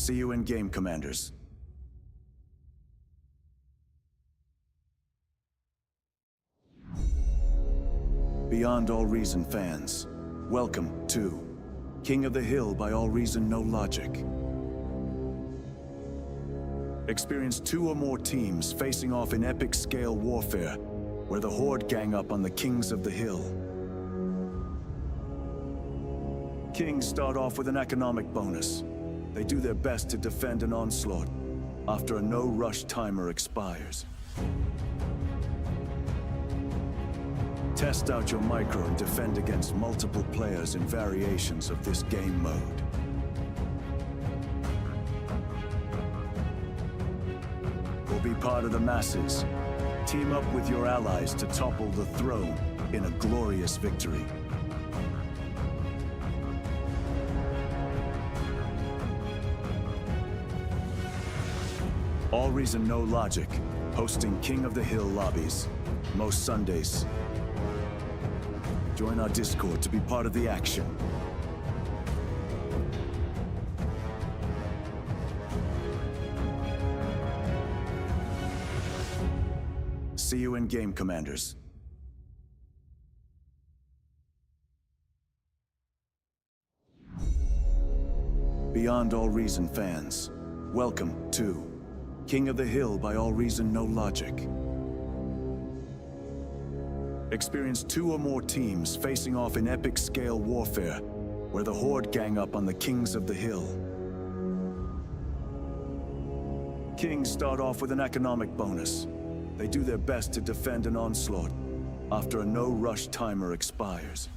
See you in game, Commanders. Beyond All Reason fans, welcome to King of the Hill by All Reason No Logic. Experience 2 or more teams facing off in epic scale warfare, where the Horde gang up on the Kings of the Hill. Kings start off with an economic bonus. They do their best to defend an onslaught after a no-rush timer expires. Test out your micro and defend against multiple players in variations of this game mode. Or be part of the masses. Team up with your allies to topple the throne in a glorious victory. All Reason No Logic, hosting King of the Hill lobbies, most Sundays. Join our Discord to be part of the action. See you in game, Commanders. Beyond All Reason fans, welcome to King of the Hill by All Reason No Logic. Experience 2 or more teams facing off in epic scale warfare, where the Horde gang up on the Kings of the Hill. Kings start off with an economic bonus. They do their best to defend an onslaught after a no-rush timer expires.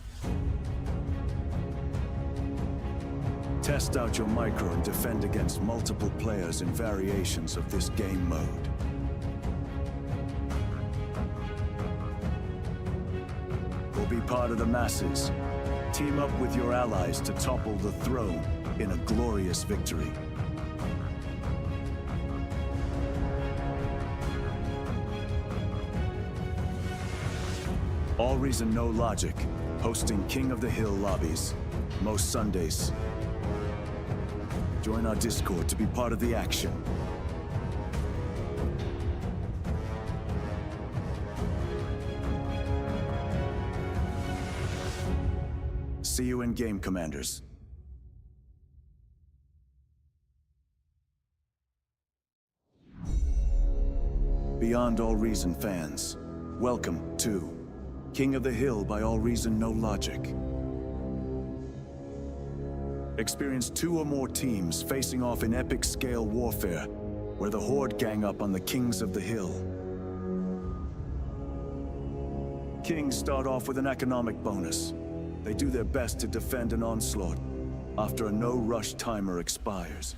Test out your micro and defend against multiple players in variations of this game mode. Or be part of the masses. Team up with your allies to topple the throne in a glorious victory. All Reason No Logic, hosting King of the Hill lobbies, most Sundays. Join our Discord to be part of the action. See you in game, Commanders. Beyond All Reason fans, welcome to King of the Hill by All Reason No Logic. Experience 2 or more teams facing off in epic scale warfare, where the Horde gang up on the Kings of the Hill. Kings start off with an economic bonus. They do their best to defend an onslaught after a no-rush timer expires.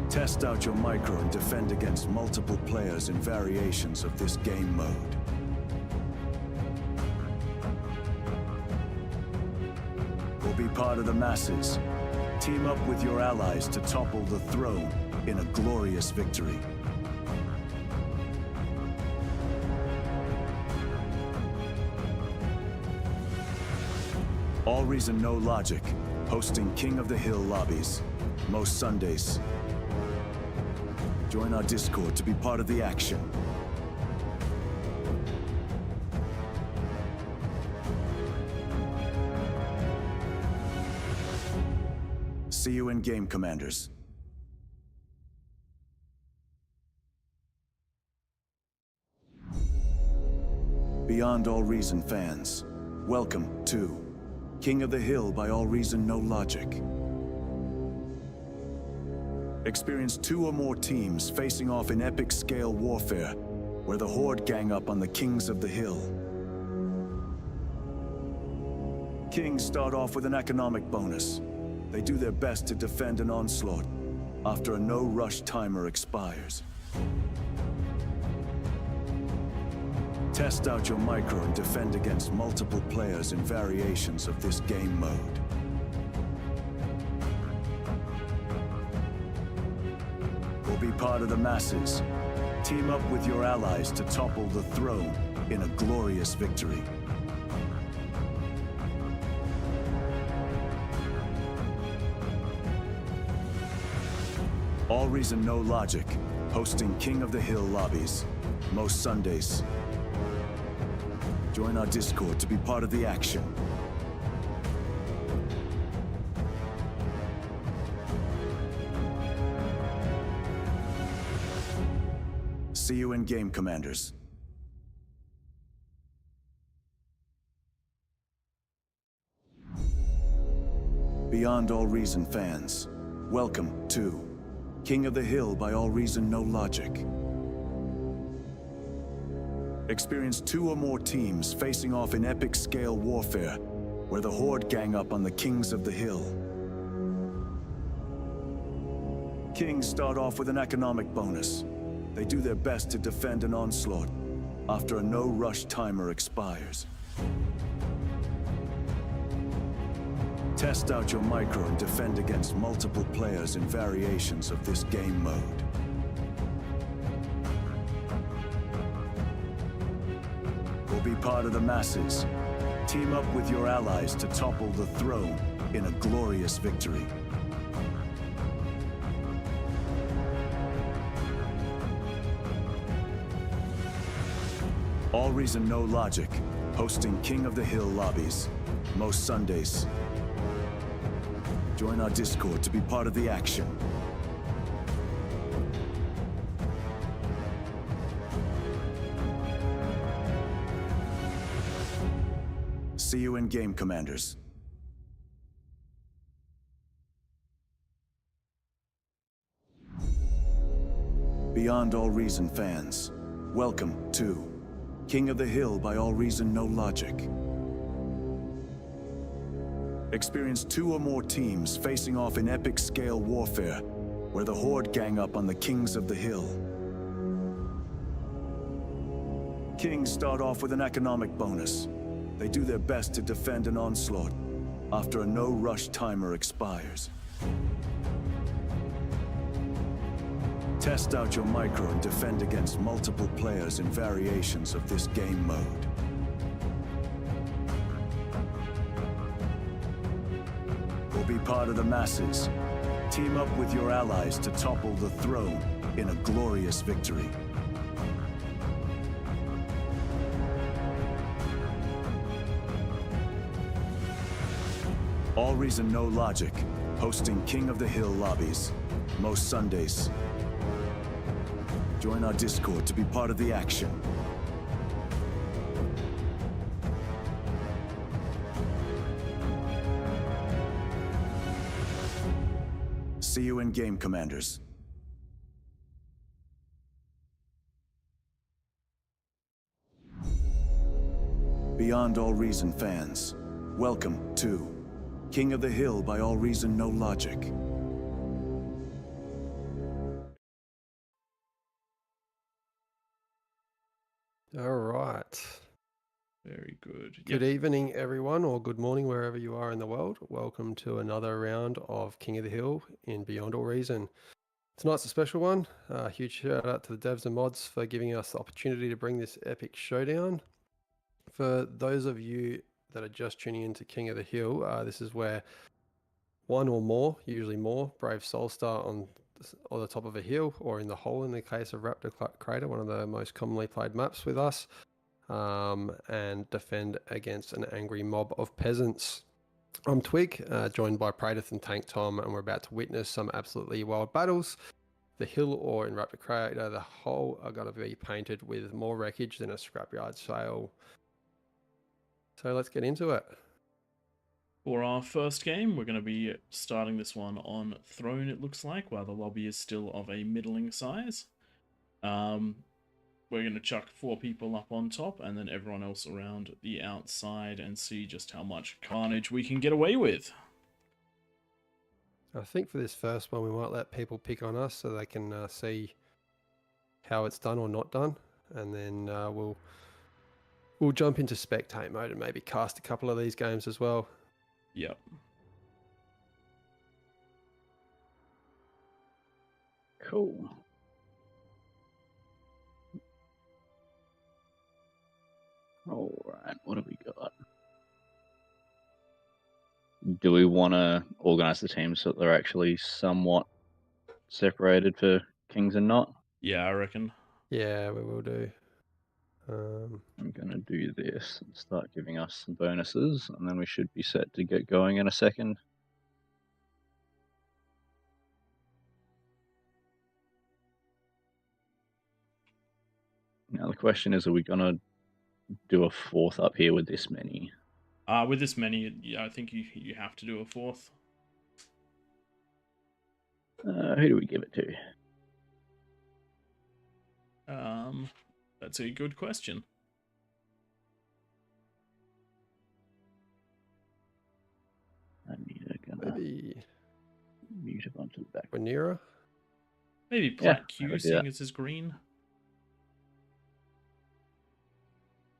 Test out your micro and defend against multiple players in variations of this game mode. Or be part of the masses. Team up with your allies to topple the throne in a glorious victory. All Reason No Logic, hosting King of the Hill lobbies, most Sundays. Join our Discord to be part of the action. See you in game, Commanders. Beyond All Reason fans, welcome to King of the Hill by All Reason No Logic. Experience 2 or more teams facing off in epic scale warfare, where the Horde gang up on the Kings of the Hill. Kings start off with an economic bonus. They do their best to defend an onslaught after a no-rush timer expires. Test out your micro and defend against multiple players in variations of this game mode. Or be part of the masses. Team up with your allies to topple the throne in a glorious victory. All Reason No Logic, hosting King of the Hill lobbies, most Sundays. Join our Discord to be part of the action. See you in game, Commanders. Beyond All Reason fans, welcome to King of the Hill by All Reason No Logic. Experience 2 or more teams facing off in epic scale warfare, where the Horde gang up on the Kings of the Hill. Kings start off with an economic bonus. They do their best to defend an onslaught after a no-rush timer expires. Test out your micro and defend against multiple players in variations of this game mode. We'll be part of the masses. Team up with your allies to topple the throne in a glorious victory. All Reason No Logic, hosting King of the Hill lobbies, most Sundays. Join our Discord to be part of the action. See you in game, Commanders. Beyond All Reason fans, welcome to King of the Hill by All Reason No Logic. Experience 2 or more teams facing off in epic scale warfare, where the Horde gang up on the Kings of the Hill. Kings start off with an economic bonus. They do their best to defend an onslaught after a no-rush timer expires. Test out your micro and defend against multiple players in variations of this game mode. We'll be part of the masses. Team up with your allies to topple the throne in a glorious victory. All Reason No Logic, hosting King of the Hill lobbies, most Sundays. Join our Discord to be part of the action. See you in game, Commanders. Beyond All Reason fans, welcome to King of the Hill by All Reason No Logic. All right. Very good. Good evening, everyone, or good morning, wherever you are in the world. Welcome to another round of King of the Hill in Beyond All Reason. Tonight's a special one. Huge shout out to the devs and mods for giving us the opportunity to bring this epic showdown. For those of you that are just tuning into King of the Hill, this is where one or more, usually more, brave soul star on the top of a hill, or in the hole in the case of Raptor Crater, one of the most commonly played maps with us, and defend against an angry mob of peasants. I'm Twig, joined by Praedyth and Tank Tom, and we're about to witness some absolutely wild battles. The hill, or in Raptor Crater, the hole are going to be painted with more wreckage than a scrapyard sale. So let's get into it. For our first game, we're going to be starting this one on Throne, it looks like, while the lobby is still of a middling size. We're going to chuck 4 people up on top and then everyone else around the outside and see just how much carnage we can get away with. I think for this first one, we might let people pick on us so they can see how it's done or not done. And then we'll jump into spectate mode and maybe cast a couple of these games as well. Yep. Cool. All right, what have we got? Do we want to organize the team so that they're actually somewhat separated for kings and not? Yeah, I reckon. Yeah, we will do. I'm going to do this and start giving us some bonuses, and then we should be set to get going in a second. Now the question is, are we going to do a fourth up here with this many? With this many, yeah, I think you have to do a fourth. Who do we give it to? That's a good question. I need to Maybe mute a bunch of the back. Rhaenyra? Maybe Yeah, Plat Q, I would do seeing that. as his green.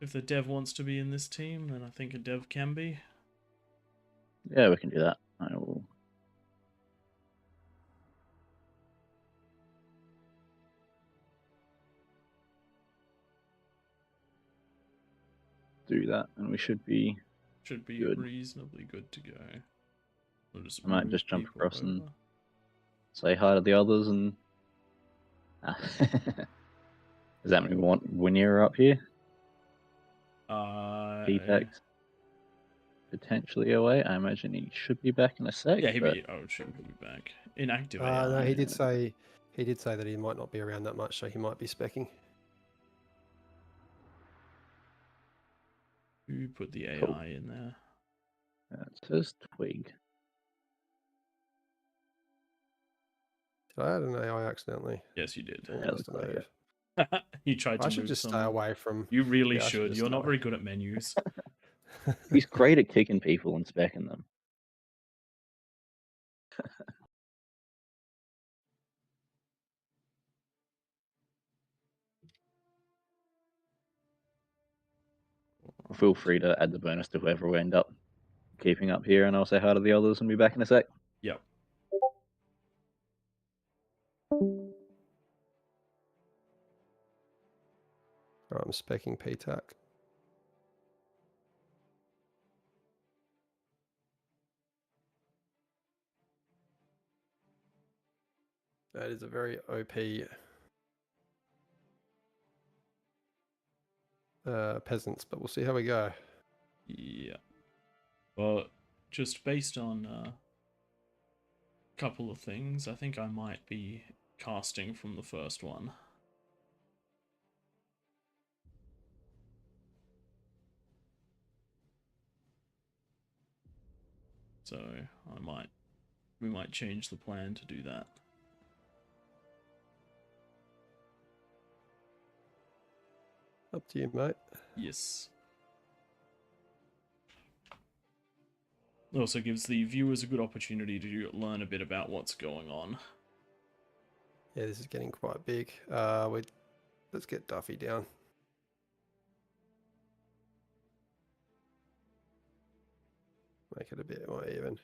If the dev wants to be in this team, then I think a dev can be. Yeah, we can do that. I will. Do that, and we should be. Should be Good. reasonably good to go. We'll just I might move just jump people across and over. say hi to the others, and does that mean we want Rhaenyra up here? P-Pax potentially away. I imagine he should be back in a sec. Yeah, he'll but be. Oh, shoot, he'll be back. Inactive No, AI. he did say that he might not be around that much, so he might be specking. Who put the AI Cool. in there? It says Twig. Did I add an AI accidentally? Yes, you did. Oh, Yeah, must have looks like moved. You tried to I should move just some. stay away from. You really Yeah, I should should. just You're stay not away. very good at menus. He's great at kicking people and specking them. Feel free to add the bonus to whoever we end up keeping up here, and I'll say hi to the others and be back in a sec. Yep. I'm specking PTAC. That is a very OP peasants, but we'll see how we go. Yeah. Well, just based on a couple of things, I think I might be casting from the first one. So we might change the plan to do that. Up to you, mate. Yes. It also gives the viewers a good opportunity to learn a bit about what's going on. Yeah, this is getting quite big. Let's get Duffy down. Make it a bit more even.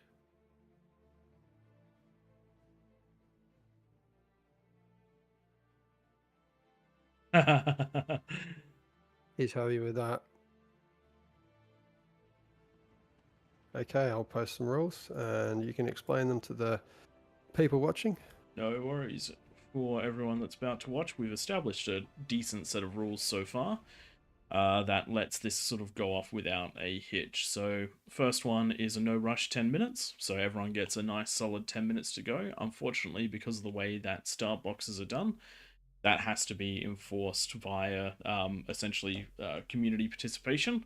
He's happy with that. Okay, I'll post some rules and you can explain them to the people watching. No worries. For everyone that's about to watch, we've established a decent set of rules so far that lets this sort of go off without a hitch. So first one is a no rush 10 minutes, so everyone gets a nice solid 10 minutes to go. Unfortunately, because of the way that start boxes are done, that has to be enforced via essentially community participation.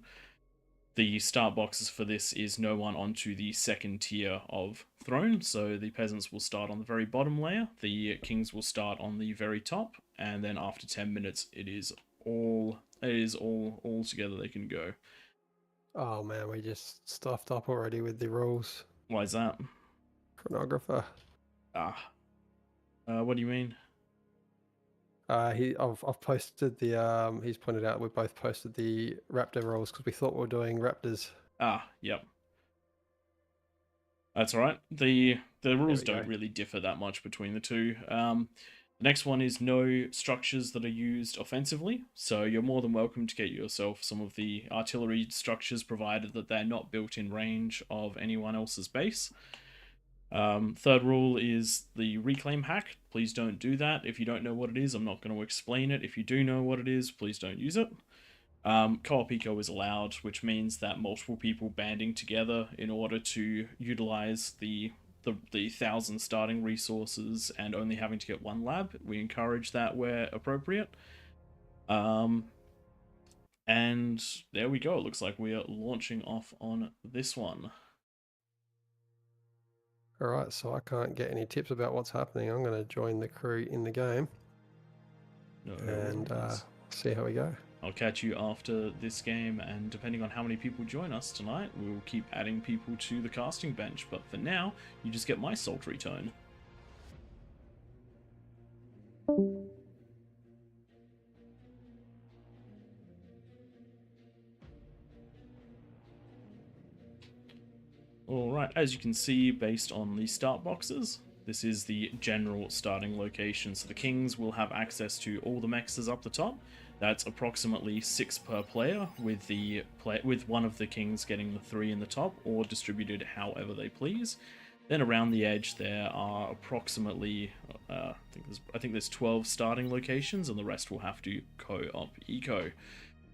The start boxes for this is no one onto the second tier of throne, so the peasants will start on the very bottom layer, the kings will start on the very top, and then after 10 minutes it is all together they can go. Oh man, we just stuffed up already with the rules. Why is that? Chronographer. What do you mean? I've posted the he's pointed out we both posted the raptor rules because we thought we were doing raptors. Yep. That's all right. The rules we don't go. really differ that much between the two. The next one is no structures that are used offensively. So you're more than welcome to get yourself some of the artillery structures, provided that they're not built in range of anyone else's base. Third rule is the reclaim hack. Please don't do that. If you don't know what it is, I'm not going to explain it. If you do know what it is, please don't use it. Co-op eco is allowed, which means that multiple people banding together in order to utilize the 1,000 starting resources and only having to get one lab. We encourage that where appropriate. And there we go. It looks like we are launching off on this one. All right, so I can't get any tips about what's happening. I'm going to join the crew in the game and see how we go. I'll catch you after this game, and depending on how many people join us tonight, we'll keep adding people to the casting bench. But for now, you just get my sultry tone. Alright, as you can see, based on the start boxes, this is the general starting location. So the kings will have access to all the mexes up the top. That's approximately 6 per player, with one of the kings getting the 3 in the top, or distributed however they please. Then around the edge there are approximately, I think there's 12 starting locations, and the rest will have to co-op eco.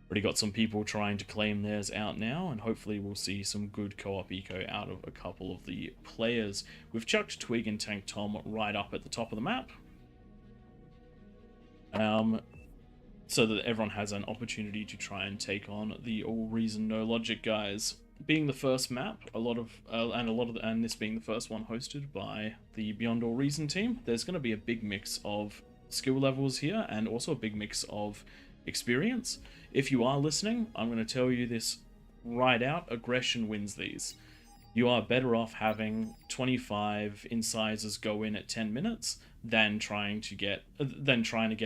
Already got some people trying to claim theirs out now, and hopefully we'll see some good co-op eco out of a couple of the players. We've chucked Twig and Tank Tom right up at the top of the map, so that everyone has an opportunity to try and take on the AllReasonNoLogic guys. Being the first map, and this being the first one hosted by the Beyond All Reason team, there's going to be a big mix of skill levels here, and also a big mix of experience. If you are listening, I'm going to tell you this right out: aggression wins these. You are better off having 25 incisors go in at 10 minutes than trying to get a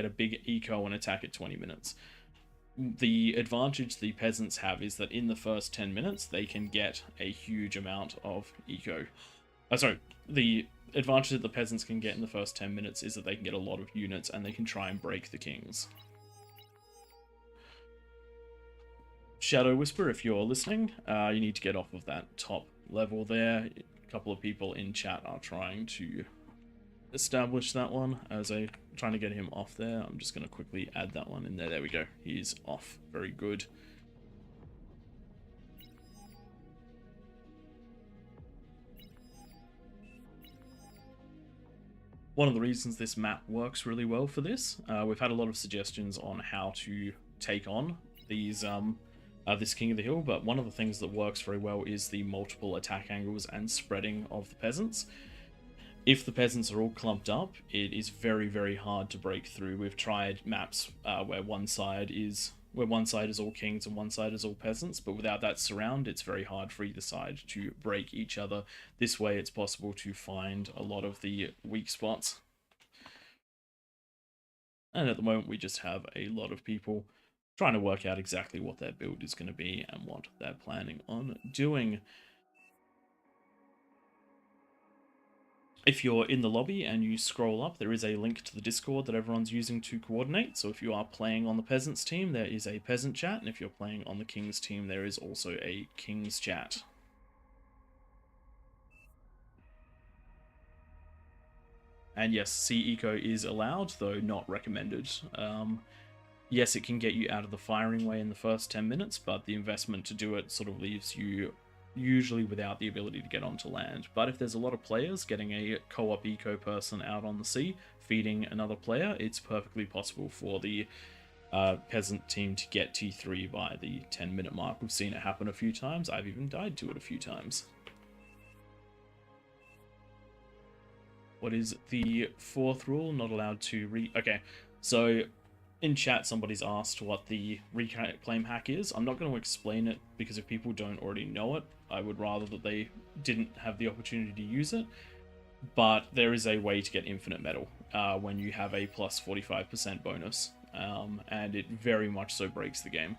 big eco and attack at 20 minutes. The advantage the peasants have is that in the first 10 minutes they can get a huge amount of eco. The advantage that the peasants can get in the first 10 minutes is that they can get a lot of units and they can try and break the kings. Shadow Whisper, if you're listening, you need to get off of that top level there. A couple of people in chat are trying to establish that one as trying to get him off there. I'm just going to quickly add that one in there. There we go. He's off. Very good. One of the reasons this map works really well for this, we've had a lot of suggestions on how to take on these this King of the Hill, but one of the things that works very well is the multiple attack angles and spreading of the peasants. If the peasants are all clumped up, it is very, very hard to break through. We've tried maps where one side is all kings and one side is all peasants, but without that surround, it's very hard for either side to break each other. This way, it's possible to find a lot of the weak spots. And at the moment, we just have a lot of people trying to work out exactly what their build is going to be and what they're planning on doing. If you're in the lobby and you scroll up, there is a link to the Discord that everyone's using to coordinate. So if you are playing on the Peasants team, there is a Peasant chat, and if you're playing on the Kings team, there is also a Kings chat. And yes, C eco is allowed, though not recommended. Yes, it can get you out of the firing way in the first 10 minutes, but the investment to do it sort of leaves you usually without the ability to get onto land. But if there's a lot of players, getting a co-op eco person out on the sea, feeding another player, it's perfectly possible for the peasant team to get T3 by the 10-minute mark. We've seen it happen a few times. I've even died to it a few times. What is the fourth rule? Not allowed to Okay, so in chat, somebody's asked what the reclaim hack is. I'm not going to explain it because if people don't already know it, I would rather that they didn't have the opportunity to use it. But there is a way to get infinite metal when you have a plus 45% bonus, and it very much so breaks the game.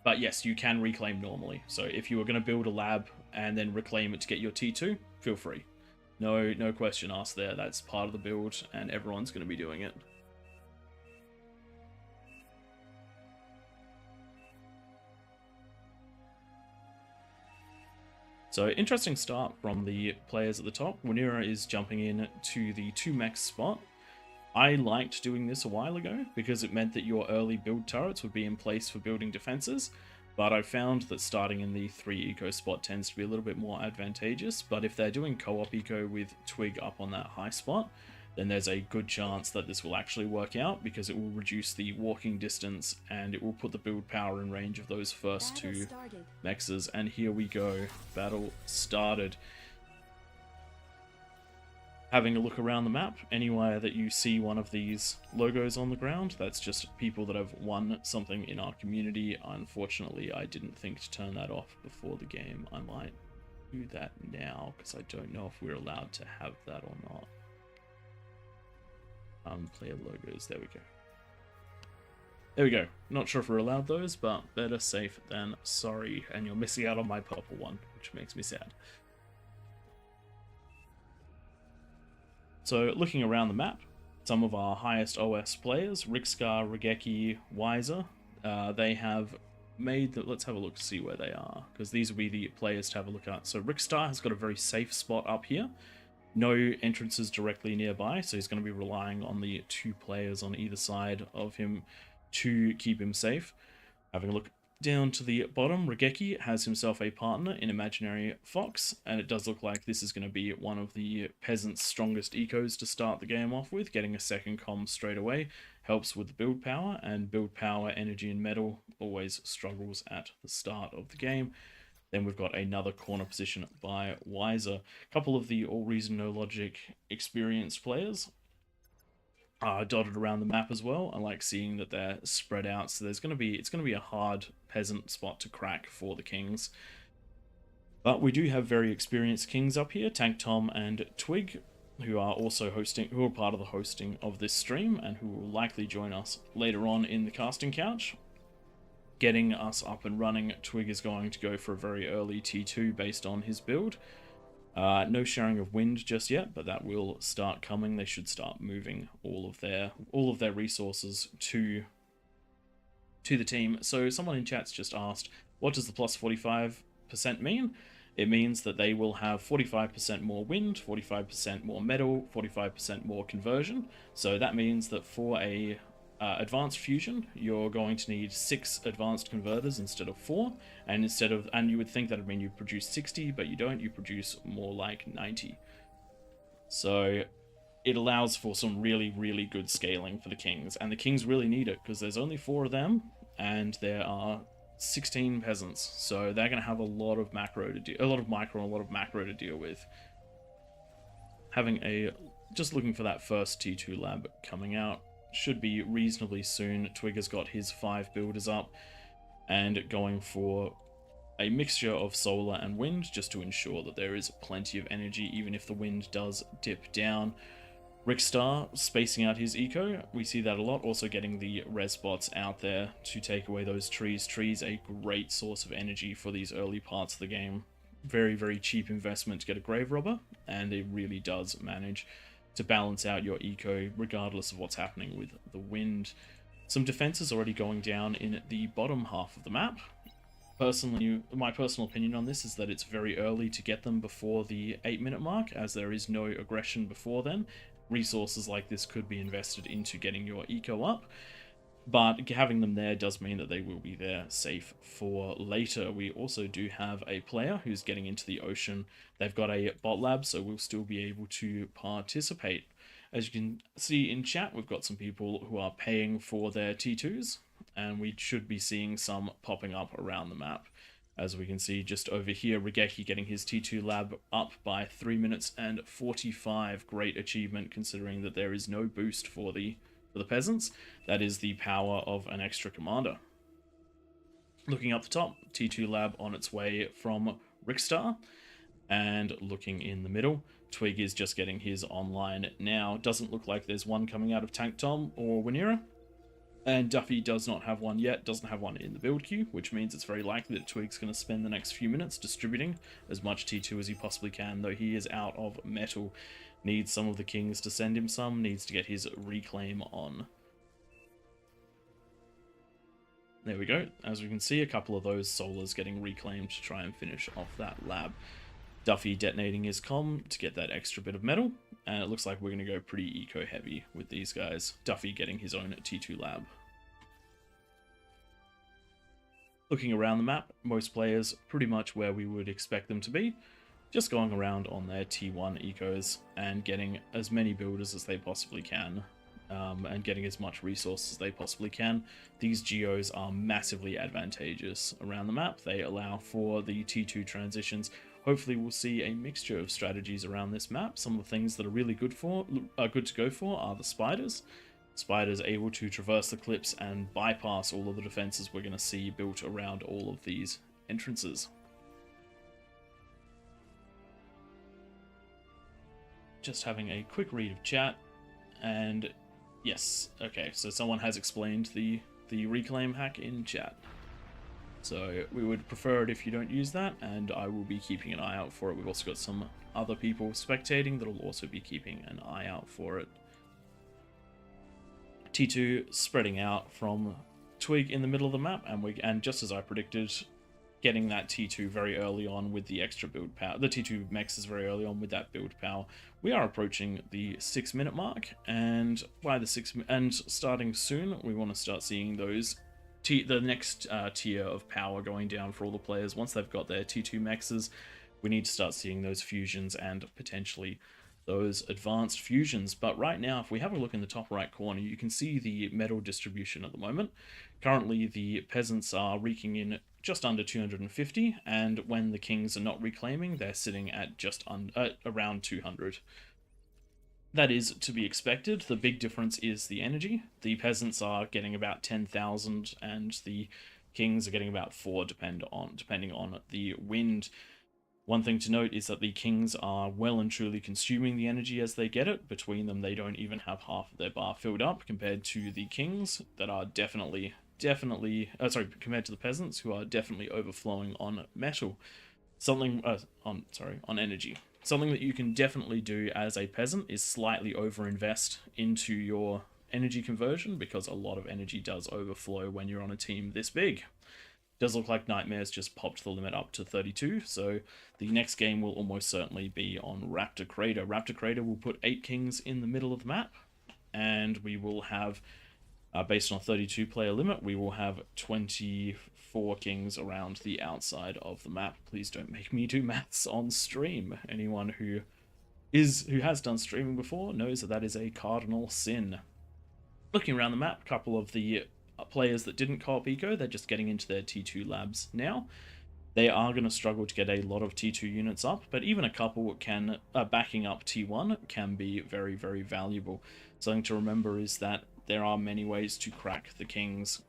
But yes, you can reclaim normally. So if you were going to build a lab and then reclaim it to get your T2, feel free. No question asked there. That's part of the build, and everyone's going to be doing it. So interesting start from the players at the top. Winera is jumping in to the 2 mech spot. I liked doing this a while ago because it meant that your early build turrets would be in place for building defenses, but I found that starting in the 3 eco spot tends to be a little bit more advantageous. But if they're doing co-op eco with Twig up on that high spot, then there's a good chance that this will actually work out because it will reduce the walking distance and it will put the build power in range of those first 2 mexes. And here we go, battle started. Having a look around the map, anywhere that you see one of these logos on the ground, that's just people that have won something in our community. Unfortunately, I didn't think to turn that off before the game. I might do that now because I don't know if we're allowed to have that or not. Player logos, there we go. There we go. Not sure if we're allowed those, but better safe than sorry. And you're missing out on my purple one, which makes me sad. So looking around the map, some of our highest OS players, Rixgar, Regeki, Wiser, they have made the, let's have a look to see where they are, because these will be the players to have a look at. So Rixstar has got a very safe spot up here. No entrances directly nearby, so he's going to be relying on the 2 players on either side of him to keep him safe. Having a look down to the bottom, Regeki has himself a partner in Imaginary Fox, and it does look like this is going to be one of the peasants' strongest ecos to start the game off with. Getting a second comm straight away helps with the build power, and build power, energy, and metal always struggles at the start of the game. Then we've got another corner position by Wiser. A couple of the AllReasonNoLogic experienced players are dotted around the map as well. I like seeing that they're spread out, so it's going to be a hard peasant spot to crack for the Kings. But we do have very experienced Kings up here, Tank Tom and Twig, who are also who are part of the hosting of this stream and who will likely join us later on in the casting couch. Getting us up and running, Twig is going to go for a very early T2 based on his build. No sharing of wind just yet, but that will start coming. They should start moving all of their resources to the team. So someone in chat's just asked, what does the plus 45% mean? It means that they will have 45% more wind, 45% more metal, 45% more conversion. So that means that for a advanced fusion, you're going to need 6 advanced converters instead of 4, and you would think that would mean you produce 60, but you don't. You produce more like 90. So it allows for some really, really good scaling for the Kings, and the Kings really need it because there's only 4 of them, and there are 16 peasants, so they're going to have a lot of micro and a lot of macro to deal with. Just looking for that first T2 lab coming out. Should be reasonably soon. Twig has got his 5 builders up and going for a mixture of solar and wind just to ensure that there is plenty of energy even if the wind does dip down. Rixstar spacing out his eco, we see that a lot, also getting the res bots out there to take away those trees. Trees a great source of energy for these early parts of the game. Very, very cheap investment to get a grave robber, and it really does manage to balance out your eco regardless of what's happening with the wind. Some defenses already going down in the bottom half of the map. Personally, my personal opinion on this is that it's very early to get them before the 8-minute mark, as there is no aggression before then. Resources like this could be invested into getting your eco up, but having them there does mean that they will be there safe for later. We also do have a player who's getting into the ocean. They've got a bot lab, so we'll still be able to participate. As you can see in chat, we've got some people who are paying for their T2s, and we should be seeing some popping up around the map. As we can see just over here, Regeki getting his T2 lab up by 3 minutes and 45. Great achievement considering that there is no boost for the peasants. That is the power of an extra commander. Looking up the top, T2 lab on its way from Rixstar. And looking in the middle, Twig is just getting his online now. Doesn't look like there's one coming out of Tank Tom or Winera. And Duffy does not have one yet, doesn't have one in the build queue, which means it's very likely that Twig's going to spend the next few minutes distributing as much T2 as he possibly can, though he is out of metal. Needs some of the Kings to send him some, needs to get his reclaim on. There we go. As we can see, a couple of those solars getting reclaimed to try and finish off that lab. Duffy detonating his comm to get that extra bit of metal, and it looks like we're going to go pretty eco-heavy with these guys. Duffy getting his own T2 lab. Looking around the map, most players pretty much where we would expect them to be, just going around on their T1 ecos and getting as many builders as they possibly can, and getting as much resources as they possibly can. These geos are massively advantageous around the map. They allow for the T2 transitions. Hopefully we'll see a mixture of strategies around this map. Some of the things that are really good to go for are the spiders. Spiders able to traverse the cliffs and bypass all of the defenses we're going to see built around all of these entrances. Just having a quick read of chat, and yes, okay, so someone has explained the reclaim hack in chat. So we would prefer it if you don't use that, and I will be keeping an eye out for it. We've also got some other people spectating that will also be keeping an eye out for it. T2 spreading out from Twig in the middle of the map, and just as I predicted, getting that T2 very early on with the extra build power. The T2 mechs is very early on with that build power. We are approaching the 6-minute mark, and starting soon, we want to start seeing those the next tier of power going down for all the players. Once they've got their T2 mexes, we need to start seeing those fusions and potentially those advanced fusions. But right now, if we have a look in the top right corner, you can see the metal distribution at the moment. Currently, the peasants are reeking in just under 250, and when the kings are not reclaiming, they're sitting at just around 200. That is to be expected. The big difference is the energy. The peasants are getting about 10,000, and the kings are getting about 4, depending on the wind. One thing to note is that the kings are well and truly consuming the energy as they get it. Between them, they don't even have half of their bar filled up, compared to the kings that are compared to the peasants, who are definitely overflowing on metal. On energy. Something that you can definitely do as a peasant is slightly overinvest into your energy conversion, because a lot of energy does overflow when you're on a team this big. Does look like Nightmares just popped the limit up to 32, so the next game will almost certainly be on Raptor Crater. Raptor Crater will put 8 kings in the middle of the map, and we will have, based on a 32 player limit, we will have 24 kings around the outside of the map. Please don't make me do maths on stream. Anyone who has done streaming before knows that that is a cardinal sin. Looking around the map, a couple of the players that didn't co-op eco, they're just getting into their T2 labs now. They are going to struggle to get a lot of T2 units up, but even a couple backing up T1 can be very, very valuable. Something to remember is that there are many ways to crack the kings,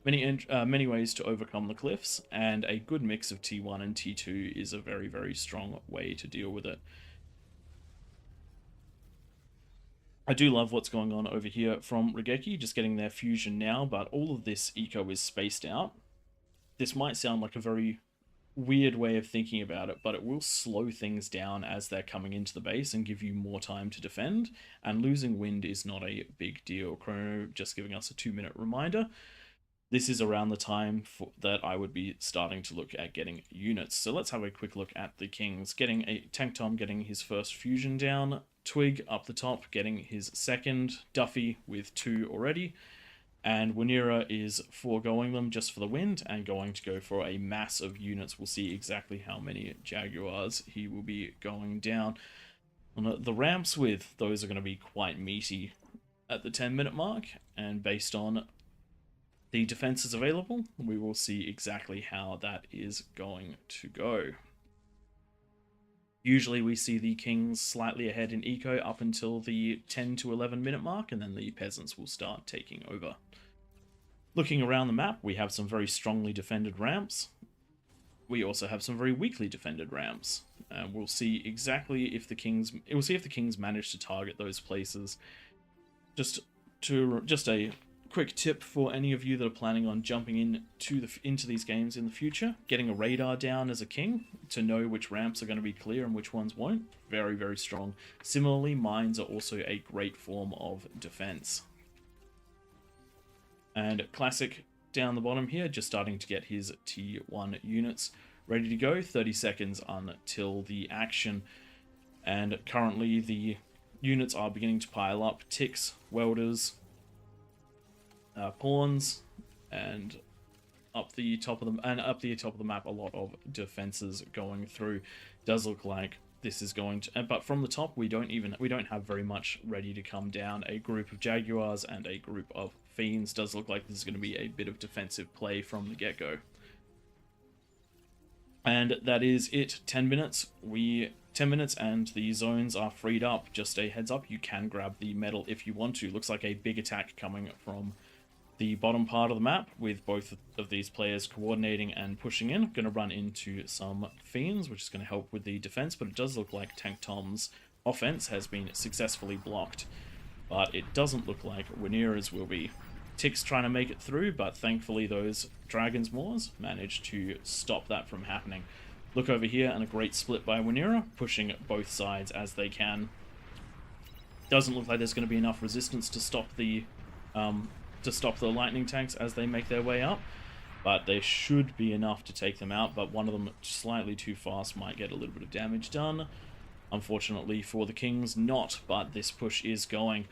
many ways to overcome the cliffs, and a good mix of T1 and T2 is a very, very strong way to deal with it. I do love what's going on over here from Regeki, just getting their fusion now, but all of this eco is spaced out. This might sound like a very weird way of thinking about it, but it will slow things down as they're coming into the base and give you more time to defend, and losing wind is not a big deal. Chrono just giving us a 2-minute reminder. This is around the time that I would be starting to look at getting units. So let's have a quick look at the kings. Getting a Tank Tom getting his first fusion down, Twig up the top getting his second, Duffy with 2 already, and Wanira is foregoing them just for the wind and going to go for a mass of units. We'll see exactly how many Jaguars he will be going down on the ramps with. Those are going to be quite meaty at the 10-minute mark, and based on the defenses available, we will see exactly how that is going to go. Usually we see the kings slightly ahead in eco up until the 10 to 11 minute mark, and then the peasants will start taking over. Looking around the map, we have some very strongly defended ramps. We also have some very weakly defended ramps. We'll see exactly if the kings manage to target those places. Just a quick tip for any of you that are planning on jumping into these games in the future: getting a radar down as a king to know which ramps are going to be clear and which ones won't. Very, very strong. Similarly, mines are also a great form of defense. And Classic down the bottom here, just starting to get his T1 units ready to go. 30 seconds until the action. And currently the units are beginning to pile up. Ticks, welders, pawns, and up the top of the map, a lot of defenses going through. Does look like this is going to, but from the top we don't have very much ready to come down. A group of Jaguars and a group of Fiends. Does look like this is going to be a bit of defensive play from the get-go. And that is it. 10 minutes. 10 minutes and the zones are freed up. Just a heads up, you can grab the medal if you want to. Looks like a big attack coming from the bottom part of the map, with both of these players coordinating and pushing in. Going to run into some Fiends, which is going to help with the defense, but it does look like Tank Tom's offense has been successfully blocked. But it doesn't look like Rhaenyra's will be. Ticks trying to make it through, but thankfully those Dragon's Maws managed to stop that from happening. Look over here, and a great split by Rhaenyra, pushing both sides as they can. Doesn't look like there's going to be enough resistance to stop the lightning tanks as they make their way up, but there should be enough to take them out. But one of them slightly too fast might get a little bit of damage done. Unfortunately for the Kings, not, but this push is going.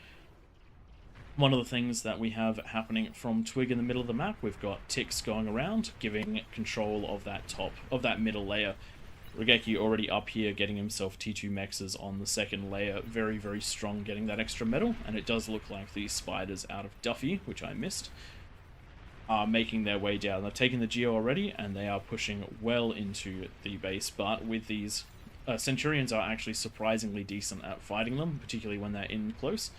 One of the things that we have happening from Twig in the middle of the map, we've got Ticks going around, giving control of that middle layer. Raigeki already up here getting himself T2 mexes on the second layer. Very, very strong getting that extra metal, and it does look like these spiders out of Duffy, which I missed, are making their way down. They've taken the Geo already, and they are pushing well into the base, but with these Centurions are actually surprisingly decent at fighting them, particularly when they're in close.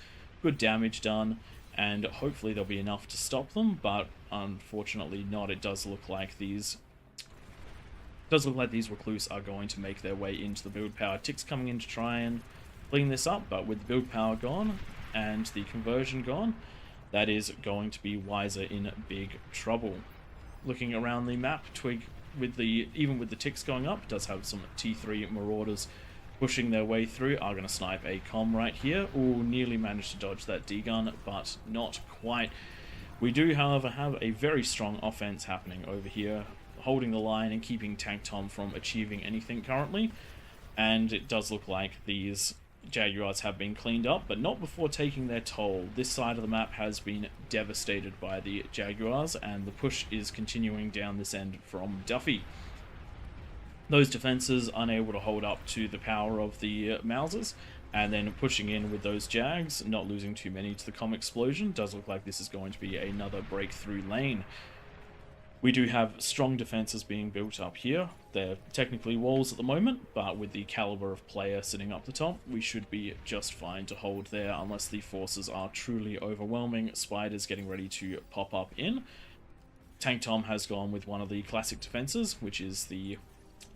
Good damage done, and hopefully there'll be enough to stop them, but unfortunately not. It does look like these Recluse are going to make their way into the build power. Ticks coming in to try and clean this up, but with the build power gone and the conversion gone, that is going to be Wiser in big trouble. Looking around the map, Twig, even with the Ticks going up, does have some T3 Marauders pushing their way through. Are going to snipe a comm right here. Ooh, nearly managed to dodge that D-gun, but not quite. We do, however, have a very strong offense happening over here, holding the line and keeping Tank Tom from achieving anything currently. And it does look like these Jaguars have been cleaned up, but not before taking their toll. This side of the map has been devastated by the Jaguars, and the push is continuing down this end from Duffy. Those defenses unable to hold up to the power of the Mausers, and then pushing in with those Jags, not losing too many to the comm explosion. Does look like this is going to be another breakthrough lane. We do have strong defenses being built up here. They're technically walls at the moment, but with the caliber of player sitting up the top, we should be just fine to hold there unless the forces are truly overwhelming. Spiders getting ready to pop up in. Tank Tom has gone with one of the classic defenses, which is the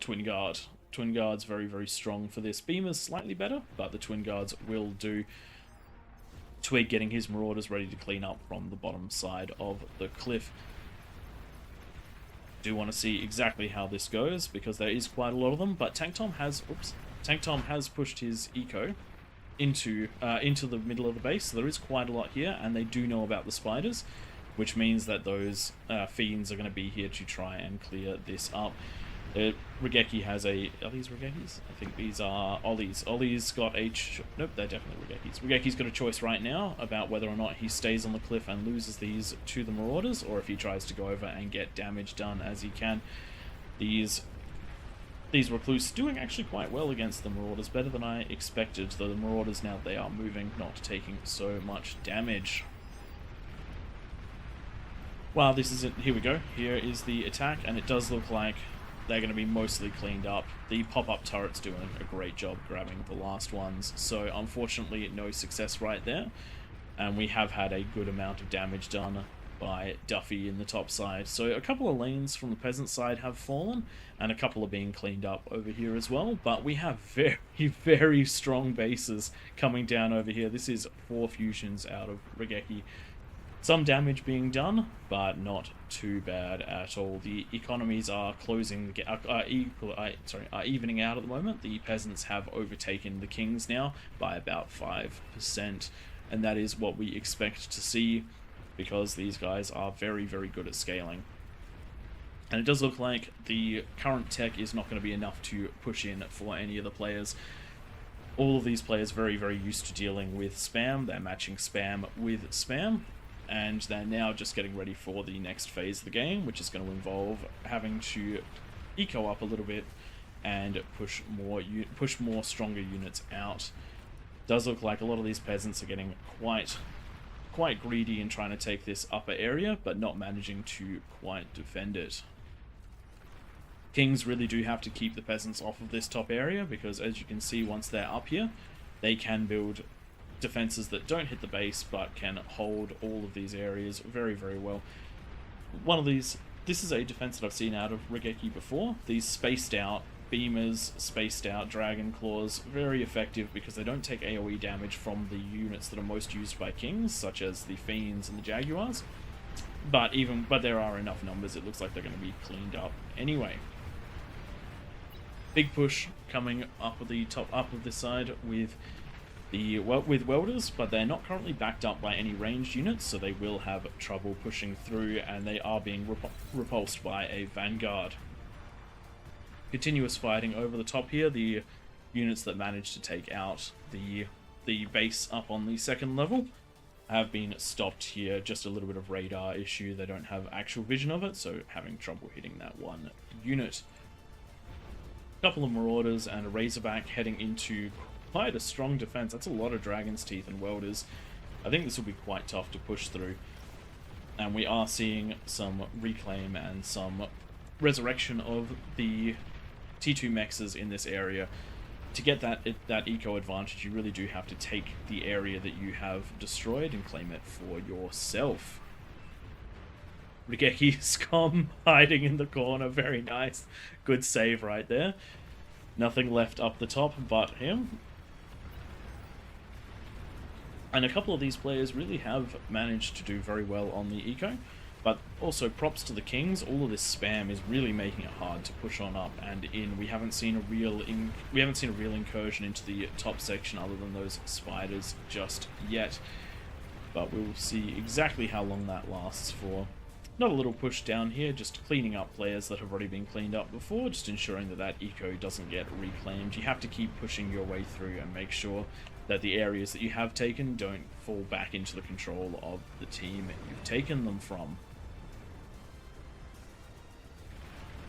Twin Guard. Twin Guard's very, very strong for this. Beamer's slightly better, but the Twin Guards will do. Twig getting his Marauders ready to clean up from the bottom side of the cliff. Do want to see exactly how this goes, because there is quite a lot of them, but Tank Tom has pushed his eco into the middle of the base, so there is quite a lot here, and they do know about the spiders, which means that those Fiends are going to be here to try and clear this up. Raigeki has a... Are these Raigekis? I think these are Ollie's. Ollie's got a... Nope, they're definitely Raigeki's. Raigeki's got a choice right now about whether or not he stays on the cliff and loses these to the Marauders, or if he tries to go over and get damage done as he can. These Recluse doing actually quite well against the Marauders, better than I expected, though the Marauders, now they are moving, not taking so much damage. Wow, this is it. Here we go. Here is the attack, and it does look like they're going to be mostly cleaned up. The pop-up turret's doing a great job grabbing the last ones, so unfortunately no success right there. And we have had a good amount of damage done by Duffy in the top side. So a couple of lanes from the peasant side have fallen, and a couple are being cleaned up over here as well. But we have very, very strong bases coming down over here. This is 4 fusions out of Raigeki. Some damage being done, but not too bad at all. The economies are evening out at the moment. The peasants have overtaken the kings now by about 5%, and that is what we expect to see. because these guys are very, very good at scaling. And it does look like the current tech is not going to be enough to push in for any of the players. All of these players very, very used to dealing with spam. They're matching spam with spam, and they're now just getting ready for the next phase of the game, which is going to involve having to eco up a little bit and push more stronger units out. Does look like a lot of these peasants are getting quite greedy in trying to take this upper area, but not managing to quite defend it. Kings really do have to keep the peasants off of this top area, because as you can see, once they're up here, they can build defenses that don't hit the base but can hold all of these areas very, very well. This is a defense that I've seen out of Regeki before. These spaced out beamers, spaced out dragon claws, very effective because they don't take AoE damage from the units that are most used by kings, such as the fiends and the jaguars. But there are enough numbers, it looks like they're going to be cleaned up anyway. Big push coming up at the top up of this side with welders, but they're not currently backed up by any ranged units, so they will have trouble pushing through, and they are being repulsed by a vanguard. Continuous fighting over the top here. The units that managed to take out the base up on the second level have been stopped here. Just a little bit of radar issue. They don't have actual vision of it, so having trouble hitting that one unit. Couple of marauders and a razorback heading into quite a strong defense. That's a lot of dragon's teeth and welders. I think this will be quite tough to push through, and we are seeing some reclaim and some resurrection of the T2 mexes in this area. To get that eco advantage, you really do have to take the area that you have destroyed and claim it for yourself. Regeki Scum hiding in the corner, very nice. Good save right there. Nothing left up the top but him. And a couple of these players really have managed to do very well on the eco, but also props to the kings. All of this spam is really making it hard to push on up and in. We haven't seen a real incursion into the top section other than those spiders just yet, but we'll see exactly how long that lasts for. Not a little push down here, just cleaning up players that have already been cleaned up before, just ensuring that that eco doesn't get reclaimed. You have to keep pushing your way through and make sure that the areas that you have taken don't fall back into the control of the team you've taken them from.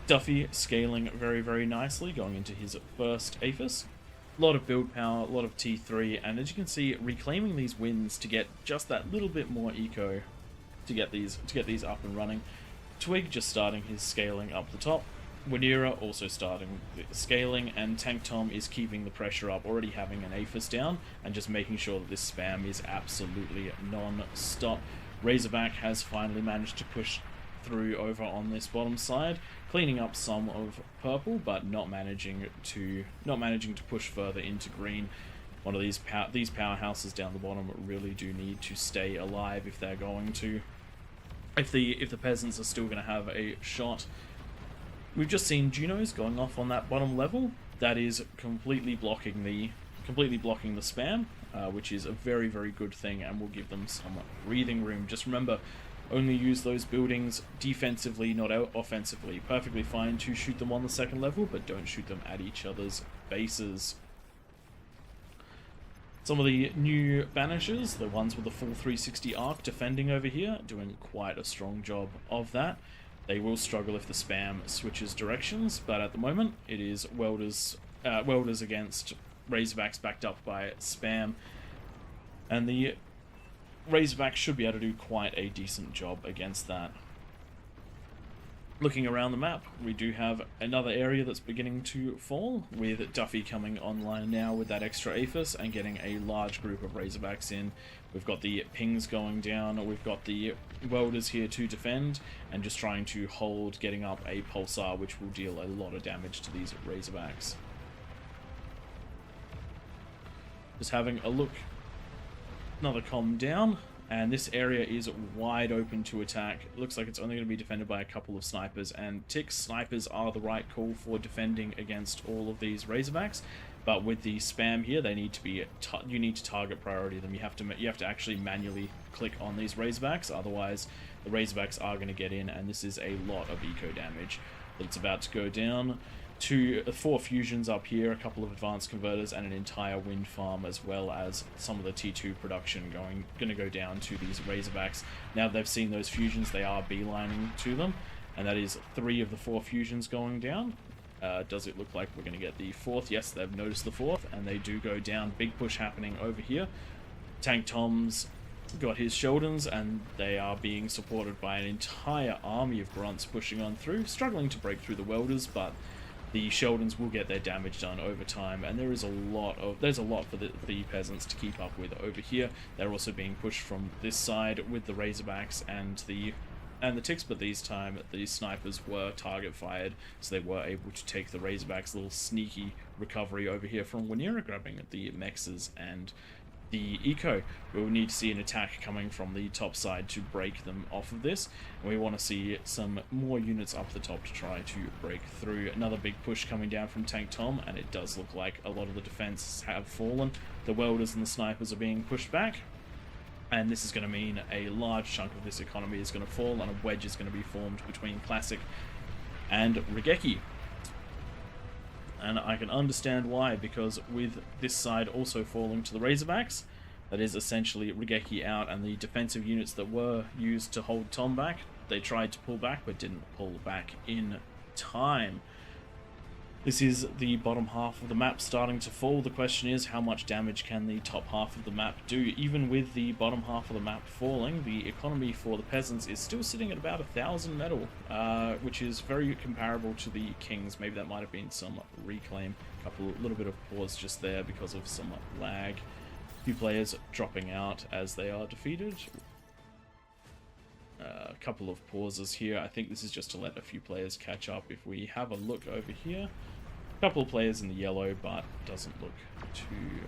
Duffy scaling very, very nicely, going into his first Aphis. A lot of build power, a lot of T3, and as you can see, reclaiming these wins to get just that little bit more eco to get these up and running. Twig just starting his scaling up the top. Wanira also starting the scaling, and Tank Tom is keeping the pressure up, already having an Aphis down, and just making sure that this spam is absolutely non-stop. Razorback has finally managed to push through over on this bottom side, cleaning up some of purple, but not managing to push further into green. One of these powerhouses down the bottom really do need to stay alive if they're going to. If the peasants are still going to have a shot. We've just seen Junos going off on that bottom level. That is completely blocking the spam, which is a very, very good thing, and will give them some breathing room. Just remember, only use those buildings defensively, not offensively. Perfectly fine to shoot them on the second level, but don't shoot them at each other's bases. Some of the new banishers, the ones with the full 360 arc defending over here, doing quite a strong job of that. They will struggle if the spam switches directions, but at the moment it is welders against Razorbacks backed up by spam, and the Razorbacks should be able to do quite a decent job against that. Looking around the map, we do have another area that's beginning to fall, with Duffy coming online now with that extra Aphis and getting a large group of Razorbacks in. We've got the pings going down, we've got the welders here to defend, and just trying to hold, getting up a pulsar, which will deal a lot of damage to these Razorbacks. Just having a look, another comm down, and this area is wide open to attack. It looks like it's only going to be defended by a couple of snipers, and Tick's snipers are the right call for defending against all of these Razorbacks. But with the spam here, they need to be you need to target priority them. You have to actually manually click on these Razorbacks, otherwise the Razorbacks are going to get in, and this is a lot of eco damage that's about to go down. 4 fusions up here, a couple of advanced converters, and an entire wind farm, as well as some of the T2 production going to go down to these Razorbacks. Now they've seen those fusions, they are beelining to them, and that is 3 of the 4 fusions going down. Does it look like we're going to get the 4th? Yes, they've noticed the 4th, and they do go down. Big push happening over here. Tank Tom's got his Sheldons, and they are being supported by an entire army of grunts pushing on through, struggling to break through the welders, but the Sheldons will get their damage done over time, and there's a lot for the peasants to keep up with over here. They're also being pushed from this side with the Razorbacks and the ticks, but this time the snipers were target fired, so they were able to take the Razorbacks. Little sneaky recovery over here from Wanira, grabbing the mexes and the eco. We will need to see an attack coming from the top side to break them off of this, and we want to see some more units up the top to try to break through. Another big push coming down from Tank Tom, and it does look like a lot of the defenses have fallen. The welders and the snipers are being pushed back, and this is going to mean a large chunk of this economy is going to fall, and a wedge is going to be formed between Classic and Regeki. And I can understand why, because with this side also falling to the Razorbacks, that is essentially Regeki out, and the defensive units that were used to hold Tom back, they tried to pull back but didn't pull back in time. This is the bottom half of the map starting to fall. The question is, how much damage can the top half of the map do? Even with the bottom half of the map falling, the economy for the peasants is still sitting at about 1,000 metal, which is very comparable to the kings. Maybe that might have been some reclaim. Little bit of pause just there because of some lag. A few players dropping out as they are defeated. A couple of pauses here. I think this is just to let a few players catch up. If we have a look over here, a couple of players in the yellow, but doesn't look too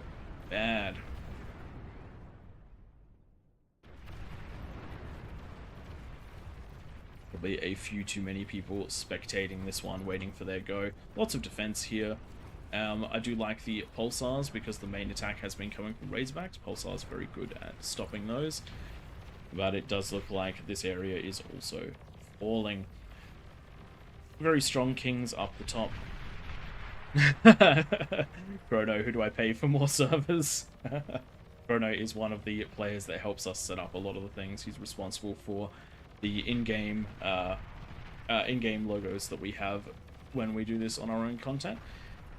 bad. Probably a few too many people spectating this one, waiting for their go. Lots of defense here. I do like the pulsars because the main attack has been coming from Razorbacks. Pulsars very good at stopping those, but it does look like this area is also falling. Very strong kings up the top. Chrono, who do I pay for more servers? Chrono is one of the players that helps us set up a lot of the things. He's responsible for the in-game logos that we have when we do this on our own content.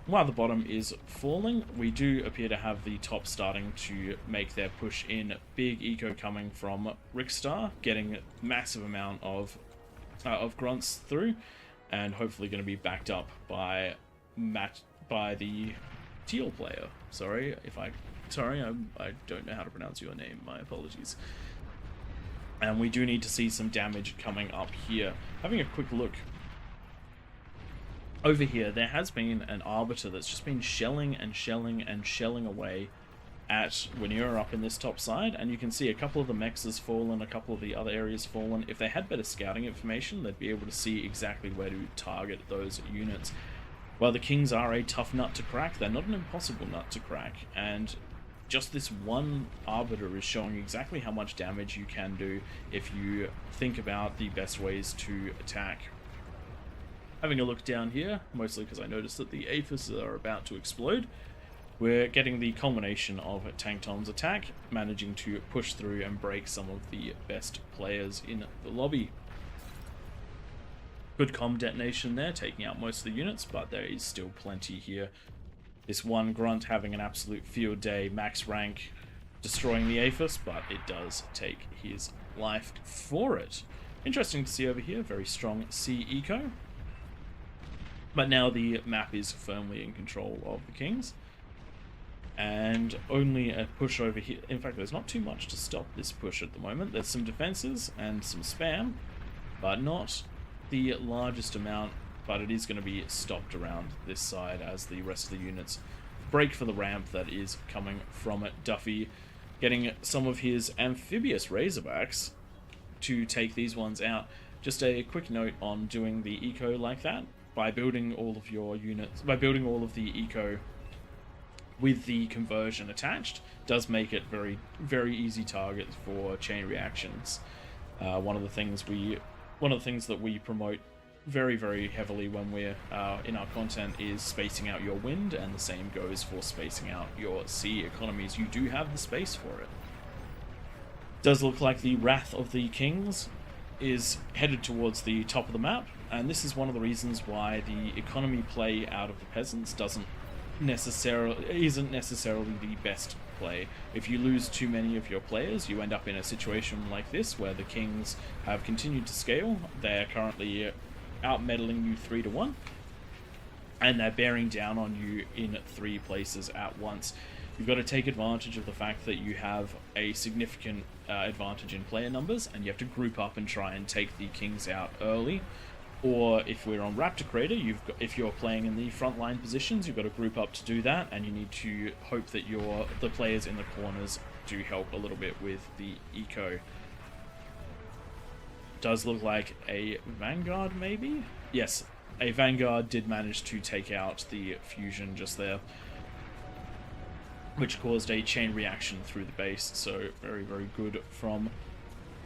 While the bottom is falling, we do appear to have the top starting to make their push in. Big eco coming from Rickstar, getting a massive amount of grunts through, and hopefully going to be backed up by the teal player. I don't know how to pronounce your name. My apologies. And we do need to see some damage coming up here. Having a quick look over here, there has been an Arbiter that's just been shelling and shelling and shelling away at Wanira up in this top side, and you can see a couple of the mechs has fallen, a couple of the other areas fallen. If they had better scouting information, they'd be able to see exactly where to target those units. While the kings are a tough nut to crack, they're not an impossible nut to crack, and just this one Arbiter is showing exactly how much damage you can do if you think about the best ways to attack. Having a look down here, mostly because I noticed that the Aphis are about to explode, we're getting the culmination of Tank Tom's attack, managing to push through and break some of the best players in the lobby. Good comm detonation there, taking out most of the units, but there is still plenty here. This one grunt having an absolute field day, max rank, destroying the Aphis, but it does take his life for it. Interesting to see over here, very strong sea eco. But now the map is firmly in control of the kings. And only a push over here. In fact, there's not too much to stop this push at the moment. There's some defenses and some spam, but not the largest amount. But it is going to be stopped around this side as the rest of the units break for the ramp that is coming from it. Duffy getting some of his amphibious Razorbacks to take these ones out. Just a quick note on doing the eco like that. By building all of your units, by building all of the eco with the conversion attached, does make it very easy targets for chain reactions. One of the things that we promote very heavily when we're in our content is spacing out your wind, and the same goes for spacing out your sea economies. You do have the space for it. Does look like the Wrath of the Kings is headed towards the top of the map, and this is one of the reasons why the economy play out of the peasants isn't necessarily the best play. If you lose too many of your players, you end up in a situation like this where the Kings have continued to scale. They're currently out meddling you 3-1, and they're bearing down on you in 3 places at once. You've got to take advantage of the fact that you have a significant advantage in player numbers, and you have to group up and try and take the Kings out early. Or if we're on Raptor Crater, if you're playing in the frontline positions, you've got to group up to do that, and you need to hope that the players in the corners do help a little bit with the eco. Does look like a Vanguard, maybe? Yes, a Vanguard did manage to take out the fusion just there, which caused a chain reaction through the base, so very good from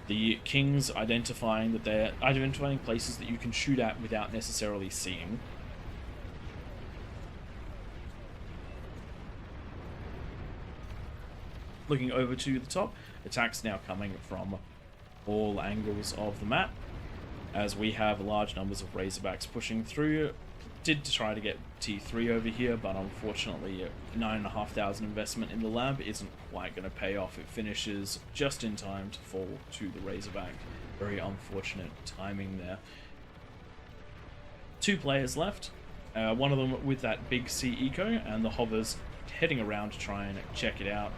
the Kings, identifying places that you can shoot at without necessarily seeing. Looking over to the top, attacks now coming from all angles of the map, as we have large numbers of Razorbacks pushing through. Did try to get T3 over here, but unfortunately 9,500 investment in the lab isn't quite going to pay off. It finishes just in time to fall to the Razorback. Very unfortunate timing there. 2 players left, one of them with that big sea eco, and the hovers heading around to try and check it out.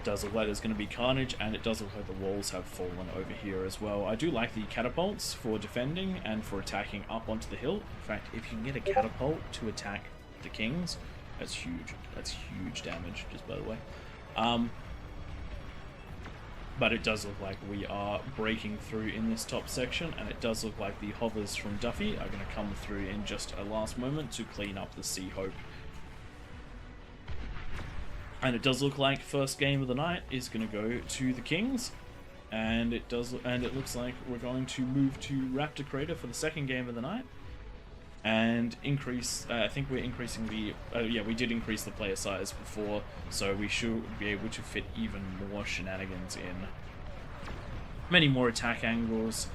Does look like there's going to be carnage, and it does look like the walls have fallen over here as well. I do like the catapults for defending and for attacking up onto the hill. In fact, if you can get a catapult to attack the Kings, that's huge. That's huge damage, just by the way. But it does look like we are breaking through in this top section, and it does look like the hovers from Duffy are going to come through in just a last moment to clean up the Sea Hope. And it does look like first game of the night is going to go to the Kings, and it looks like we're going to move to Raptor Crater for the second game of the night, and increase. I think we're increasing the. Yeah, we did increase the player size before, so we should be able to fit even more shenanigans in. Many more attack angles,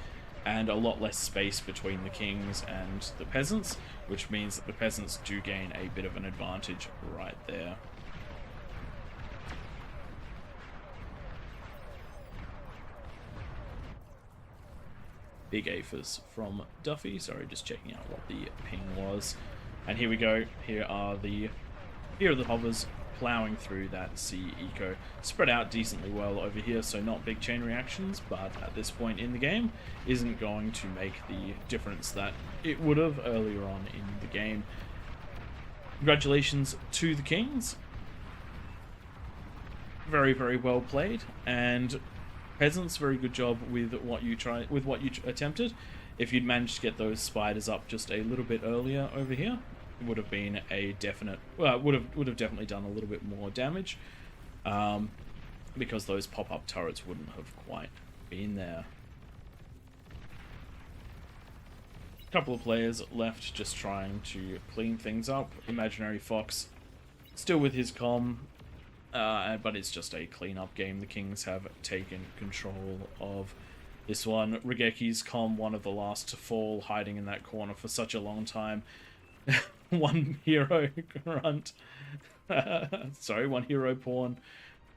and a lot less space between the Kings and the peasants, which means that the peasants do gain a bit of an advantage right there. Big AFers from Duffy. Sorry, just checking out what the ping was. And here we go. Here are the hovers plowing through that sea eco. Spread out decently well over here, so not big chain reactions, but at this point in the game isn't going to make the difference that it would have earlier on in the game. Congratulations to the Kings. Very well played, and peasants, very good job with what you attempted. If you'd managed to get those spiders up just a little bit earlier over here, it would have been a definite. Well, would have definitely done a little bit more damage, because those pop-up turrets wouldn't have quite been there. A couple of players left, just trying to clean things up. Imaginary Fox, still with his comm. But it's just a clean-up game. The Kings have taken control of this one. Rigeki's comm, one of the last to fall, hiding in that corner for such a long time. One hero grunt. One hero pawn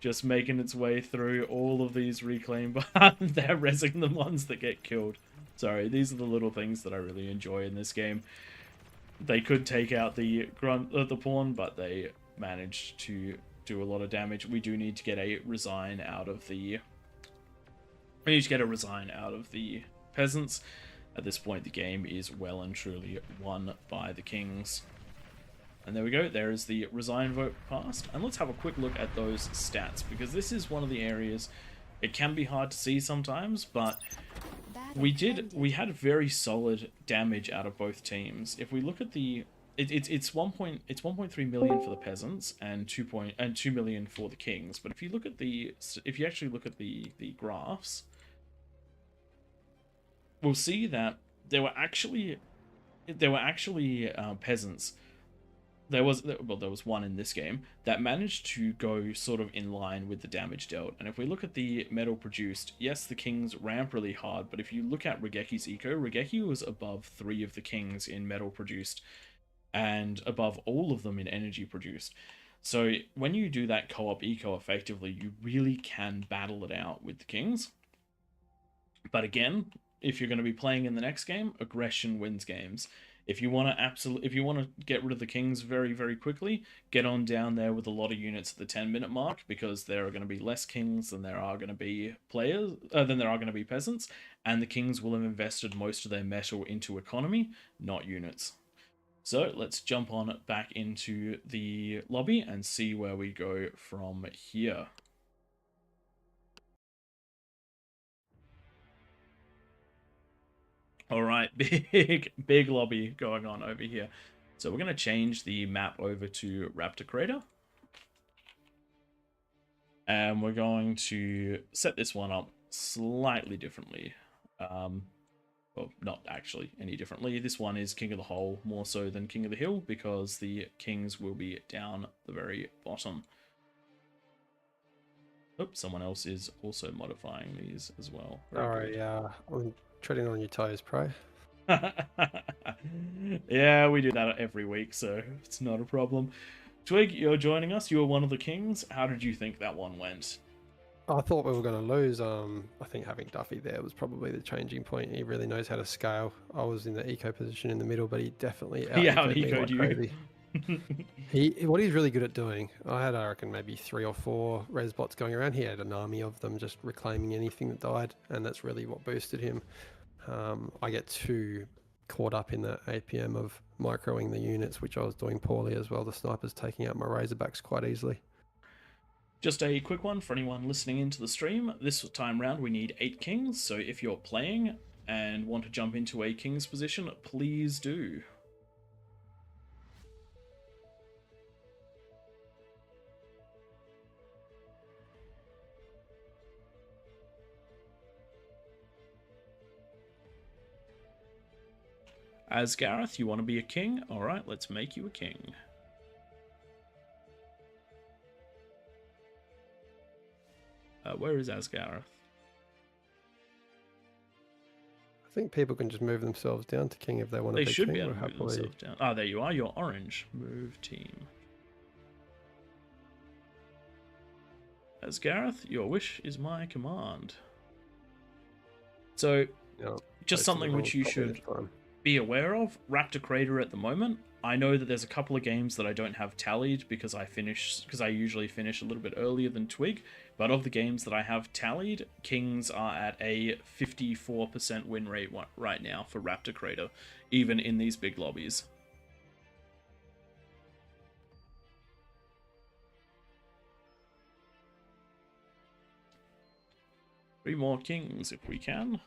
just making its way through all of these reclaim, but they're rezzing the ones that get killed. Sorry, these are the little things that I really enjoy in this game. They could take out the pawn, but they managed to do a lot of damage. We do need to get a resign out of the. We need to get a resign out of the peasants. At this point, the game is well and truly won by the Kings. And there we go. There is the resign vote passed. And let's have a quick look at those stats, because this is one of the areas it can be hard to see sometimes, but we had very solid damage out of both teams. If we look at the it's 1.3 million for the peasants and 2 million for the kings. But if you look at if you actually look at the graphs, we'll see that there were actually peasants. There was one in this game that managed to go sort of in line with the damage dealt. And if we look at the metal produced, yes, the kings ramp really hard, but if you look at Regeki's eco, Regeki was above 3 of the kings in metal produced and above all of them in energy produced. So when you do that co-op eco effectively, you really can battle it out with the kings. But again, if you're going to be playing in the next game, aggression wins games. If you want to get rid of the kings very, very quickly, get on down there with a lot of units at the 10-minute mark, because there are going to be less kings than there are going to be peasants, and the kings will have invested most of their metal into economy, not units. So let's jump on back into the lobby and see where we go from here. All right, big lobby going on over here. So we're going to change the map over to Raptor Crater. And we're going to set this one up slightly differently. Well, not actually any differently. This one is King of the Hole more so than King of the Hill, because the kings will be down the very bottom. Oops, someone else is also modifying these as well. Sorry, I'm treading on your toes, Pro. Yeah, we do that every week, so it's not a problem. Twig, you're joining us. You're one of the kings. How did you think that one went? I thought we were going to lose. I think having Duffy there was probably the changing point. He really knows how to scale. I was in the eco position in the middle, but he definitely out-ecoed you. Crazy. What he's really good at doing, I reckon maybe 3 or 4 res bots going around. He had an army of them just reclaiming anything that died, and that's really what boosted him. I get too caught up in that APM of microing the units, which I was doing poorly as well. The snipers taking out my Razorbacks quite easily. Just a quick one for anyone listening into the stream. This time round we need 8 kings, so if you're playing and want to jump into a king's position, please do. As Gareth, you want to be a king? Alright, let's make you a king. Where is Asgareth? I think people can just move themselves down to king if they want to be king. They should be able to move themselves down. Ah, there you are. You're orange. Move team. Asgareth, your wish is my command. So, just something which you should be aware of. Raptor Crater at the moment. I know that there's a couple of games that I don't have tallied because I usually finish a little bit earlier than Twig. But of the games that I have tallied, kings are at a 54% win rate right now for Raptor Crater, even in these big lobbies. Three more kings if we can.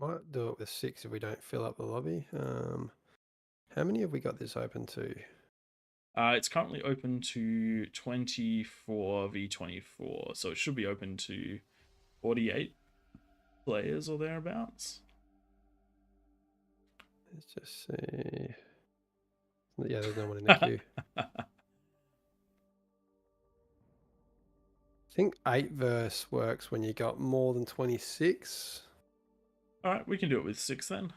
Might do it with 6 if we don't fill up the lobby. How many have we got this open to? It's currently open to 24v24, so it should be open to 48 players or thereabouts. Let's just see. Yeah, there's no one in the queue. I think 8 verse works when you got more than 26. Alright, we can do it with 6 then.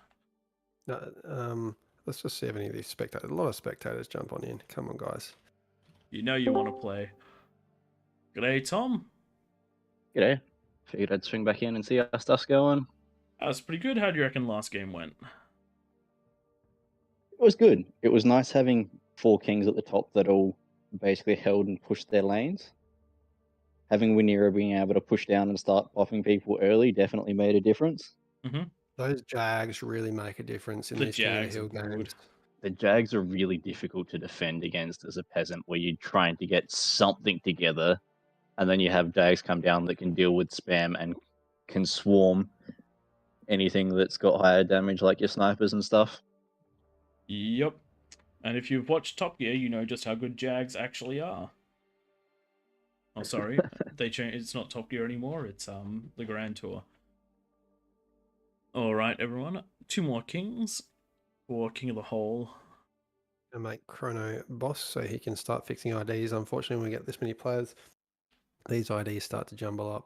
No, let's just see if any of these spectators... A lot of spectators jump on in. Come on, guys. You know you want to play. G'day, Tom. G'day. Figured I'd swing back in and see how stuff's going. That was pretty good. How do you reckon last game went? It was good. It was nice having 4 kings at the top that all basically held and pushed their lanes. Having Winera being able to push down and start buffing people early definitely made a difference. Mm-hmm. Those Jags really make a difference in these King of the Hill games. The Jags are really difficult to defend against as a peasant, where you're trying to get something together, and then you have Jags come down that can deal with spam and can swarm anything that's got higher damage, like your snipers and stuff. Yep. And if you've watched Top Gear, you know just how good Jags actually are. Oh, sorry, they changed. It's not Top Gear anymore. It's the Grand Tour. All right, everyone. 2 more kings for King of the Hole. And make Chrono boss so he can start fixing IDs. Unfortunately, when we get this many players, these IDs start to jumble up.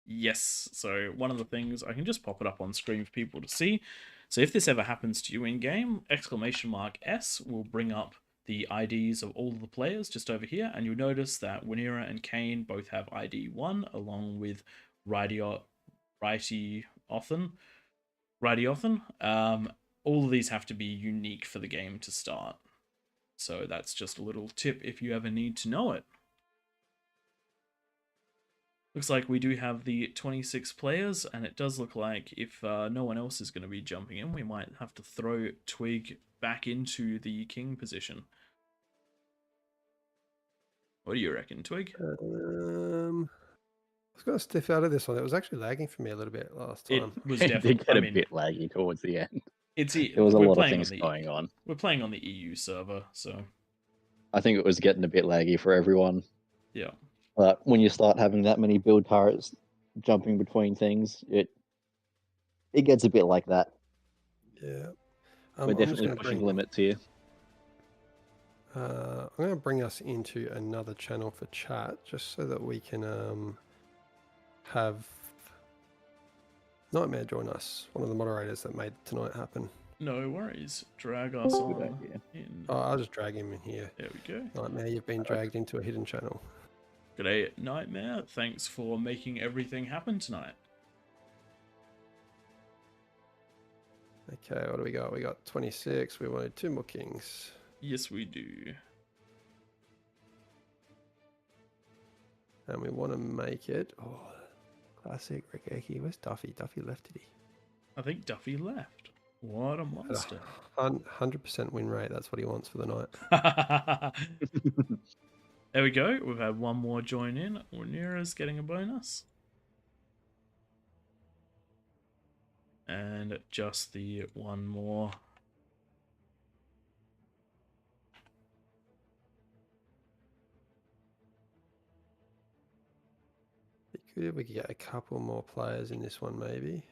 Yes. So one of the things, I can just pop it up on screen for people to see. So if this ever happens to you in game, !S will bring up the IDs of all of the players just over here, and you'll notice that Winera and Kane both have ID 1, along with Raidiothon. All of these have to be unique for the game to start. So that's just a little tip if you ever need to know it. Looks like we do have the 26 players, and it does look like if no one else is going to be jumping in, we might have to throw Twig back into the king position. What do you reckon, Twig? I was going to stiff out of this one. It was actually lagging for me a little bit last time. It was It definitely. did get a bit laggy towards the end. There was a lot of things going on. We're playing on the EU server, so I think it was getting a bit laggy for everyone. yeah. But when you start having that many build turrets jumping between things, it gets a bit like that. Yeah. We're definitely pushing limits here. I'm going to bring us into another channel for chat, just so that we can have Nightmare join us, one of the moderators that made tonight happen. No worries. Drag us on in. Oh, I'll just drag him in here. There we go. Nightmare, you've been dragged into a hidden channel. G'day, Nightmare. Thanks for making everything happen tonight. Okay, what do we got? We got 26. We wanted 2 more kings. Yes, we do. And we want to make it... Oh, classic Regeki. Where's Duffy? Duffy left, did he? I think Duffy left. What a monster. 100% win rate. That's what he wants for the night. There we go. We've had one more join in. Winera's getting a bonus. And just the one more. Good if we could get a couple more players in this one, maybe.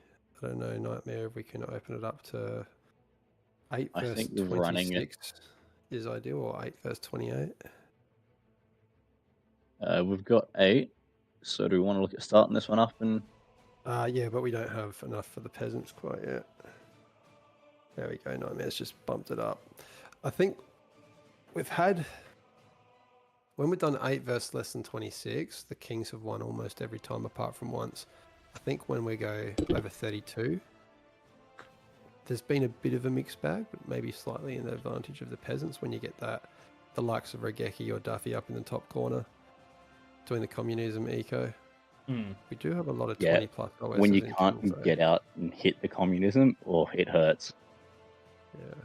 I don't know, Nightmare, if we can open it up to 8 versus 26 is ideal, or 8 versus 28. We've got 8, so do we want to look at starting this one up? And yeah, but we don't have enough for the peasants quite yet. There we go, Nightmare's just bumped it up. I think we've had... When we've done 8 versus less than 26, the kings have won almost every time apart from once. I think when we go over 32, there's been a bit of a mixed bag, but maybe slightly in the advantage of the peasants when you get that, the likes of Regeki or Duffy up in the top corner doing the communism eco. We do have a lot of 20 plus OSs. When you can't get out and hit the communism, it hurts. Yeah.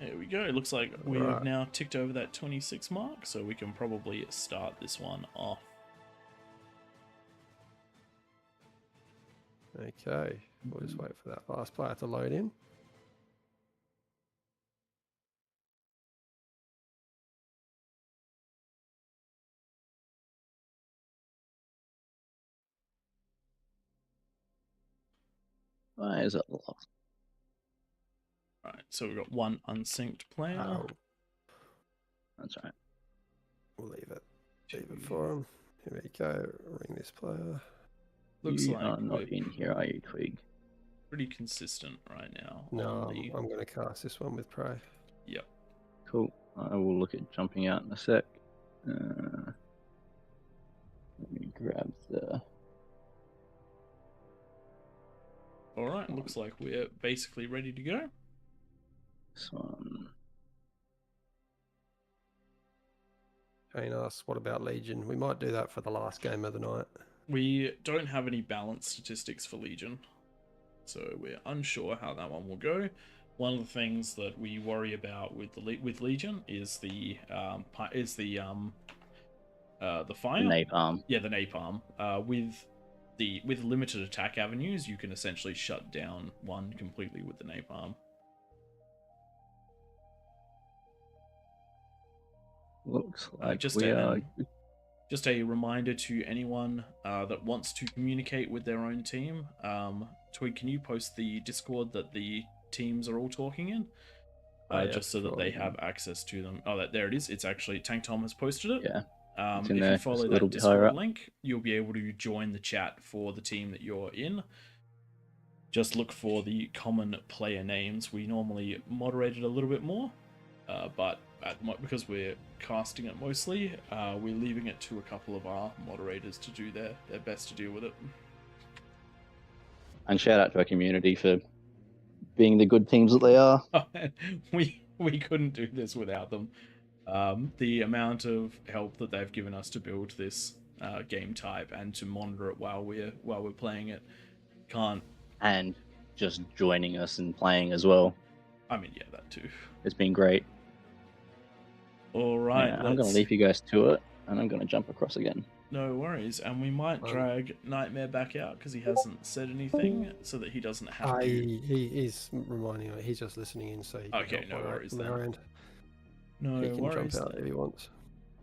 There we go. It looks like we have now ticked over that 26 mark, so we can probably start this one off. Okay, we'll just wait for that last player to load in. Why is it lost? Right, so we've got one unsynced player. Oh, That's right. we'll leave it for him. Here we go. Ring this player. Looks you like are not in here, are you, Twig? Pretty consistent right now. No, I'm going to cast this one with Prey. Yep. Cool. I will look at jumping out in a sec. Let me grab the... Alright, looks like we're basically ready to go. This one. Kane asks, what about Legion? We might do that for the last game of the night. We don't have any balance statistics for Legion, so we're unsure how that one will go. One of the things that we worry about with Legion is the fire. The napalm. Yeah, the napalm. With with limited attack avenues, you can essentially shut down one completely with the napalm. Looks like Just we are. a reminder to anyone that wants to communicate with their own team. Twig, can you post the Discord that the teams are all talking in? Yeah, Just so that they have access to them. Oh, there it is. It's actually Tank Tom has posted it. Yeah. If in you there, follow just a that little bit higher Discord up. link, you'll be able to join the chat for the team that you're in. Just look for the common player names. We normally moderate it a little bit more, but because we're casting it mostly, we're leaving it to a couple of our moderators to do their best to deal with it. And shout out to our community for being the good teams that they are. We couldn't do this without them. The amount of help that they've given us to build this game type and to monitor it while we're playing it can't. And just joining us and playing as well. I mean, yeah, that too. It's been great. All right, I'm going to leave you guys to it, and I'm going to jump across again. No worries, and we might drag Nightmare back out because he hasn't said anything, so that he doesn't have to. He's reminding me. He's just listening in, so he can Okay, no worries then. No he can worries. jump out if he wants.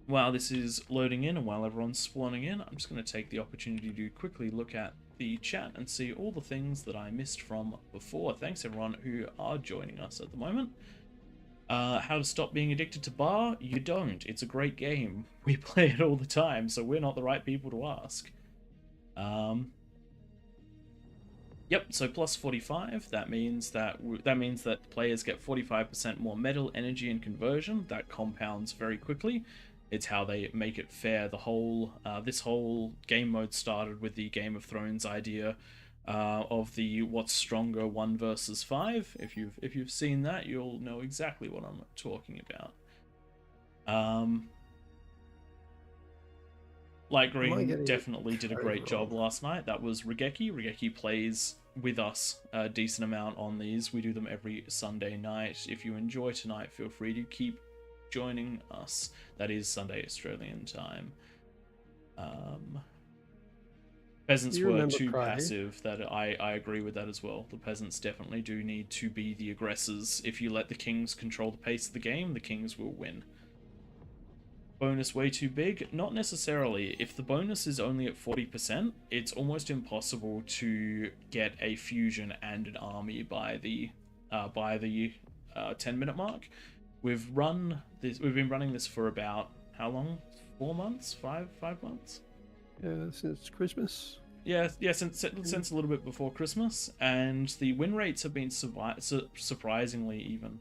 While this is loading in and while everyone's spawning in, I'm just going to take the opportunity to quickly look at the chat and see all the things that I missed from before. Thanks everyone who are joining us at the moment. How to stop being addicted to bar? You don't. It's a great game. We play it all the time, so we're not the right people to ask. Yep. So plus 45. That means that players get 45% more metal, energy, and conversion. That compounds very quickly. It's how they make it fair. This whole game mode started with the Game of Thrones idea of the what's stronger 1 versus 5. If you've seen that, you'll know exactly what I'm talking about. Light Green definitely did a great job last night. That was Regeki. Regeki plays with us a decent amount on these. We do them every Sunday night. If you enjoy tonight, feel free to keep joining us. That is Sunday Australian time. Peasants were too passive. That I agree with that as well. The peasants definitely do need to be the aggressors. If you let the kings control the pace of the game, the kings will win. Bonus way too big? Not necessarily. If the bonus is only at 40%, it's almost impossible to get a fusion and an army by the 10-minute mark. We've been running this for about how long? 4 months? 5 months? Yeah, since Christmas. Yeah, since a little bit before Christmas, and the win rates have been surprisingly even.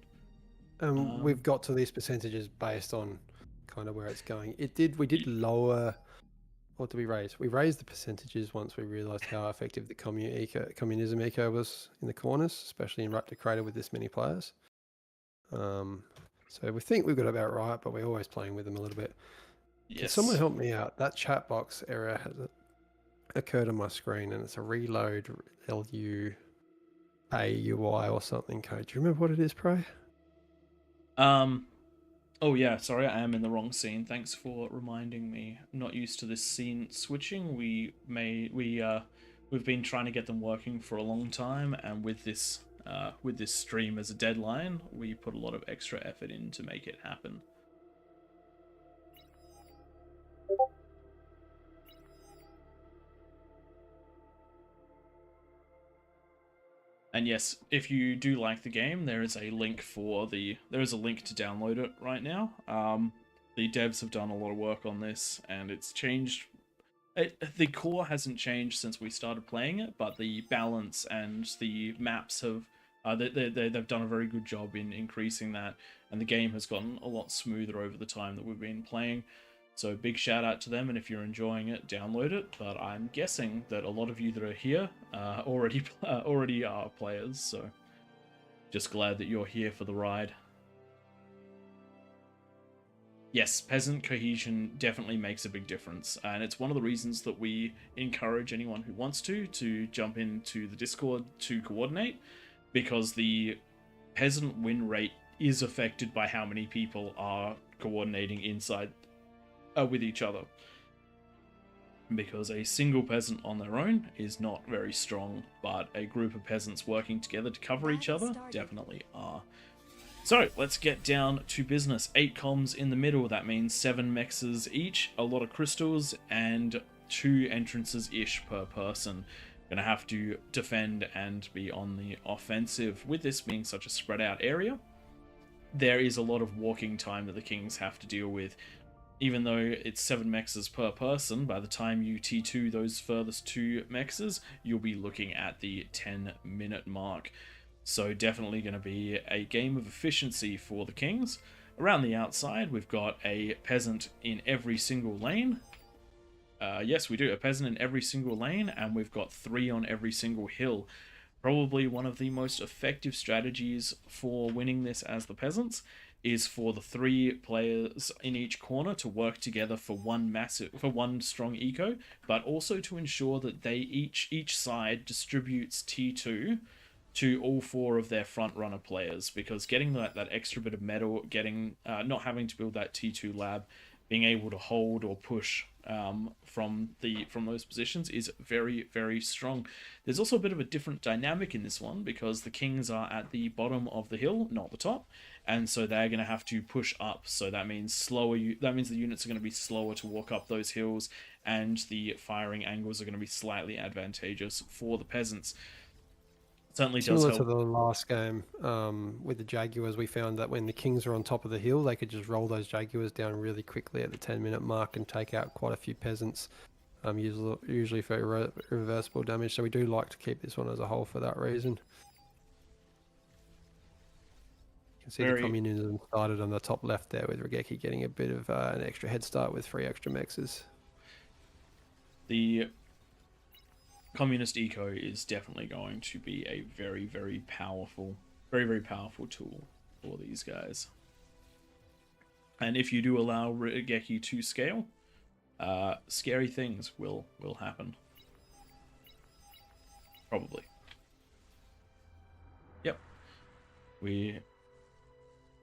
We've got to these percentages based on kind of where it's going. We did lower. What did we raise? We raised the percentages once we realised how effective the communism eco was in the corners, especially in Raptor Crater with this many players. So we think we've got it about right, but we're always playing with them a little bit. Yes. Can someone help me out? That chat box error has occurred on my screen, and it's a reload LUAUI or something code. Do you remember what it is, Pray? Oh yeah, sorry, I am in the wrong scene. Thanks for reminding me. I'm not used to this scene switching. We've been trying to get them working for a long time, and with this stream as a deadline, we put a lot of extra effort in to make it happen. And yes, if you do like the game, there is a link to download it right now. The devs have done a lot of work on this, and it's changed. The core hasn't changed since we started playing it, but the balance and the maps have they've done a very good job in increasing that, and the game has gotten a lot smoother over the time that we've been playing. So big shout out to them, and if you're enjoying it, download it. But I'm guessing that a lot of you that are here already are players, so just glad that you're here for the ride. Yes, peasant cohesion definitely makes a big difference, and it's one of the reasons that we encourage anyone who wants to jump into the Discord to coordinate, because the peasant win rate is affected by how many people are coordinating inside with each other. because a single peasant on their own is not very strong, but a group of peasants working together to cover each other definitely are. So let's get down to business. 8 comms in the middle, that means 7 mexes each, a lot of crystals, and 2 entrances-ish per person. Gonna have to defend and be on the offensive. With this being such a spread out area, there is a lot of walking time that the kings have to deal with. Even though it's 7 mexes per person, by the time you T2 those furthest 2 mexes, you'll be looking at the 10-minute mark. So definitely going to be a game of efficiency for the kings. Around the outside, we've got a peasant in every single lane. Yes, we do. A peasant in every single lane, and we've got 3 on every single hill. Probably one of the most effective strategies for winning this as the peasants is for the 3 players in each corner to work together for one strong eco, but also to ensure that they each side distributes T2 to all 4 of their front runner players, because getting that extra bit of metal, getting not having to build that T2 lab, being able to hold or push from those positions is very, very strong. There's also a bit of a different dynamic in this one, because the kings are at the bottom of the hill, not the top, and so they're going to have to push up. So that means the units are going to be slower to walk up those hills, and the firing angles are going to be slightly advantageous for the peasants. Certainly does Similar help. to the last game with the Jaguars, we found that when the kings are on top of the hill, they could just roll those Jaguars down really quickly at the 10-minute mark and take out quite a few peasants, usually for reversible damage. So we do like to keep this one as a whole for that reason. You can see the communism started on the top left there, with Regeki getting a bit of an extra head start with 3 extra mexes. The communist eco is definitely going to be a very, very powerful tool for these guys. And if you do allow Regeki to scale, scary things will happen. Probably. Yep.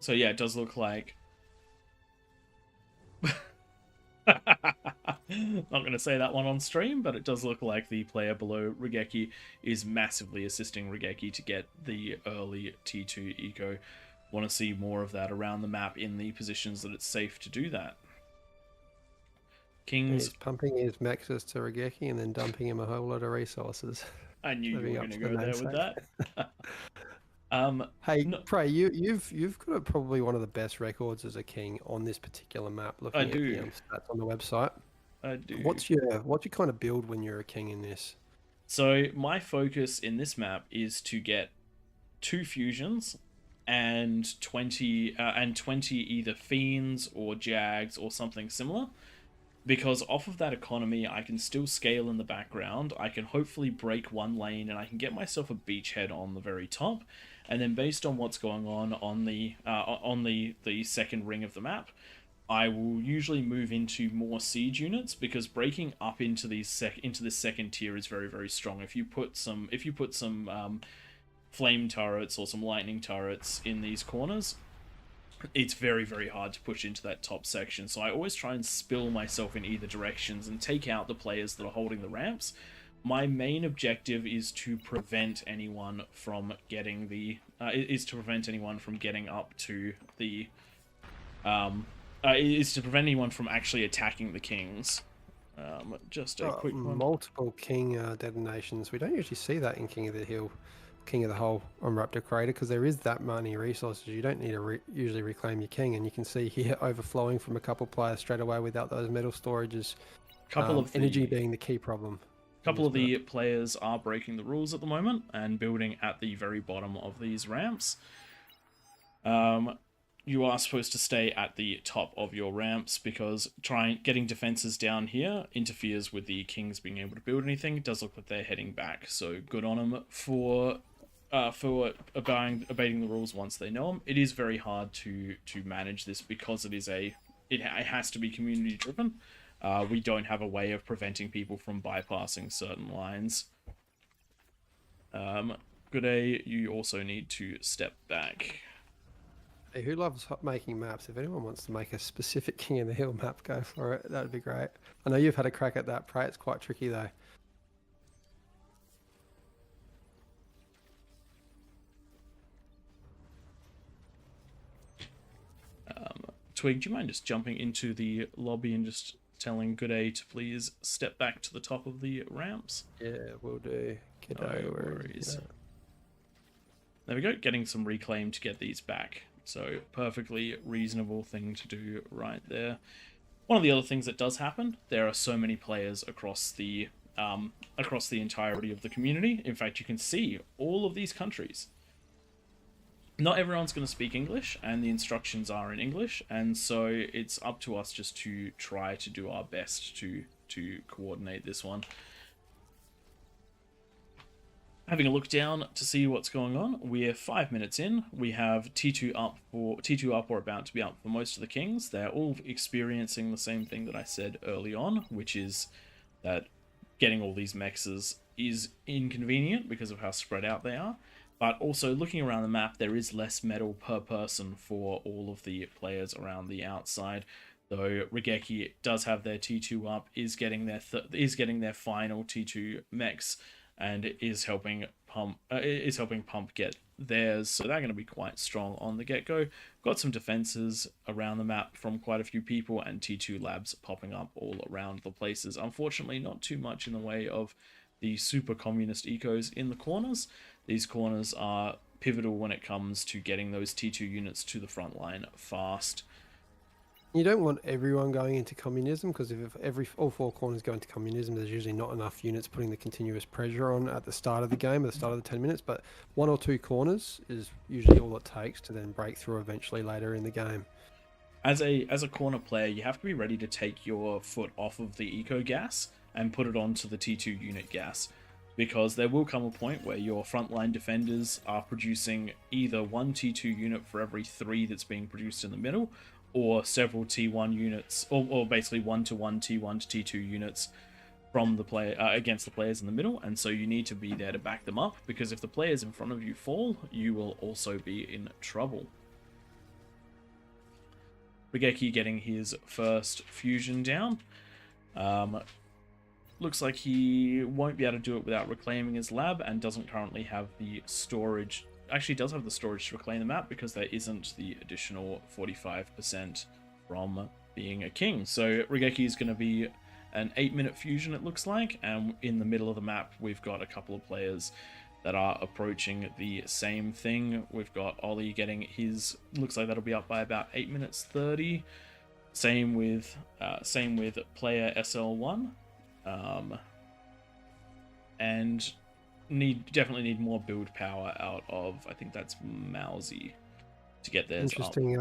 So yeah, it does look like not going to say that one on stream, but it does look like the player below Regeki is massively assisting Regeki to get the early T2 eco. Want to see more of that around the map in the positions that it's safe to do that. Kings... He's pumping his mexes to Regeki and then dumping him a whole lot of resources. I knew you were going to go there with that. Hey, Prey, you've got probably one of the best records as a king on this particular map. Looking at the stats on the website, I do. What's your kind of build when you're a king in this? So my focus in this map is to get 2 fusions and 20 either fiends or jags or something similar. Because off of that economy, I can still scale in the background. I can hopefully break one lane, and I can get myself a beachhead on the very top. And then, based on what's going on the second ring of the map, I will usually move into more siege units, because breaking up into this second tier is very, very strong. If you put some flame turrets or some lightning turrets in these corners, it's very, very hard to push into that top section. So I always try and spill myself in either directions and take out the players that are holding the ramps. My main objective is to prevent anyone from getting up to the is to prevent anyone from actually attacking the kings. Just a quick one. Multiple king detonations. We don't usually see that in King of the Hole on Raptor Crater, because there is that many resources. You don't need to usually reclaim your king, and you can see here overflowing from a couple players straight away without those metal storages. Energy being the key problem. A couple of the players are breaking the rules at the moment and building at the very bottom of these ramps. You are supposed to stay at the top of your ramps, because getting defenses down here interferes with the kings being able to build anything. It does look like they're heading back, so good on them for abating the rules once they know them. It is very hard to manage this, because it has to be community driven. We don't have a way of preventing people from bypassing certain lines. Good day, you also need to step back. Hey, who loves making maps? If anyone wants to make a specific King of the Hill map, go for it. That'd be great. I know you've had a crack at that, Prey. It's quite tricky though. Twig, do you mind just jumping into the lobby and just telling Gooday to please step back to the top of the ramps? Yeah, we'll do. No worries. There we go, getting some reclaim to get these back. So perfectly reasonable thing to do right there. One of the other things that does happen, there are so many players across the entirety of the community. In fact, you can see all of these countries. Not everyone's going to speak English, and the instructions are in English, and so it's up to us just to try to do our best to coordinate this one. Having a look down to see what's going on, we're 5 minutes in. We have T2 up or about to be up for most of the kings. They're all experiencing the same thing that I said early on, which is that getting all these mexes is inconvenient because of how spread out they are. But also, looking around the map, there is less metal per person for all of the players around the outside. Though Regeki does have their T2 up, is getting their final T2 mechs, and is helping Pump get theirs. So they're going to be quite strong on the get-go. Got some defenses around the map from quite a few people, and T2 labs popping up all around the places. Unfortunately, not too much in the way of the super communist ecos in the corners. These corners are pivotal when it comes to getting those T2 units to the front line fast. You don't want everyone going into communism, because if all four corners go into communism, there's usually not enough units putting the continuous pressure on at the start of the game, at the start of the 10 minutes. But 1 or 2 corners is usually all it takes to then break through eventually later in the game. As a corner player, you have to be ready to take your foot off of the eco gas and put it onto the T2 unit gas, because there will come a point where your frontline defenders are producing either 1 T2 unit for every 3 that's being produced in the middle, or several T1 units, or basically 1-to-1 T1 to T2 units from the player against the players in the middle. And so you need to be there to back them up, because if the players in front of you fall, you will also be in trouble. Regeki getting his first fusion down. Looks like he won't be able to do it without reclaiming his lab, and doesn't currently have the storage. Actually does have the storage to reclaim the map, because there isn't the additional 45% from being a king. So Regeki is going to be an 8-minute fusion, it looks like, and in the middle of the map we've got a couple of players that are approaching the same thing. We've got Ollie getting his, looks like that'll be up by about 8 minutes 30. Same with player SL1. And definitely need more build power out of, I think that's Mousy, to get theirs Interesting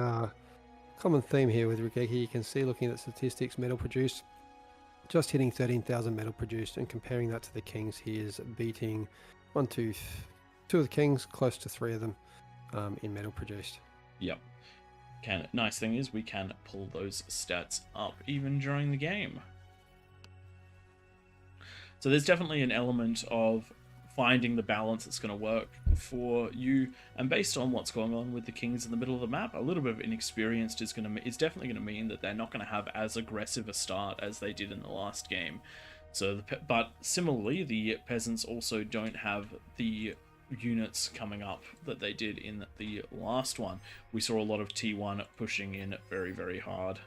common theme here with Regeki. You can see, looking at statistics, metal produced, just hitting 13,000 metal produced, and comparing that to the kings, he is beating 2 of the kings, close to 3 of them in metal produced. Yep. Nice thing is we can pull those stats up even during the game. So there's definitely an element of finding the balance that's going to work for you, and based on what's going on with the kings in the middle of the map, a little bit of inexperienced is definitely going to mean that they're not going to have as aggressive a start as they did in the last game. So, but similarly, the peasants also don't have the units coming up that they did in the last one. We saw a lot of T1 pushing in very, very hard.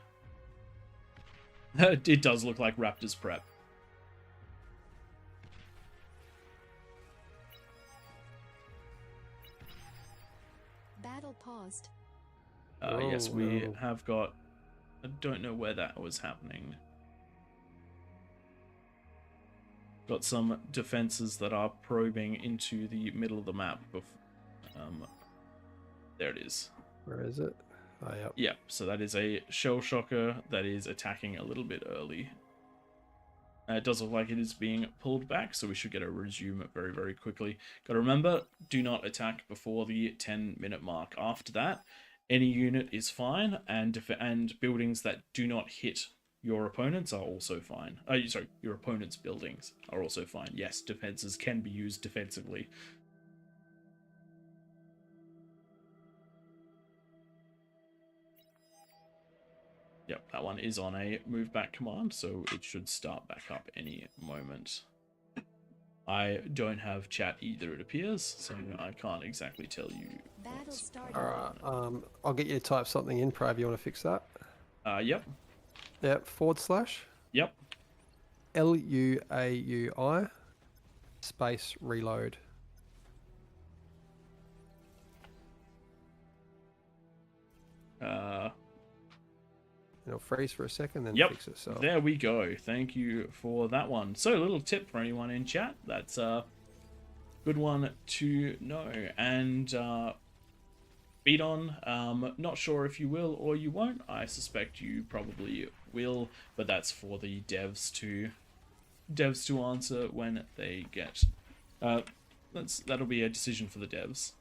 It does look like Raptors prep. Battle paused. Yes, we have got... I don't know where that was happening. Got some defenses that are probing into the middle of the map. There it is. Where is it? Oh, yep. Yep, so that is a shell shocker that is attacking a little bit early. It does look like it is being pulled back, so we should get a resume very, very quickly. Got to remember, do not attack before the 10-minute mark. After that, any unit is fine, and buildings that do not hit your opponents are also fine. Sorry, your opponent's buildings are also fine. Yes, defenses can be used defensively. Yep, that one is on a move back command, so it should start back up any moment. I don't have chat either, it appears, so I can't exactly tell you. Battle started. Alright, I'll get you to type something in, Prav, you want to fix that? Yep, Yep, / yep. LUAUI space reload. It'll freeze for a second, then Yep, fix itself. there we go. Thank you for that one. So, a little tip for anyone in chat. That's a good one to know. And beat on. Not sure if you will or you won't. I suspect you probably will, but that's for the devs to answer when they get. That'll be a decision for the devs.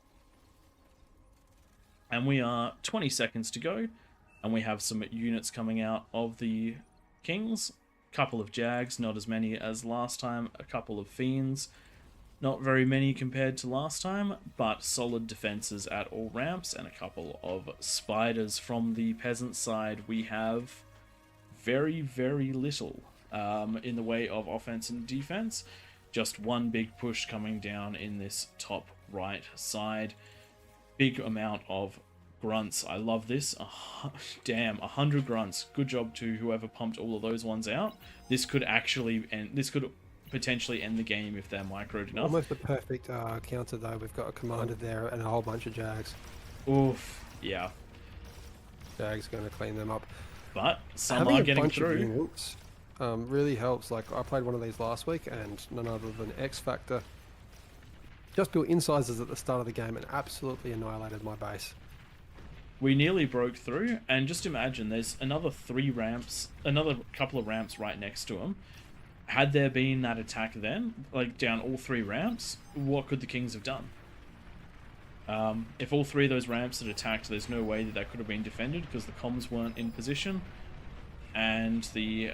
And we are 20 seconds to go. And we have some units coming out of the Kings. Couple of Jags, not as many as last time. A couple of Fiends, not very many compared to last time, but solid defenses at all ramps. And a couple of Spiders from the Peasant side. We have very, very little in the way of offense and defense. Just one big push coming down in this top right side. Big amount of grunts. I love this. Damn, 100 grunts. Good job to whoever pumped all of those ones out. This could actually end. This could potentially end the game if they're microed enough. Almost a perfect counter though. We've got a commander there and a whole bunch of Jags. Oof. Yeah. Jags going to clean them up. But some Having are a getting bunch of through. units, really helps. Like I played one of these last week, and none other than X Factor just built incisors at the start of the game and absolutely annihilated my base. We nearly broke through, and just imagine there's another 3 ramps, another couple of ramps right next to them. Had there been that attack then, like down all 3 ramps, what could the Kings have done? If all 3 of those ramps had attacked, there's no way that could have been defended because the comms weren't in position, and the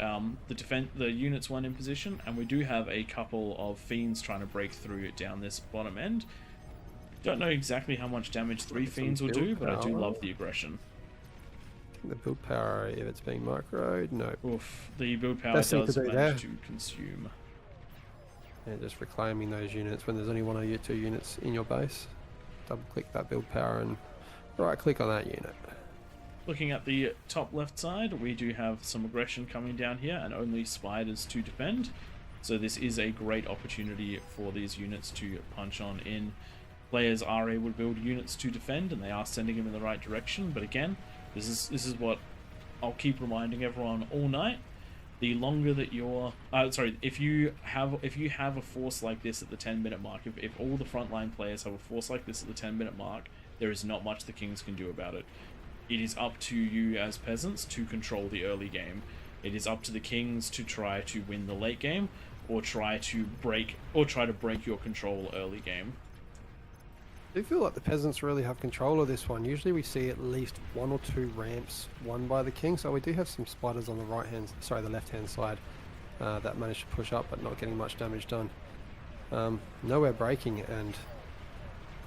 units weren't in position. And we do have a couple of Fiends trying to break through down this bottom end. Don't know exactly how much damage 3 Fiends will do, but I do love the aggression. The build power, if it's being microed, no. Oof, the build power Best thing does to do manage there. to consume. And just reclaiming those units when there's only 1 or 2 units in your base. Double click that build power and right click on that unit. Looking at the top left side, we do have some aggression coming down here and only Spiders to defend. So this is a great opportunity for these units to punch on in. Players are able to build units to defend, and they are sending them in the right direction. But again, this is what I'll keep reminding everyone all night. The longer that you're, if you have a force like this at the 10-minute mark, if all the frontline players have a force like this at the 10-minute mark, there is not much the Kings can do about it. It is up to you as peasants to control the early game. It is up to the Kings to try to win the late game, or try to break your control early game. I do feel like the peasants really have control of this one. Usually we see at least 1 or 2 ramps won by the king, so we do have some Spiders on the the left-hand side that managed to push up, but not getting much damage done. Nowhere breaking, and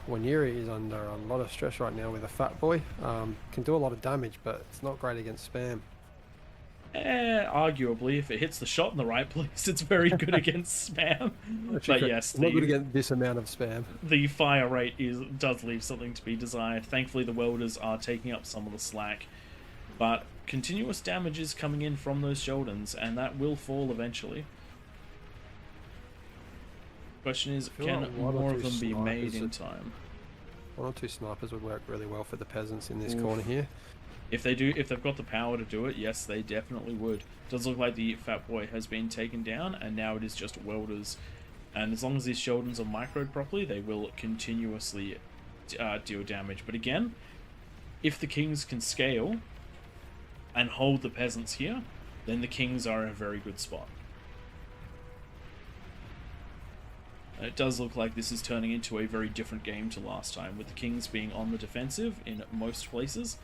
Waniri is under a lot of stress right now with a fat boy. Can do a lot of damage, but it's not great against spam. Arguably, if it hits the shot in the right place, it's very good against spam. But yes, not good against this amount of spam. The fire rate does leave something to be desired. Thankfully, the welders are taking up some of the slack, but continuous damage is coming in from those Sheldons, and that will fall eventually. Question is, can more of them be made in time? 1 or 2 snipers would work really well for the peasants in this corner here. If they've got the power to do it, yes, they definitely would. Does look like the fat boy has been taken down, and now it is just welders. And as long as these Sheldons are microed properly, they will continuously deal damage. But again, if the Kings can scale and hold the peasants here, then the Kings are in a very good spot. And it does look like this is turning into a very different game to last time, with the Kings being on the defensive in most places,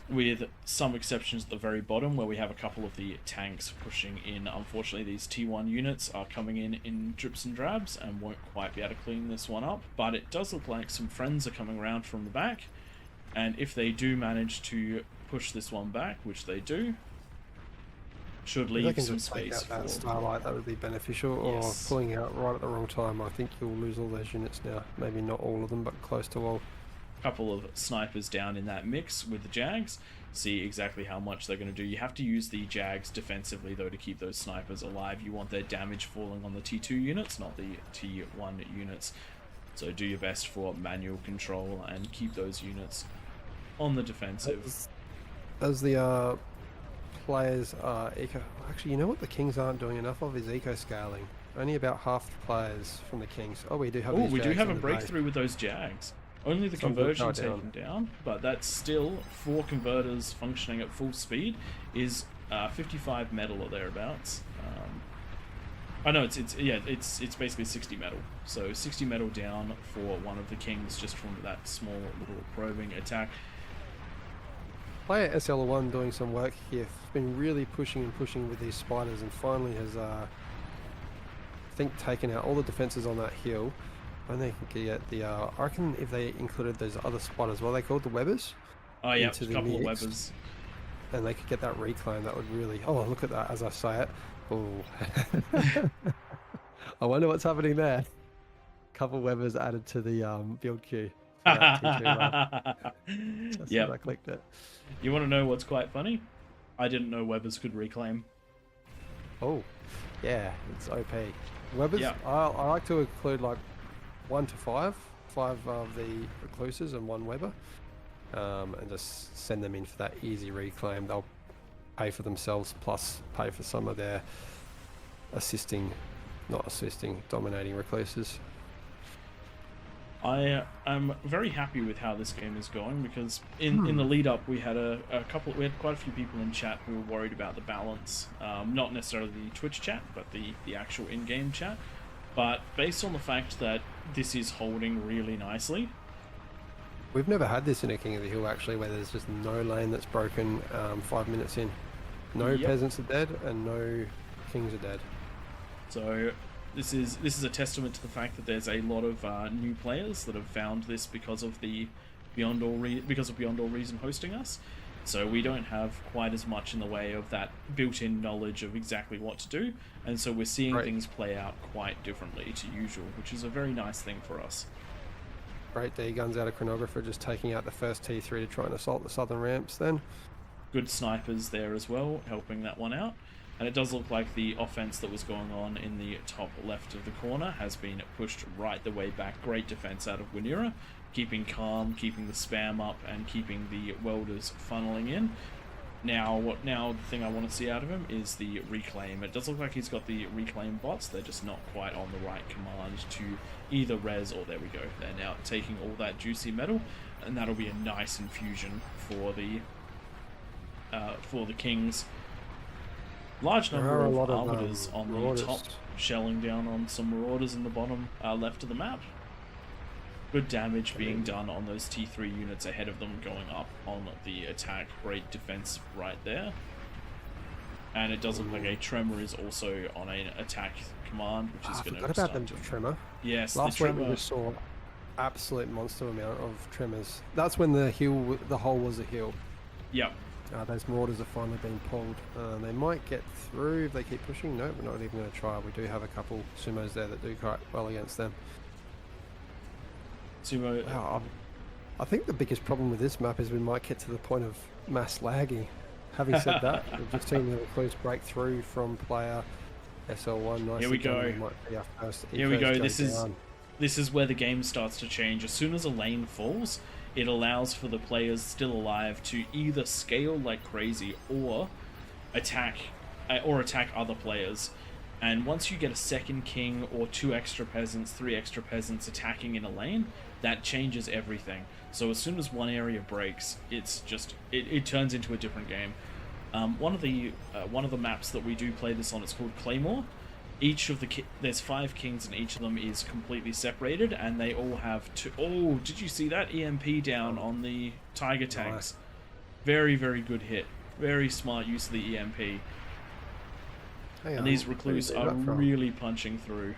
with some exceptions at the very bottom where we have a couple of the tanks pushing in. Unfortunately, these T1 units are coming in drips and drabs and won't quite be able to clean this one up, but it does look like some friends are coming around from the back, and if they do manage to push this one back, which they do. Should If they leave can some just take space out that for... starlight, that would be beneficial. Or Yes. pulling out right at the wrong time. I think you'll lose all those units now. Maybe not all of them, but close to all. Couple of snipers down in that mix with the Jags. See exactly how much they're going to do. You have to use the Jags defensively, though, to keep those snipers alive. You want their damage falling on the T2 units, not the T1 units. So do your best for manual control and keep those units on the defensive. As the players are eco... Actually, you know what the Kings aren't doing enough of is eco-scaling. Only about half the players from the Kings. Oh, we do have Oh, these we do Jags have on a the base. breakthrough with those Jags. Only the Some of them conversion are taken down, but that's still 4 converters functioning at full speed is 55 metal or thereabouts. I know it's basically 60 metal. So 60 metal down for one of the Kings just from that small little probing attack. Player SL1 doing some work here. Been really pushing and pushing with these spiders, and finally has I think taken out all the defenses on that hill. And they can get the I reckon if they included those other spiders, what are they called, the webbers? Oh yeah, Into a the couple of mix. webbers. And they could get that reclaim, that would really... Oh, look at that as I say it. Oh. I wonder what's happening there. Couple webbers added to the build queue. For that T2 run. Just Yep. as I clicked it. You want to know what's quite funny? I didn't know webbers could reclaim. Oh, yeah, it's OP. Webbers, Yeah. I like to include like 1 to 5. 5 of the recluses and 1 webber. And just send them in for that easy reclaim. They'll pay for themselves plus pay for some of their dominating recluses. I am very happy with how this game is going because in the lead up we had we had quite a few people in chat who were worried about the balance, not necessarily the Twitch chat, but the actual in-game chat. But based on the fact that this is holding really nicely. We've never had this in a King of the Hill actually, where there's just no lane that's broken 5 minutes in. No Yep. peasants are dead and no kings are dead. So this is a testament to the fact that there's a lot of new players that have found this because of Beyond All Reason hosting us. So we don't have quite as much in the way of that built-in knowledge of exactly what to do, and so we're seeing Right. things play out quite differently to usual, which is a very nice thing for us. Great D guns out of Chronographer, just taking out the first T3 to try and assault the southern ramps then. Good snipers there as well, helping that one out. And it does look like the offense that was going on in the top left of the corner has been pushed right the way back. Great defense out of Winera, keeping calm, keeping the spam up, and keeping the welders funneling in. Now the thing I want to see out of him is the reclaim. It does look like he's got the reclaim bots. They're just not quite on the right command to either res or there we go. They're now taking all that juicy metal, and that'll be a nice infusion for the Kings. Large There number are a of lot of, arbiters on the marauders. top, shelling down on some marauders in the bottom left of the map. Good damage being done on those T3 units ahead of them going up on the attack. Great defense right there. And it does look like a Tremor is also on an attack command, which is I going to forgot about the Tremor. Yes, Last the week we Tremor. just saw absolute monster amount of Tremors. That's when the hole was a hill. Yep. Those marauders have finally been pulled. They might get through if they keep pushing. No, we're not even going to try. We do have a couple sumos there that do quite well against them. Sumo. Wow, I think the biggest problem with this map is we might get to the point of mass lagging. Having said that, we've just seen the recluse break through from player SL1. Nicely Here we done. go. Might be our first Here we eco go. down. This is where the game starts to change. As soon as a lane falls, it allows for the players still alive to either scale like crazy or attack other players. And once you get a second king or 2 extra peasants, 3 extra peasants attacking in a lane, that changes everything. So as soon as one area breaks, it's just it turns into a different game. One of the maps that we do play this on, it's called Claymore. Each of there's 5 kings and each of them is completely separated, and they all have 2. Oh, did you see that EMP down on the Tiger tanks? Very, very good hit. Very smart use of the EMP. Hang And on, these where did recluse you get are that from? really punching through.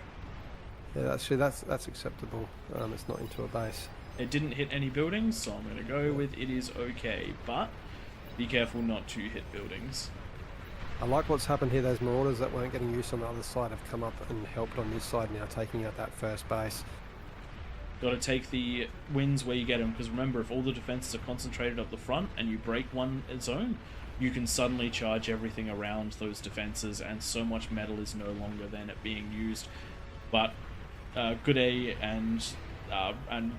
Yeah, that's acceptable. It's not into a base. It didn't hit any buildings, so I'm going to go with it is okay. But be careful not to hit buildings. I like what's happened here. Those marauders that weren't getting use on the other side have come up and helped on this side now, taking out that first base. Got to take the wins where you get them, because remember, if all the defenses are concentrated up the front and you break one zone, you can suddenly charge everything around those defenses, and so much metal is no longer then being used. But Good A and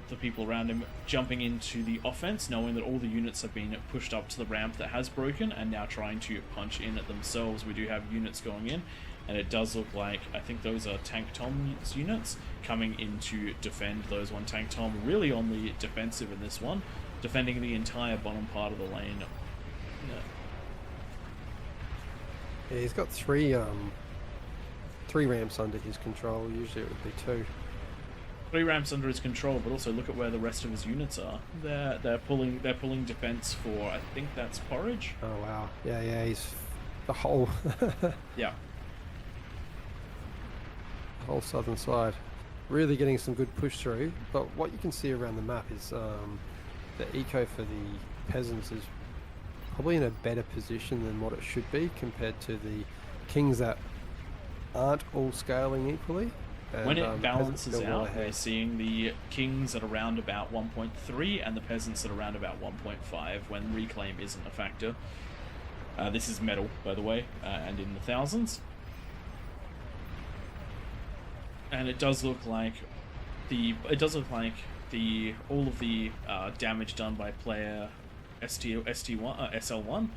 the people around him jumping into the offense, knowing that all the units have been pushed up to the ramp that has broken, and now trying to punch in at themselves. We do have units going in, and it does look like, I think those are Tank Tom's units coming in to defend those one. Tank Tom really on the defensive in this one, defending the entire bottom part of the lane. Yeah, he's got three ramps under his control. Usually it would be 2. 3 ramps under his control, but also look at where the rest of his units are. They're pulling defense for, I think that's Porridge. Oh wow, yeah, he's the whole Yeah. the whole southern side, really getting some good push through. But what you can see around the map is the eco for the peasants is probably in a better position than what it should be compared to the kings that aren't all scaling equally. And, when it balances still well out, ahead. we're seeing the kings at around about 1.3 and the peasants at around about 1.5 when reclaim isn't a factor. This is metal, by the way, and in the thousands. And it does look like all of the damage done by player SL1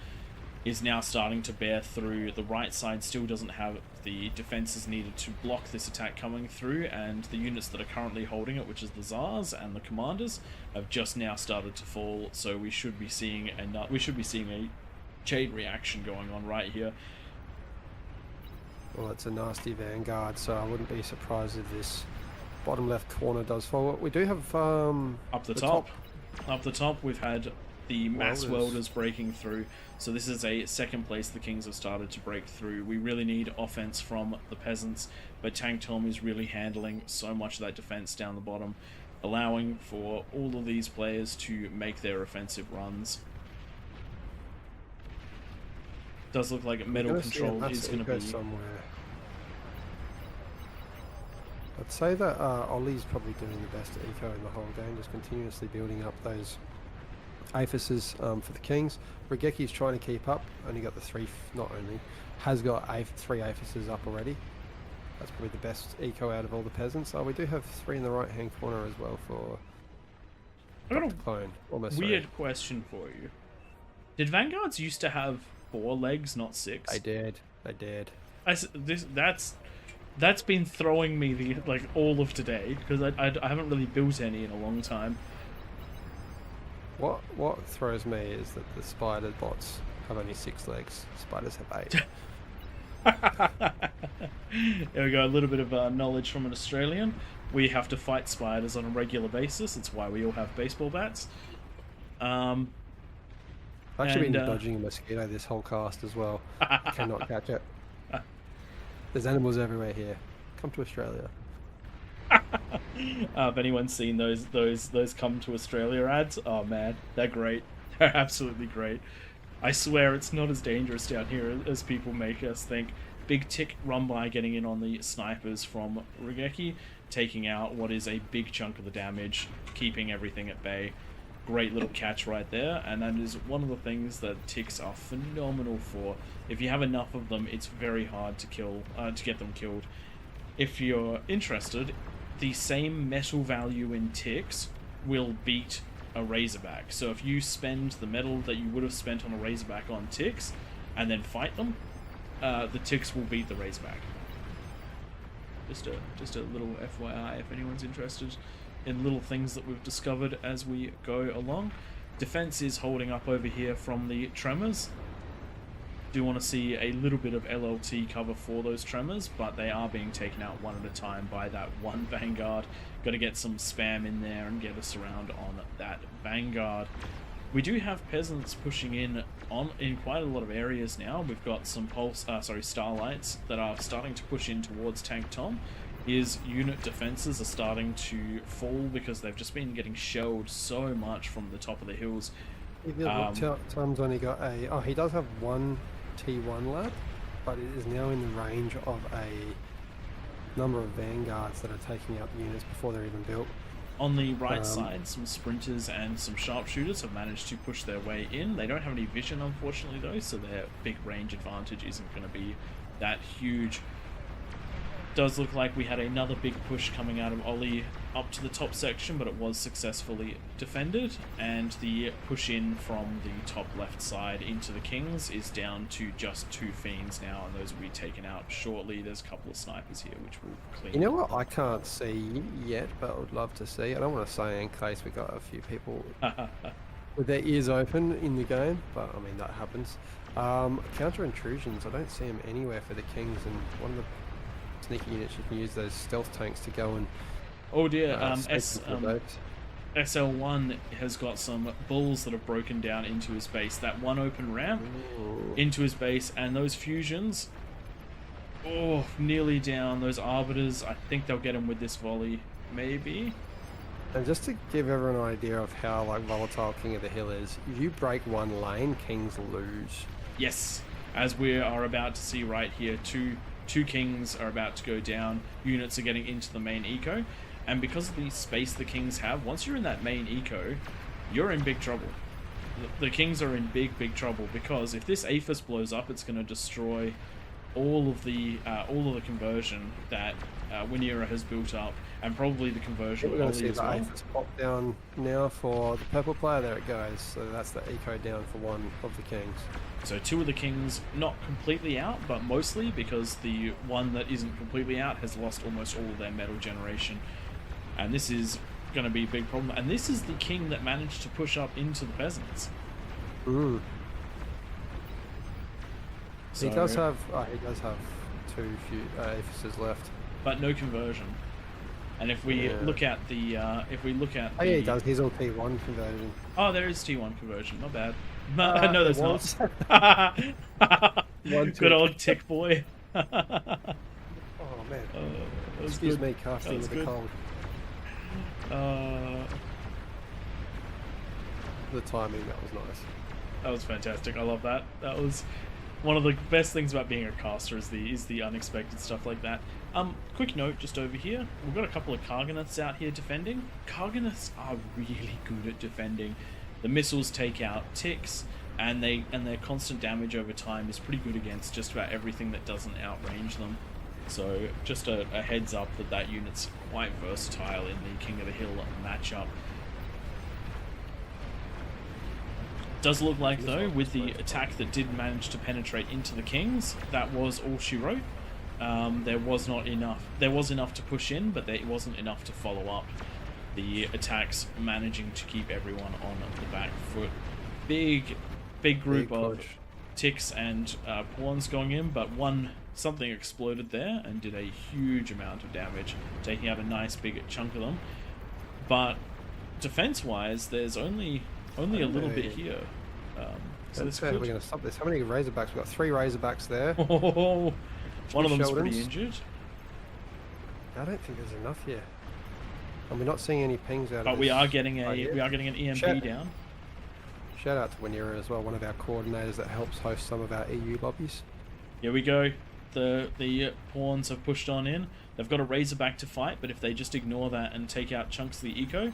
is now starting to bear through. The right side still doesn't have the defenses needed to block this attack coming through, and the units that are currently holding it, which is the Tsars and the commanders, have just now started to fall. So we should be seeing a chain reaction going on right here. Well, it's a nasty vanguard, so I wouldn't be surprised if this bottom left corner does fall. We do have Up the top, we've had the mass welders breaking through. So this is a second place the kings have started to break through. We really need offense from the peasants, but Tank Tom is really handling so much of that defense down the bottom, allowing for all of these players to make their offensive runs. Does look like metal control is going to be somewhere. I'd say that Ollie's probably doing the best eco in the whole game, just continuously building up those aphises for the kings. Rigeki's trying to keep up, only got the 3, has got 3 aphises up already. That's probably the best eco out of all the peasants. We do have 3 in the right hand corner as well for I've got Dr. Clone. Almost weird 3. question for you. Did vanguards used to have 4 legs, not 6? They did. That's been throwing me all of today, because I haven't really built any in a long time. What throws me is that the spider bots have only 6 legs. Spiders have 8. There we go, a little bit of knowledge from an Australian. We have to fight spiders on a regular basis. It's why we all have baseball bats. I've actually been dodging a mosquito this whole cast as well. Cannot catch it. There's animals everywhere here. Come to Australia. If anyone's seen those come to Australia ads, oh man, they're great. They're absolutely great. I swear it's not as dangerous down here as people make us think. Big tick run by getting in on the snipers from Rigeki, taking out what is a big chunk of the damage, keeping everything at bay. Great little catch right there, and that is one of the things that ticks are phenomenal for. If you have enough of them, it's very hard to get them killed. If you're interested, the same metal value in ticks will beat a Razorback. So if you spend the metal that you would have spent on a Razorback on ticks, and then fight them, the ticks will beat the Razorback. Just a little FYI if anyone's interested in little things that we've discovered as we go along. Defense is holding up over here from the Tremors. Do want to see a little bit of LLT cover for those Tremors, but they are being taken out one at a time by that one Vanguard. Got to get some spam in there and get us around on that Vanguard. We do have peasants pushing in quite a lot of areas now. We've got some Starlights that are starting to push in towards Tank Tom. His unit defenses are starting to fall because they've just been getting shelled so much from the top of the hills. Tom's only got a... Oh, he does have one T1 lab, but it is now in the range of a number of vanguards that are taking out units before they're even built. On the right side, some sprinters and some sharpshooters have managed to push their way in. They don't have any vision, unfortunately, though, so their big range advantage isn't going to be that huge. Does look like we had another big push coming out of Ollie up to the top section, but it was successfully defended, and the push in from the top left side into the Kings is down to just 2 Fiends now, and those will be taken out shortly. There's a couple of snipers here which will clean. You know what I can't see yet, but I would love to see? I don't want to say in case we got a few people with their ears open in the game, but I mean that happens. Counter intrusions, I don't see them anywhere for the Kings, and one of the sneaky units you can use those stealth tanks to go and oh dear, SL1 has got some bulls that have broken down into his base. That one open ramp into his base, and those fusions, oh, nearly down. Those arbiters, I think they'll get him with this volley, maybe. And just to give everyone an idea of how like volatile King of the Hill is, if you break one lane, Kings lose. Yes, as we are about to see right here, two Kings are about to go down. Units are getting into the main eco, and because of the space the Kings have, once you're in that main eco, you're in big trouble. The Kings are in big trouble, because if this APHIS blows up, it's going to destroy all of the conversion that Winera has built up, and probably the conversion We're going of to see Ollie as the well. APHIS pop down now for the purple player. There it goes. So that's the eco down for one of the Kings. So 2 of the Kings not completely out, but mostly, because the one that isn't completely out has lost almost all of their metal generation. And this is going to be a big problem. And this is the King that managed to push up into the peasants. So So, he does have 2 APHISes left. but no conversion. And if we look at the Oh yeah, he does. He's all T1 conversion. Oh, there is T1 conversion. Not bad. No, there's not. Good old tick boy. Oh man. Excuse me, casting with the cold. The timing, that was nice. That was fantastic. I love that. That was one of the best things about being a caster is the unexpected stuff like that. Quick note just over here. We've got a couple of Karganaths out here defending. Karganaths are really good at defending. The missiles take out ticks, and their constant damage over time is pretty good against just about everything that doesn't outrange them. So just a heads up that unit's quite versatile in the King of the Hill matchup. Does look like, though, with the attack that did manage to penetrate into the Kings, that was all she wrote. There was enough to push in, but it wasn't enough to follow up. The attacks managing to keep everyone on the back foot. Big group of ticks and pawns going in, but something exploded there and did a huge amount of damage, taking out a nice big chunk of them. But defense-wise, there's only a little bit here. So this We're going to stop this. How many Razorbacks? We've got 3 Razorbacks there. One of them's pretty Sheldons. injured. I don't think there's enough here. And we're not seeing any pings out of But we this are getting right an EMP Shout- down. Shout out to Winera as well, one of our coordinators that helps host some of our EU lobbies. Here we go. The pawns have pushed on in. They've got a Razorback to fight, but if they just ignore that and take out chunks of the eco,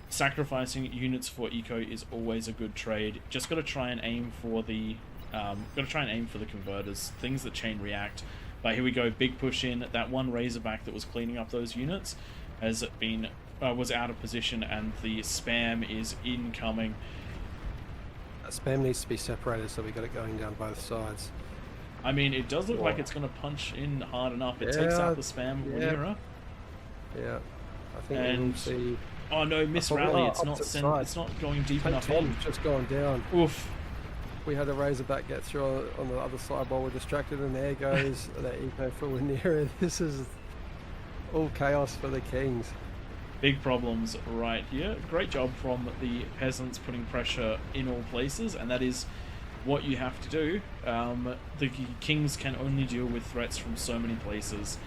sacrificing units for eco is always a good trade. Just got to try and aim for the converters, things that chain react. But here we go, big push in. That one Razorback that was cleaning up those units was out of position, and the spam is incoming. That spam needs to be separated, so we got it going down both sides. I mean, it does look like it's going to punch in hard enough. It takes out the spam Winera. Yeah, I think And- we'll see. Oh no, miss rally. It's not it's not going deep enough in. Tom's just gone down. Oof. We had a Razorback get through on the other side while we're distracted, and there goes that eco for Winera. This is all chaos for the Kings. Big problems right here. Great job from the peasants putting pressure in all places, and that is what you have to do. The Kings can only deal with threats from so many places.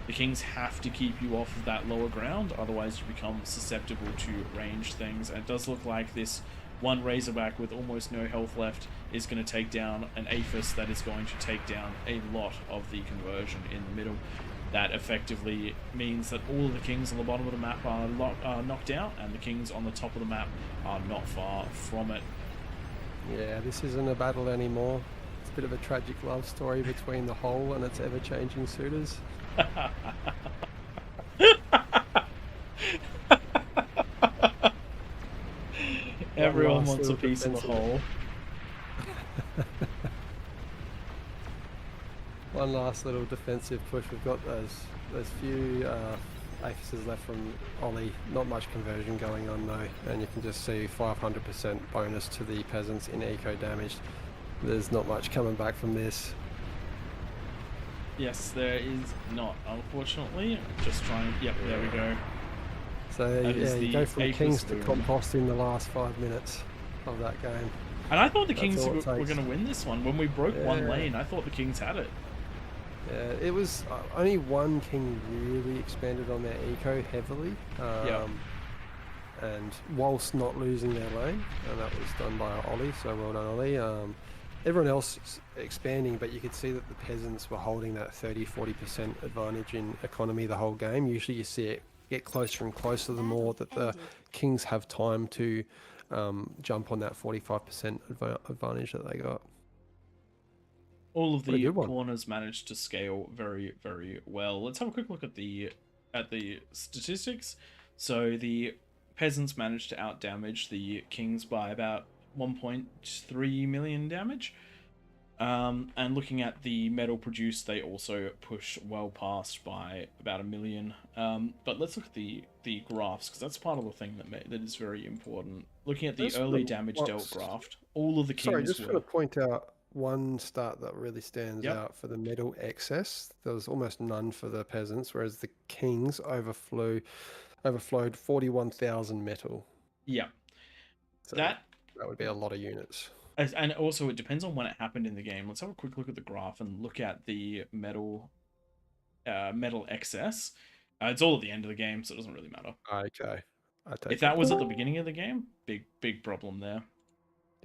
The Kings have to keep you off of that lower ground, otherwise you become susceptible to ranged things. And it does look like this one Razorback with almost no health left is going to take down an Aphis that is going to take down a lot of the conversion in the middle. That effectively means that all of the kings on the bottom of the map are knocked out, and the kings on the top of the map are not far from it. Yeah, this isn't a battle anymore. It's a bit of a tragic love story between the whole and its ever-changing suitors. Everyone wants a piece of the whole. One last little defensive push. We've got those few Aphises left from Ollie. Not much conversion going on though, and you can just see 500% bonus to the peasants in eco damage. There's not much coming back from this. Yes, there is not, unfortunately. Just trying. Yep, there we go. So yeah, you go from Aphis kings to boom. compost in the last 5 minutes of that game. And I thought the That's kings all were it going takes. to win this one. When we broke one Yeah. lane, I thought the kings had it. Yeah, it was only one king really expanded on their eco heavily, and whilst not losing their lane, and that was done by Ollie, so well done Ollie. Everyone else expanding, but you could see that the peasants were holding that 30-40% advantage in economy the whole game. Usually you see it get closer and closer the more that the kings have time to jump on that 45% advantage that they got. All of What a the good one. corners managed to scale very, very well. Let's have a quick look at the statistics. So the peasants managed to outdamage the kings by about 1.3 million damage. And looking at the metal produced, they also push well past by about 1 million. But let's look at the graphs, because that's part of the thing that is very important. Looking at the Just early the damage ones- dealt graph, all of the kings Sorry, just were... going to point out one stat that really stands Yep. out for the metal excess. There was almost none for the peasants, whereas the kings overflowed 41,000 metal. Yeah. So That would be a lot of units. And also, it depends on when it happened in the game. Let's have a quick look at the graph and look at the metal excess. It's all at the end of the game, so it doesn't really matter. Okay, I take If that was at the beginning of the game, big problem there.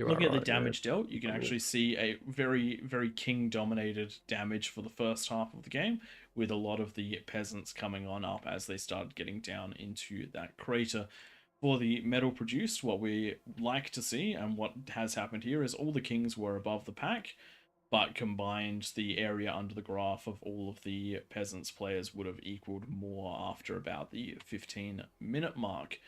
Looking at the damage dealt, you can actually see a very, very king-dominated damage for the first half of the game, with a lot of the peasants coming on up as they started getting down into that crater. For the metal produced, what we like to see, and what has happened here, is all the kings were above the pack, but combined, the area under the graph of all of the peasants players would have equaled more after about the 15-minute mark.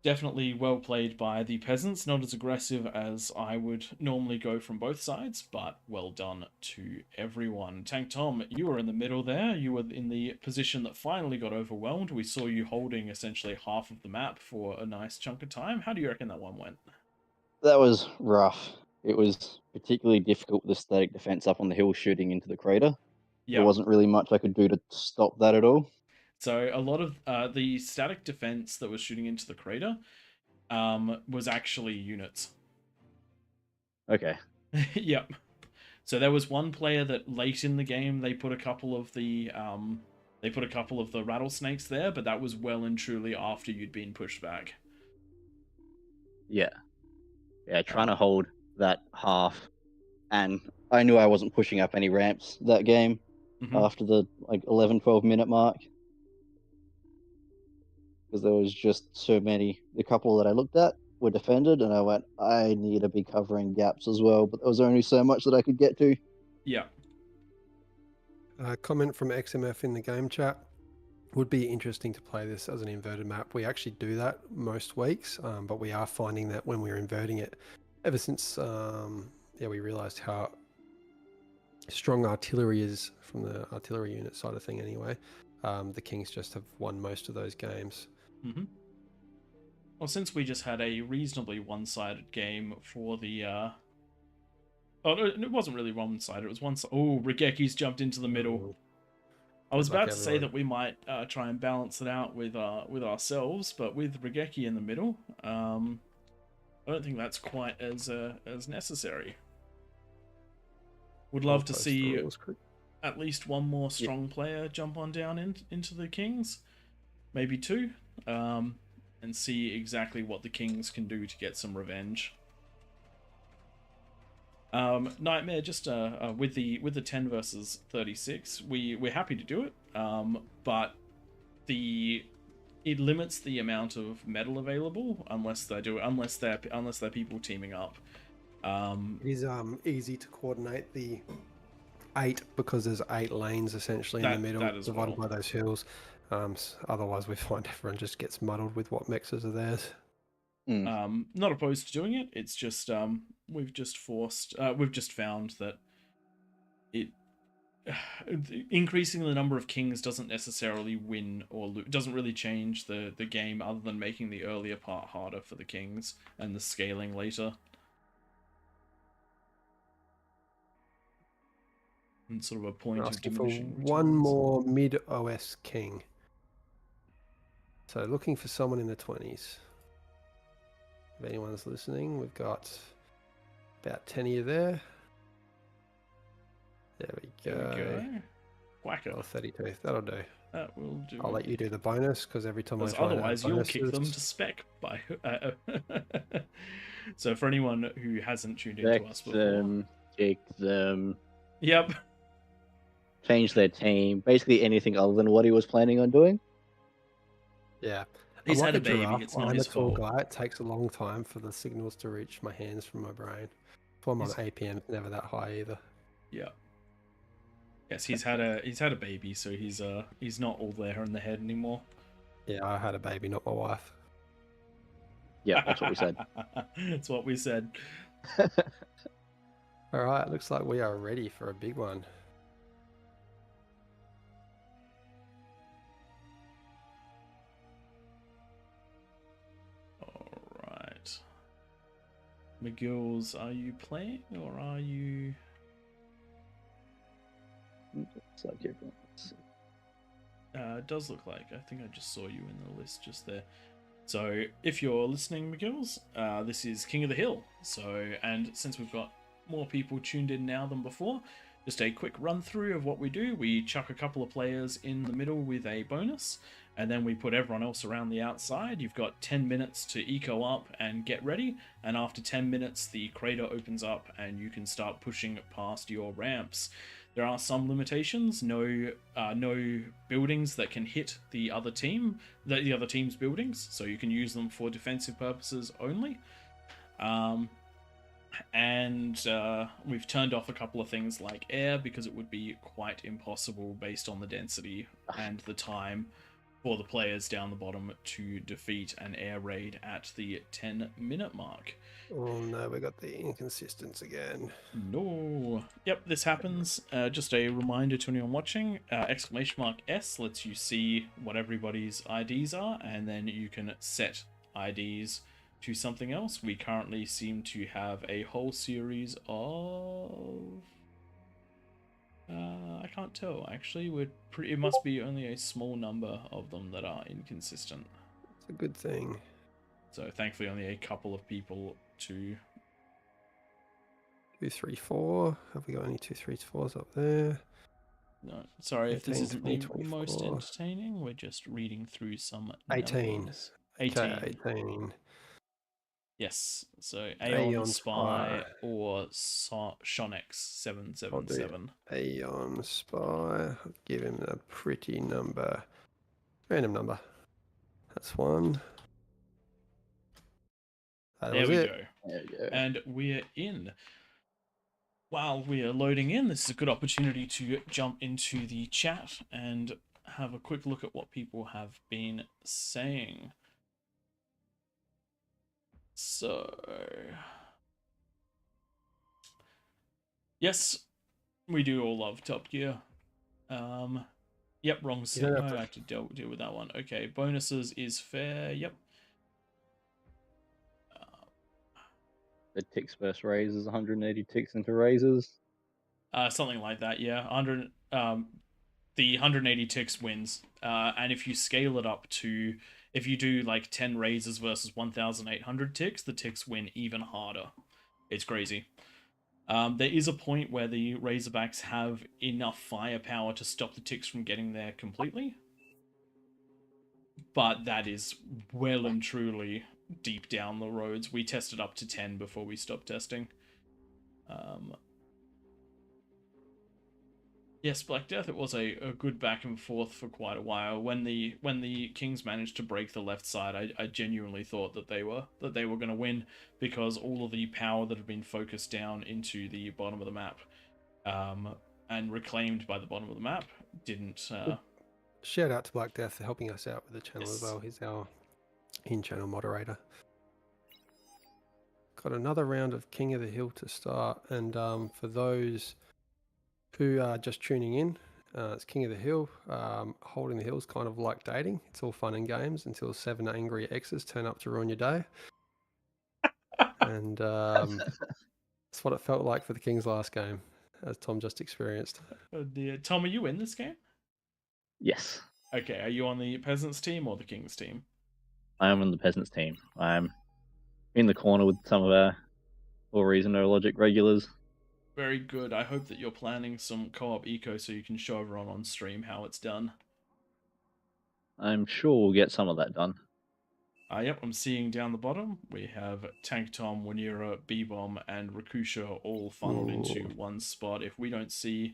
Definitely well played by the peasants, not as aggressive as I would normally go from both sides, but well done to everyone. Tank Tom, you were in the middle there. You were in the position that finally got overwhelmed. We saw you holding essentially half of the map for a nice chunk of time. How do you reckon that one went? That was rough. It was particularly difficult with the static defense up on the hill shooting into the crater. Yeah. There wasn't really much I could do to stop that at all. So a lot of the static defense that was shooting into the crater was actually units. Okay. Yep. So there was one player that late in the game they put a couple of the rattlesnakes there, but that was well and truly after you'd been pushed back. Yeah. Yeah, trying to hold that half. And I knew I wasn't pushing up any ramps that game after the 11, 12 minute mark. Because there was just so many. The couple that I looked at were defended, and I went, I need to be covering gaps as well. But there was only so much that I could get to. Yeah. Comment from XMF in the game chat. Would be interesting to play this as an inverted map. We actually do that most weeks, but we are finding that when we're inverting it, ever since we realized how strong artillery is from the artillery unit side of thing anyway, the Kings just have won most of those games. Mm-hmm. Well, since we just had a reasonably one-sided game for the... Oh, no, it wasn't really one-sided. It was one-sided. Oh, Rigeki's jumped into the middle. I was about to say that we might try and balance it out with ourselves, but with Rigeki in the middle, I don't think that's quite as necessary. Would love to see at least one more strong player jump on down into the Kings, maybe two. and see exactly what the Kings can do to get some revenge. Nightmare, just with the 10 versus 36, we're happy to do it, but it limits the amount of metal available unless they're people teaming up. It is easy to coordinate the 8 because there's 8 lanes essentially in the middle, divided by those hills. Otherwise, we find everyone just gets muddled with what mixes are theirs. Not opposed to doing it. It's just we've just found that it increasing the number of kings doesn't necessarily win or doesn't really change the game, other than making the earlier part harder for the kings and the scaling later. And sort of a point of diminishing returns. One more mid OS king. So looking for someone in the 20s. If anyone's listening, we've got about 10 of you there. There we go. Whack it. Oh, 32. That'll do. That will do. I'll let you do the bonus because every time I try otherwise you'll kick them to spec by. So for anyone who hasn't tuned into us before, kick them. Yep. Change their team. Basically anything other than what he was planning on doing. Yeah. He's I'm had like a baby. giraffe. It's not I'm his a tall fault. guy. It takes a long time for the signals to reach my hands from my brain. If I'm on APM, it's never that high either. Yeah. Yes, he's had a baby, so he's not all there in the head anymore. Yeah, I had a baby, not my wife. Yeah, that's what we said. That's what we said. All right, looks like we are ready for a big one. Alright. McGills, are you playing or are you... Looks like everyone. It does look like. I think I just saw you in the list just there. So, if you're listening, McGills, this is King of the Hill. So, and since we've got more people tuned in now than before, just a quick run through of what we do. We chuck a couple of players in the middle with a bonus, and then we put everyone else around the outside. You've got 10 minutes to eco up and get ready, and after 10 minutes the crater opens up and you can start pushing past your ramps. There are some limitations. No buildings that can hit the other team, the other team's buildings, so you can use them for defensive purposes only. And we've turned off a couple of things like air because it would be quite impossible based on the density and the time for the players down the bottom to defeat an air raid at the 10-minute mark. Oh no, we got the inconsistency again. No. Yep, this happens. Just a reminder to anyone watching, !S lets you see what everybody's IDs are, and then you can set IDs to something else. We currently seem to have a whole series of... I can't tell. Actually, it must be only a small number of them that are inconsistent. It's a good thing. So thankfully only a couple of people to... 2, 3, 4. Have we got any 2, 3, 4s up there? No, sorry if this 18, isn't 20, the most 24. entertaining. We're just reading through some 18. numbers. 18. Okay, 18. Yes, so Aeon Aeon Spy Spy. or Shonex 777. Aeon Spy. I'll give him a pretty number. Random number. That's one. That There was we it. go. There you go. And we're in. While we are loading in, this is a good opportunity to jump into the chat and have a quick look at what people have been saying. So, yes, we do all love Top Gear. Yep, wrong set. Yeah, I have to deal with that one. Okay, bonuses is fair. Yep. The ticks versus raises, 180 ticks into raises. Something like that. Yeah, 100. The 180 ticks wins. And if you scale it up to, if you do like 10 raises versus 1,800 ticks, the ticks win even harder. It's crazy. There is a point where the Razorbacks have enough firepower to stop the ticks from getting there completely. but that is well and truly deep down the roads. We tested up to 10 before we stopped testing. Yes, Black Death, it was a good back and forth for quite a while. When the Kings managed to break the left side, I genuinely thought that they were going to win, because all of the power that had been focused down into the bottom of the map and reclaimed by the bottom of the map didn't... Shout out to Black Death for helping us out with the channel as Yes. well. He's our in-channel moderator. Got another round of King of the Hill to start, and for those who are just tuning in, it's King of the Hill. Holding the hill is kind of like dating. It's all fun and games until 7 angry exes turn up to ruin your day. And that's what it felt like for the Kings last game, as Tom just experienced. Oh dear. Tom, are you in this game? Yes, Okay, are you on the Peasants team or the Kings team? I am on the Peasants team. I'm in the corner with some of our AllReasonNoLogic regulars. Very good. I hope that you're planning some co-op eco so you can show everyone on stream how it's done. I'm sure we'll get some of that done. Yep, I'm seeing down the bottom we have Tank Tom, Wanira, B-Bomb, and Rakusha all funneled into one spot. If we don't see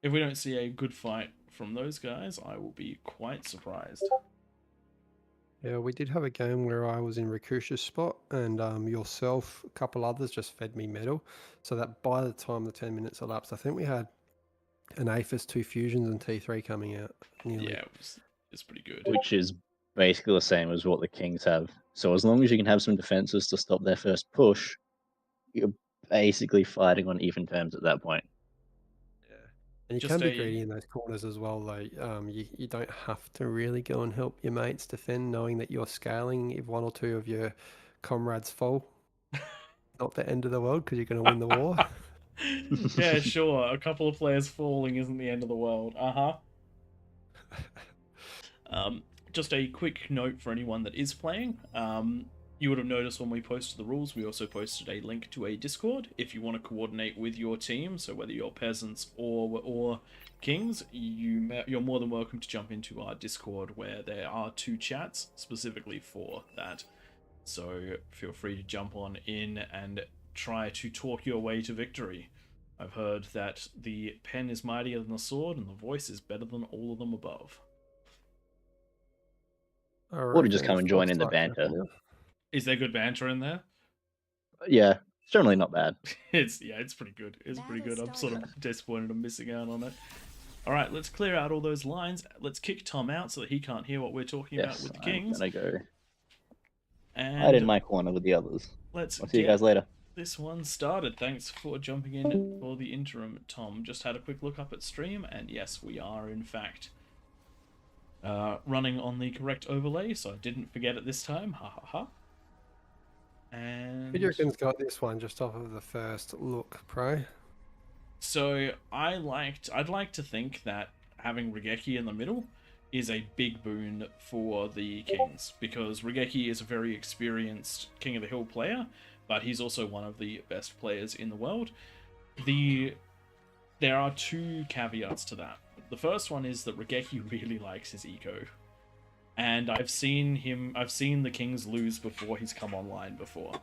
a good fight from those guys, I will be quite surprised. Yeah, we did have a game where I was in Rakusha's spot, and yourself, a couple others just fed me metal, so that by the time the 10 minutes elapsed, I think we had an Aphis, 2 fusions, and T3 coming out. Nearly. Yeah, it's pretty good. Which is basically the same as what the Kings have. So as long as you can have some defenses to stop their first push, you're basically fighting on even terms at that point. And you Just can be greedy in those corners as well, though. You don't have to really go and help your mates defend, knowing that you're scaling if 1 or 2 of your comrades fall. Not the end of the world, because you're going to win the war. Yeah, sure. A couple of players falling isn't the end of the world. Just a quick note for anyone that is playing. You would have noticed when we posted the rules, we also posted a link to a Discord. If you want to coordinate with your team, so whether you're Peasants or Kings, you're more than welcome to jump into our Discord, where there are 2 chats specifically for that. So feel free to jump on in and try to talk your way to victory. I've heard that the pen is mightier than the sword, and the voice is better than all of them above. Or to just come and join in the banter. Is there good banter in there? Yeah, it's generally not bad. It's pretty good. It's pretty good. I'm sort of disappointed I'm missing out on it. All right, let's clear out all those lines. Let's kick Tom out so that he can't hear what we're talking about with the Kings. I'm gonna go and hide in my corner with the others. I'll see you guys later. This one started. Thanks for jumping in for the interim, Tom. Just had a quick look up at stream, and yes, we are in fact running on the correct overlay, so I didn't forget it this time. Ha ha ha. And Videokin's got this one just off of the first look, Pro. So I'd like to think that having Regeki in the middle is a big boon for the Kings, because Regeki is a very experienced King of the Hill player, but he's also one of the best players in the world. There are 2 caveats to that. The first one is that Regeki really likes his eco. And I've seen the Kings lose before he's come online before.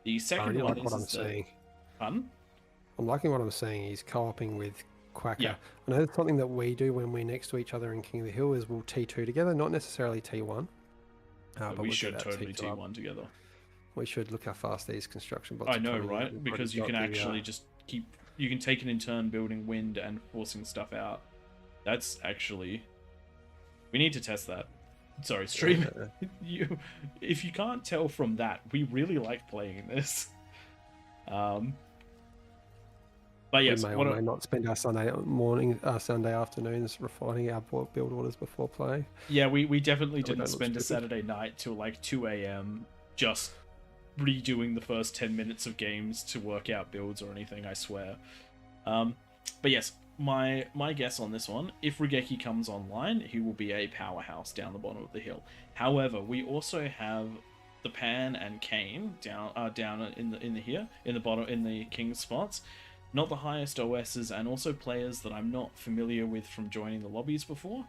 The second one is that... Pardon? I'm liking what I'm seeing. He's co-oping with Quacker. Yeah. I know it's something that we do when we're next to each other in King of the Hill is we'll T2 together, not necessarily T1. But we should totally T1 together. We should look how fast these construction bots I know, right? Because you can actually just keep... You can take it in turn building wind and forcing stuff out. That's actually... We need to test that. Sorry, stream. If you can't tell from that, we really like playing this. But yes, we may not spend our Sunday afternoons refining our build orders before playing. Yeah, we definitely didn't spend a Saturday night till like 2 a.m. just redoing the first 10 minutes of games to work out builds or anything, I swear. But yes, my guess on this one, if Regeki comes online, he will be a powerhouse down the bottom of the hill. However, we also have the Pan and Kane down in the bottom in the King's spots. Not the highest OSs, and also players that I'm not familiar with from joining the lobbies before.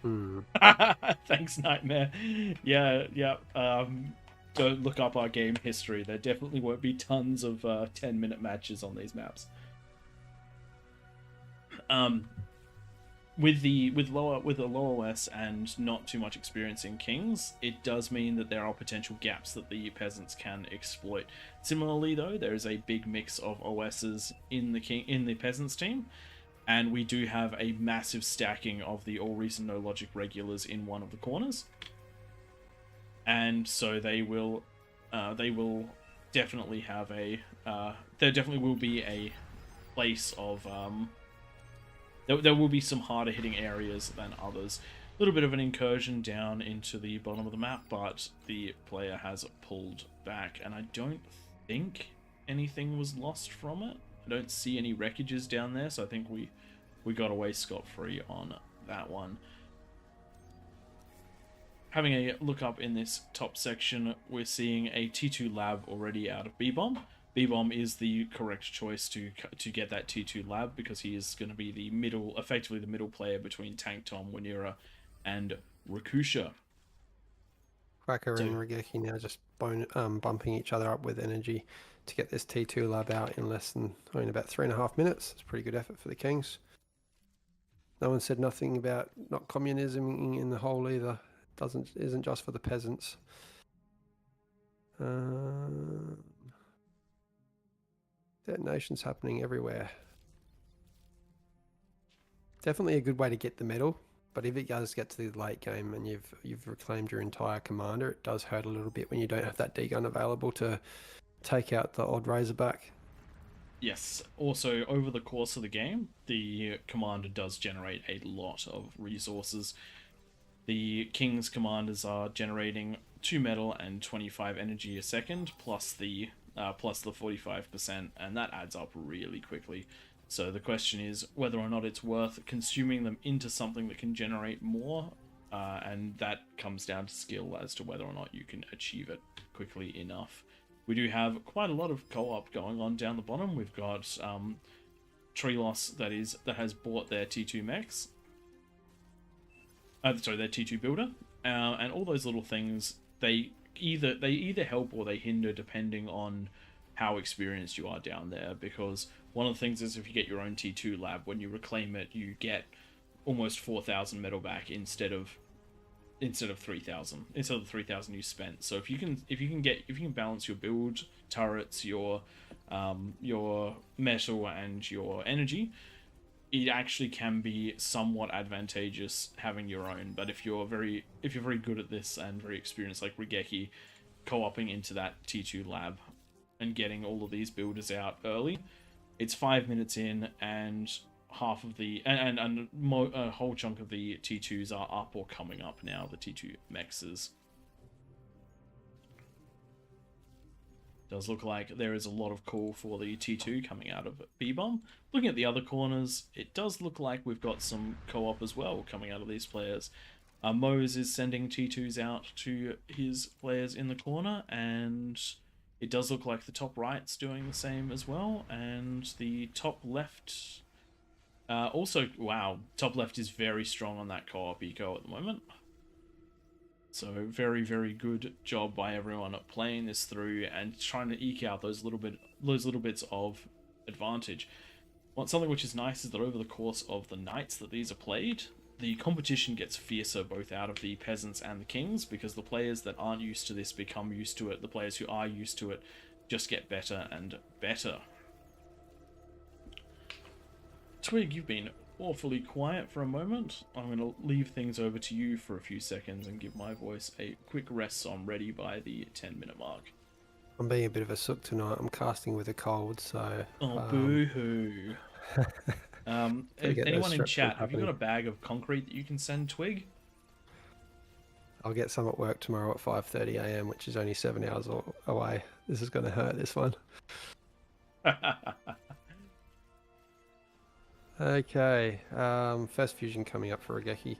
Hmm. Thanks, Nightmare. Yeah. Don't look up our game history. There definitely won't be tons of 10-minute matches on these maps. With a lower OS and not too much experience in Kings, it does mean that there are potential gaps that the peasants can exploit. Similarly, though, there is a big mix of OSs in the peasants team, and we do have a massive stacking of the AllReasonNoLogic regulars in one of the corners, and so they will definitely have a there definitely will be a place of there will be some harder hitting areas than others. A little bit of an incursion down into the bottom of the map, but the player has pulled back, and I don't think anything was lost from it. I don't see any wreckages down there, so I think we got away scot-free on that one. Having a look up in this top section, we're seeing a T2 lab already out of B-Bomb. B-Bomb is the correct choice to get that T2 lab, because he is going to be the effectively the middle player between Tank Tom, Winera, and Rakusha. Cracker and Regeki now just bumping each other up with energy to get this T2 lab out in only about 3.5 minutes. It's a pretty good effort for the Kings. No one said nothing about not communism in the whole either. Isn't just for the peasants. Detonations happening everywhere. Definitely a good way to get the medal, but if it does get to the late game and you've reclaimed your entire commander, it does hurt a little bit when you don't have that D-gun available to take out the odd Razorback. Yes, also over the course of the game, the commander does generate a lot of resources. The King's commanders are generating 2 metal and 25 energy a second, plus the 45%, and that adds up really quickly. So the question is whether or not it's worth consuming them into something that can generate more, and that comes down to skill as to whether or not you can achieve it quickly enough. We do have quite a lot of co-op going on down the bottom. We've got Treeloss that has bought their T2 mechs. Their T2 builder, and all those little things, they either help or they hinder depending on how experienced you are down there, because one of the things is if you get your own T2 lab, when you reclaim it, you get almost 4,000 metal back instead of 3,000, instead of the 3,000 you spent. So if you can balance your build, turrets, your metal and your energy, it actually can be somewhat advantageous having your own. But if you're very good at this and very experienced like Regeki, co-oping into that T2 lab and getting all of these builders out early, it's 5 minutes in and half of the a whole chunk of the T2s are up or coming up now, the T2 mexes. Does look like there is a lot of call for the T2 coming out of B-Bomb. Looking at the other corners, it does look like we've got some co-op as well coming out of these players. Mose is sending T2s out to his players in the corner, and it does look like the top right's doing the same as well, and the top left also, wow, top left is very strong on that co-op eco at the moment. So very, very good job by everyone at playing this through and trying to eke out those little bits of advantage. Something which is nice is that over the course of the nights that these are played, the competition gets fiercer both out of the peasants and the kings, because the players that aren't used to this become used to it. The players who are used to it just get better and better. Twig, you've been awfully quiet for a moment. I'm going to leave things over to you for a few seconds and give my voice a quick rest so I'm ready by the 10-minute mark. I'm being a bit of a sook tonight. I'm casting with a cold, so... Oh, boo-hoo. Anyone in chat, have you got a bag of concrete that you can send Twig? I'll get some at work tomorrow at 5:30 AM, which is only 7 hours away. This is going to hurt, this one. Okay, first fusion coming up for Regeki.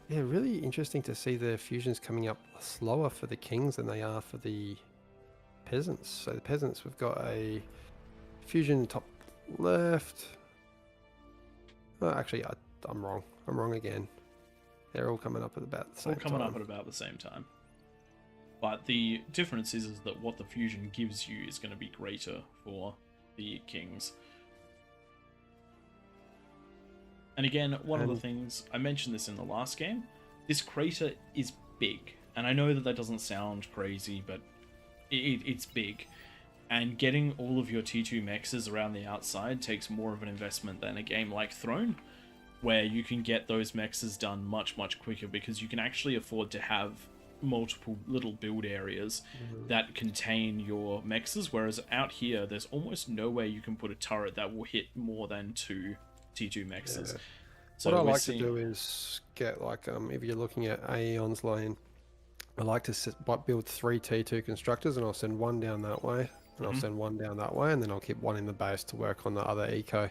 Yeah, really interesting to see the fusions coming up slower for the kings than they are for the peasants. So the peasants, we've got a fusion top left. Oh, actually, I'm wrong. I'm wrong again. They're all coming up at about the All same coming time. up at about the same time. But the difference is that what the fusion gives you is going to be greater for the kings. And again, one of the things, I mentioned this in the last game, this crater is big. And I know that doesn't sound crazy, but it's big. And getting all of your T2 mexes around the outside takes more of an investment than a game like Throne, where you can get those mexes done much, much quicker because you can actually afford to have multiple little build areas that contain your mexes, whereas out here, there's almost nowhere you can put a turret that will hit more than 2 T2 mexes. Yeah. So what I like to do is get, like, if you're looking at Aeon's lane, I like to build 3 T2 constructors, and I'll send one down that way, and I'll send one down that way, and then I'll keep one in the base to work on the other eco.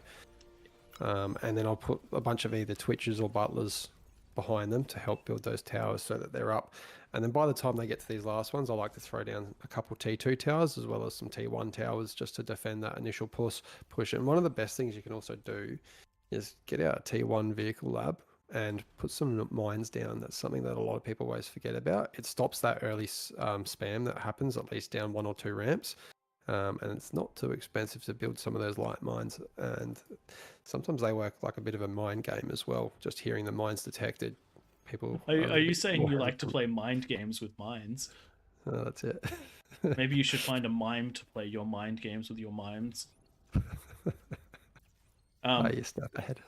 And then I'll put a bunch of either Twitches or Butlers behind them to help build those towers so that they're up. And then by the time they get to these last ones, I like to throw down a couple T2 towers as well as some T1 towers just to defend that initial push. And one of the best things you can also do is get out a T1 vehicle lab and put some mines down. That's something that a lot of people always forget about. It stops that early spam that happens, at least down 1 or 2 ramps. And it's not too expensive to build some of those light mines. And sometimes they work like a bit of a mind game as well. Just hearing the mines detected. People Are you saying you like to play mind games with mines? That's it. Maybe you should find a mime to play your mind games with your mimes. You step ahead.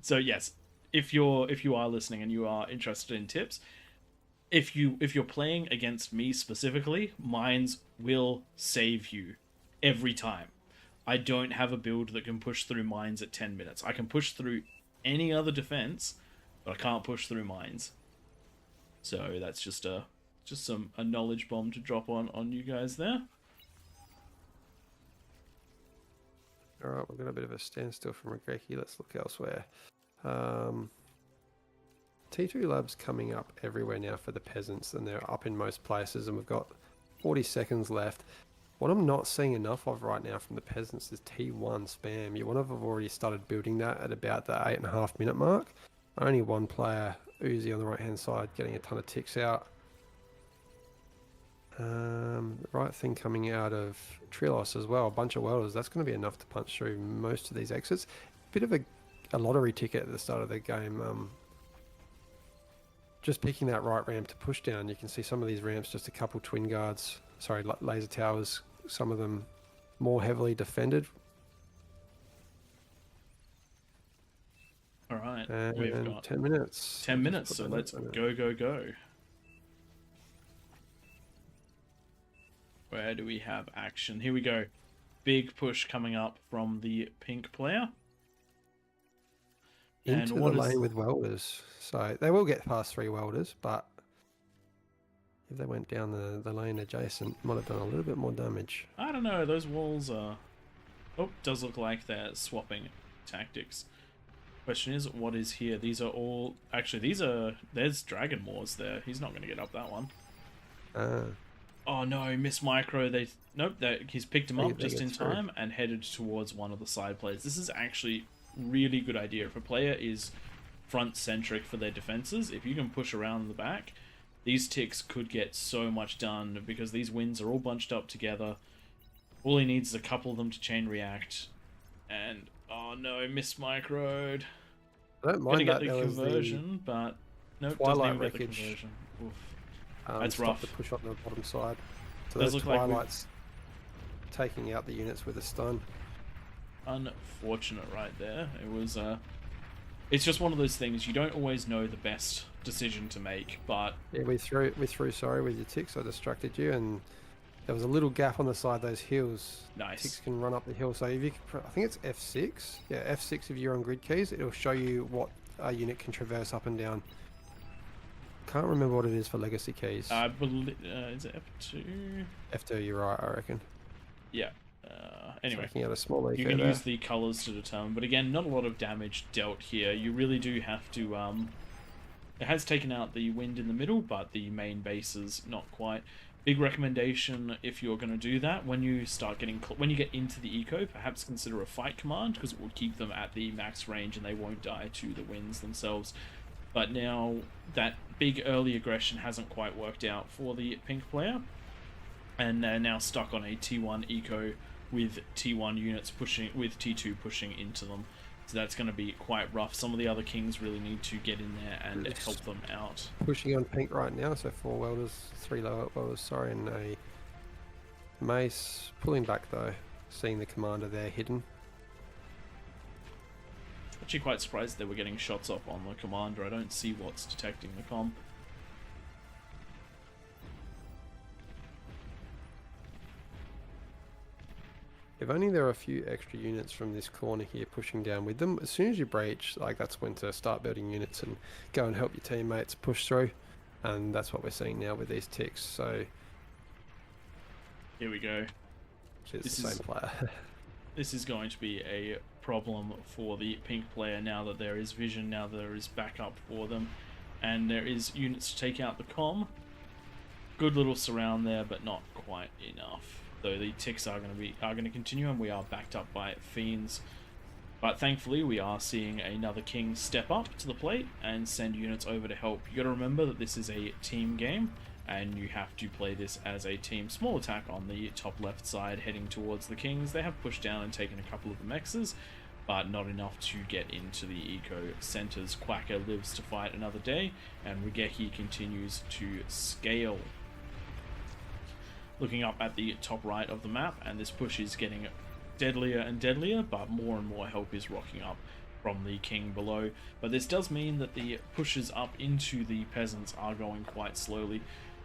So yes, if you are listening and you are interested in tips, if you're playing against me specifically, mines will save you every time. I don't have a build that can push through mines at 10 minutes. I can push through any other defense, but I can't push through mines. So that's just a knowledge bomb to drop on you guys there. All right, we've got a bit of a standstill from Regeki. Let's look elsewhere. T2 Lab's coming up everywhere now for the peasants, and they're up in most places, and we've got 40 seconds left. What I'm not seeing enough of right now from the peasants is T1 spam. You want to have already started building that at about the 8.5 minute mark. Only one player, Uzi on the right hand side, getting a ton of ticks out. The right thing coming out of Trilos as well, a bunch of welders. That's going to be enough to punch through most of these exits. Bit of a lottery ticket at the start of the game. Just picking that right ramp to push down. You can see some of these ramps, just a couple twin guards, laser towers, some of them more heavily defended. All right, And we've got 10 minutes. 10 minutes, so let's go. Where do we have action? Here we go. Big push coming up from the pink player. Into the lane with welders. So they will get past 3 welders, but if they went down the lane adjacent, might have done a little bit more damage. I don't know, those walls are... Oh, does look like they're swapping tactics. Question is, what is here? These are all... Actually, there's Dragon Moors there. He's not going to get up that one. Oh no, Miss Micro, he's picked him up just in time and headed towards one of the side players. This is actually really good idea. If a player is front-centric for their defenses, if you can push around the back, these ticks could get so much done because these wins are all bunched up together. All he needs is a couple of them to chain react. And, oh no, Miss Microed. I don't mind that. Get the conversion, but nope, Twilight doesn't even get the wreckage. conversion. Oof. That's rough. To push on the bottom side. So Does those look like Twilights taking out the units with a stun. Unfortunate right there. It was it's just one of those things you don't always know the best decision to make, but Yeah, we threw sorry with your ticks. I distracted you, and there was a little gap on the side of those hills. nice. Ticks can run up the hill. So if you, I think it's F6. Yeah, F6 if you're on grid keys, it'll show you what a unit can traverse up and down. Can't remember what it is for legacy keys. I believe is it F2? F2, you're right, I reckon. Yeah. Anyway, Taking out a small you eco can there. use the colors to determine, but again, not a lot of damage dealt here. You really do have to. It has taken out the wind in the middle, but the main bases not quite. Big recommendation if you're going to do that, when you start getting when you get into the eco, perhaps consider a fight command, because it will keep them at the max range and they won't die to the winds themselves. But now that big early aggression hasn't quite worked out for the pink player, and they're now stuck on a T1 eco with T1 units pushing, with T2 pushing into them. So that's going to be quite rough. Some of the other kings really need to get in there and help them out. Pushing on pink right now, so 4 welders, 3 low welders, sorry, and a mace. Pulling back though, seeing the commander there hidden. Actually quite surprised they were getting shots off on the commander. I don't see what's detecting the comm. If only there are a few extra units from this corner here pushing down with them. As soon as you breach, like, that's when to start building units and go and help your teammates push through. And that's what we're seeing now with these ticks. So here we go. It's the same player. This is going to be a problem for the pink player now that there is vision, now there is backup for them, and there is units to take out the comm. Good little surround there, but not quite enough. Though the ticks are going to continue, and we are backed up by fiends. But thankfully, we are seeing another king step up to the plate and send units over to help. You got to remember that this is a team game, and you have to play this as a team. Small attack on the top left side, heading towards the kings. They have pushed down and taken a couple of the mexes, but not enough to get into the eco centers. Quacker lives to fight another day, and Regeki continues to scale. Looking up at the top right of the map, and this push is getting deadlier and deadlier, but more and more help is rocking up from the king below. But this does mean that the pushes up into the peasants are going quite slowly.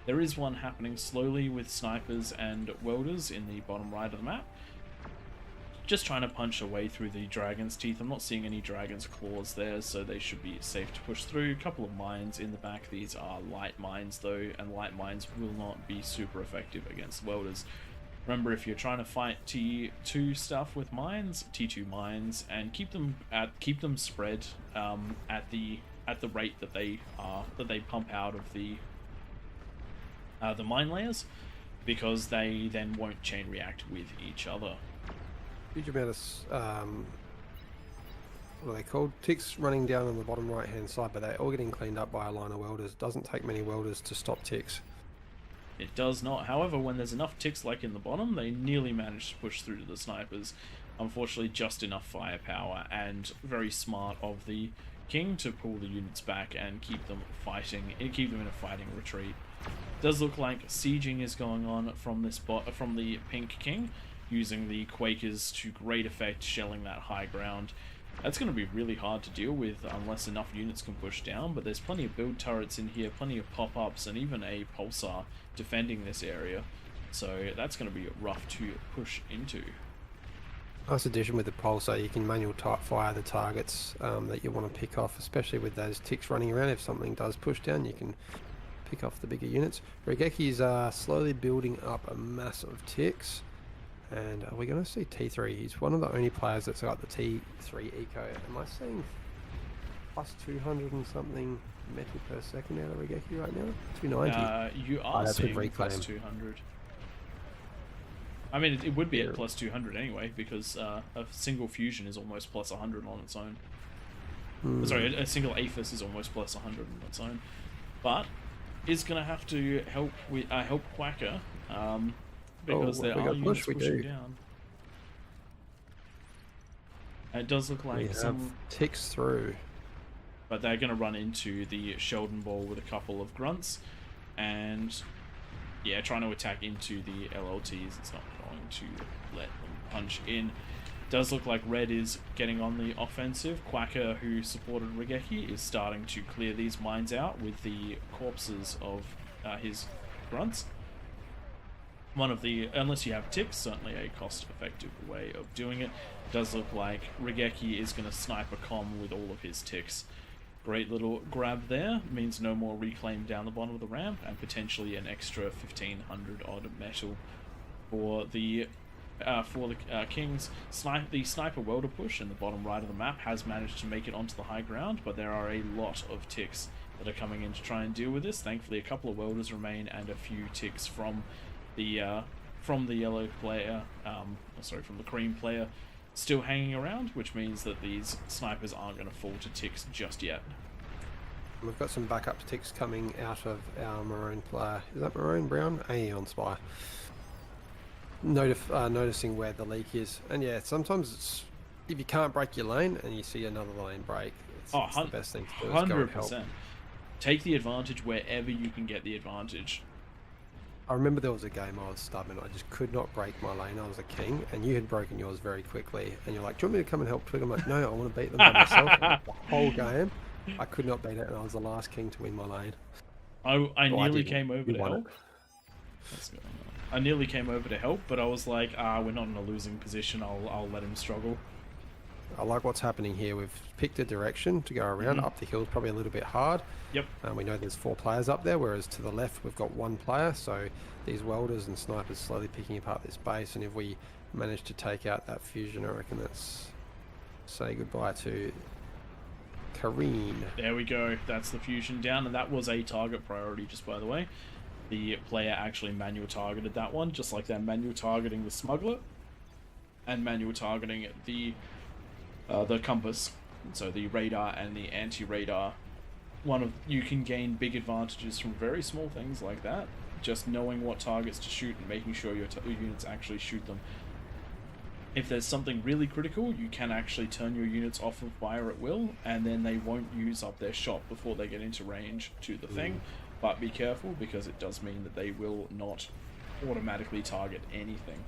There is one happening slowly with snipers and welders in the bottom right of the map, just trying to punch a way through the dragon's teeth. I'm not seeing any dragon's claws there, so they should be safe to push through. A couple of mines in the back. These are light mines though, and light mines will not be super effective against welders. Remember, if you're trying to fight T2 stuff with mines, T2 mines, and keep them spread at the rate that they pump out of the mine layers, because they then won't chain react with each other. Huge amount of what are they called? Ticks running down on the bottom right hand side, but they're all getting cleaned up by a line of welders. Doesn't take many welders to stop ticks. It does not. However, when there's enough ticks like in the bottom, they nearly manage to push through to the snipers. Unfortunately, just enough firepower, and very smart of the king to pull the units back and keep them fighting, keep them in a fighting retreat. Does look like sieging is going on from this from the pink king, using the Quakers to great effect, shelling that high ground. That's going to be really hard to deal with unless enough units can push down, but there's plenty of build turrets in here, plenty of pop-ups, and even a pulsar defending this area. So that's going to be rough to push into. Nice addition with the pulsar. You can manual type fire the targets that you want to pick off, especially with those ticks running around. If something does push down, you can pick off the bigger units. Regeki's slowly building up a mass of ticks. And are we going to see T3? He's one of the only players that's got the T3 eco. Am I seeing plus 200 and something metal per second out of Regeki right now? 290. You are seeing reclaim. plus 200. I mean, it would be at plus 200 anyway, because a single fusion is almost plus 100 on its own. Sorry, a single Aphis is almost plus 100 on its own. But is going to have to help with help Quacker. Because there are units pushing down. And it does look like some ticks through, but they're going to run into the Sheldon Ball with a couple of grunts, and yeah, trying to attack into the LLTs. It's not going to let them punch in. Does look like red is getting on the offensive. Quacker, who supported Regeki, is starting to clear these mines out with the corpses of his grunts. One of the, unless you have ticks, certainly a cost-effective way of doing it. Does look like Regeki is going to snipe a comm with all of his ticks. Great little grab there, means no more reclaim down the bottom of the ramp, and potentially an extra 1500 odd metal for the Kings. The sniper welder push in the bottom right of the map has managed to make it onto the high ground, but there are a lot of ticks that are coming in to try and deal with this. Thankfully, a couple of welders remain and a few ticks from the yellow player, from the cream player, still hanging around, which means that these snipers aren't going to fall to ticks just yet. We've got some backup ticks coming out of our maroon player. Is that maroon, brown? Aeon Spy. Noticing where the leak is. And yeah, sometimes it's, if you can't break your lane and you see another lane break, it's the best thing to do is go and help. 100%. Take the advantage wherever you can get the advantage. I remember there was a game I was stubborn. I just could not break my lane. I was a king, and you had broken yours very quickly. And you're like, "Do you want me to come and help Twig?" I'm like, "No, I want to beat them by myself." The whole game, I could not beat it, and I was the last king to win my lane. I nearly came over to help. I nearly came over to help, but I was like, we're not in a losing position. I'll let him struggle. I like what's happening here. We've picked a direction to go around. Up the hill is probably a little bit hard. Yep. We know there's 4 players up there, whereas to the left we've got 1 player. So these welders and snipers slowly picking apart this base. And if we manage to take out that fusion, I reckon that's say goodbye to Kareen. There we go. That's the fusion down, and that was a target priority, just by the way. The player actually manual targeted that one, just like they're manual targeting the smuggler and manual targeting the compass. So the radar and the anti-radar. You can gain big advantages from very small things like that. Just knowing what targets to shoot and making sure your units actually shoot them. If there's something really critical, you can actually turn your units off of fire at will, and then they won't use up their shot before they get into range to the thing. But be careful, because it does mean that they will not automatically target anything.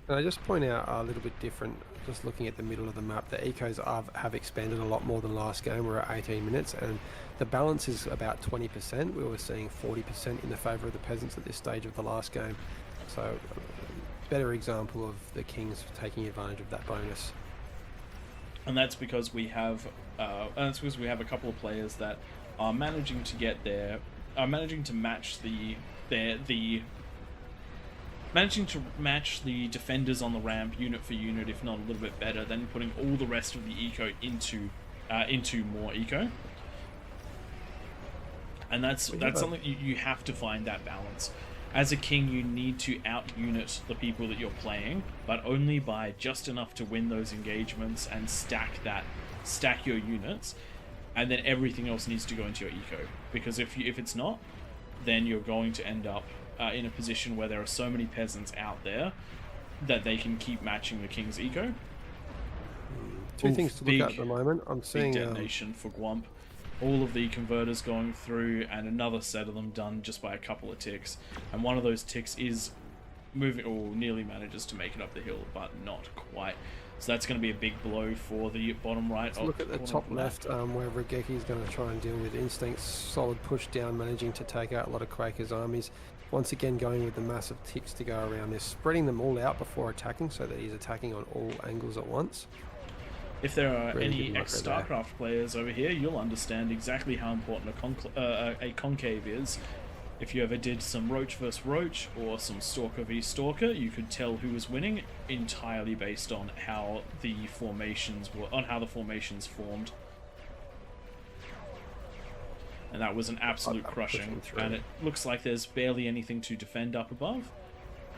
Can I just point out a little bit different, just looking at the middle of the map, the ecos have expanded a lot more than last game. We're at 18 minutes, and the balance is about 20%. We were seeing 40% in the favour of the peasants at this stage of the last game. So, better example of the kings taking advantage of that bonus. And that's because we have, a couple of players that are managing to get managing to match the defenders on the ramp unit for unit, if not a little bit better, then putting all the rest of the eco into more eco. And that's something you have to find that balance. As a king, you need to out-unit the people that you're playing, but only by just enough to win those engagements and stack your units, and then everything else needs to go into your eco. Because if it's not, then you're going to end up in a position where there are so many peasants out there that they can keep matching the king's eco. Two things to look at the moment. I'm seeing big detonation for Gwump. All of the converters going through, and another set of them done just by a couple of ticks. And one of those ticks is moving, or nearly manages to make it up the hill, but not quite. So that's going to be a big blow for the bottom right. Let's look at the top left, where Regeki is going to try and deal with instincts. Solid push down, managing to take out a lot of Quaker's armies. Once again, going with the massive ticks to go around this, spreading them all out before attacking, so that he's attacking on all angles at once. If there are any ex-StarCraft players over here, you'll understand exactly how important a concave is. If you ever did some Roach vs Roach or some Stalker v Stalker, you could tell who was winning entirely based on how the formations formed. And that was an absolute crushing. And it looks like there's barely anything to defend up above.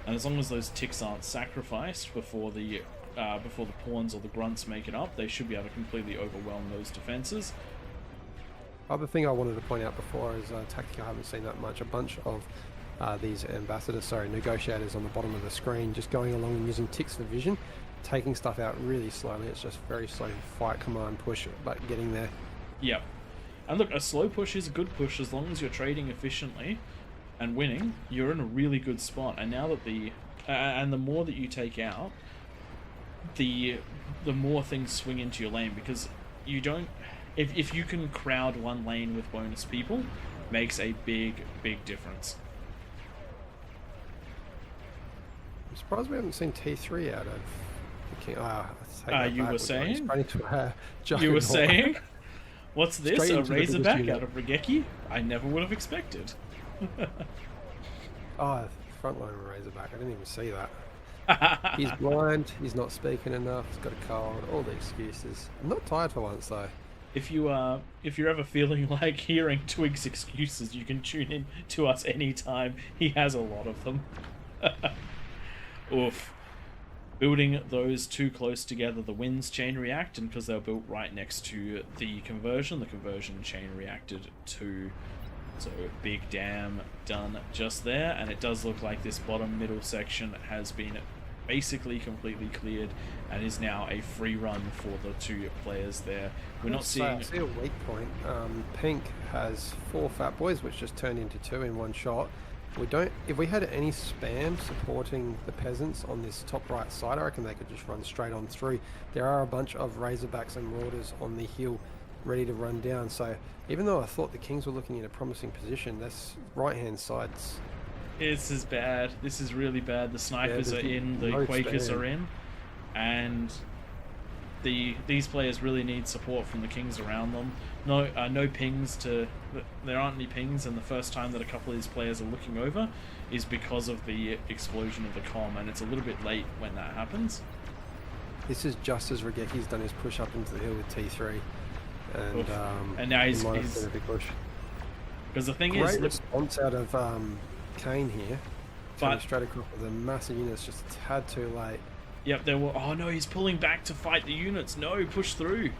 And as long as those ticks aren't sacrificed before the pawns or the grunts make it up, they should be able to completely overwhelm those defenses. Other thing I wanted to point out before is tactic I haven't seen that much. A bunch of these negotiators on the bottom of the screen, just going along and using ticks for vision, taking stuff out really slowly. It's just very slow fight, command, push, but getting there. Yep. And look, a slow push is a good push as long as you're trading efficiently and winning. You're in a really good spot. And now that the more that you take out, the more things swing into your lane, because you don't. If you can crowd one lane with bonus people, makes a big difference. I'm surprised we haven't seen T3 out of the king. You were saying? You were saying? What's this? A Razorback out of Regeki? I never would have expected. Frontline Razorback. I didn't even see that. He's blind. He's not speaking enough. He's got a cold. All the excuses. I'm not tired for once though. if you're ever feeling like hearing Twig's excuses, you can tune in to us anytime. He has a lot of them. Oof. Building those too close together, the winds chain react, and because they were built right next to the conversion chain reacted too. So big dam done just there, and it does look like this bottom middle section has been basically completely cleared and is now a free run for the two players there. We're not seeing... I see a weak point. Pink has 4 fat boys, which just turned into 2 in one shot. We don't. If we had any spam supporting the peasants on this top right side, I reckon they could just run straight on through. There are a bunch of Razorbacks and Marauders on the hill ready to run down. So even though I thought the Kings were looking in a promising position, this right hand side's... This is bad. This is really bad. The snipers are in, the no Quakers spam. are in, and these players really need support from the Kings around them. No pings to... There aren't any pings, and the first time that a couple of these players are looking over is because of the explosion of the comm, and it's a little bit late when that happens. This is just as Rageki's done his push up into the hill with T3, and now he's a big push. Because the thing Great is, response out of Kane here, but straight across with the massive units, just a tad too late. Yep, there were... Oh no, he's pulling back to fight the units. No, push through.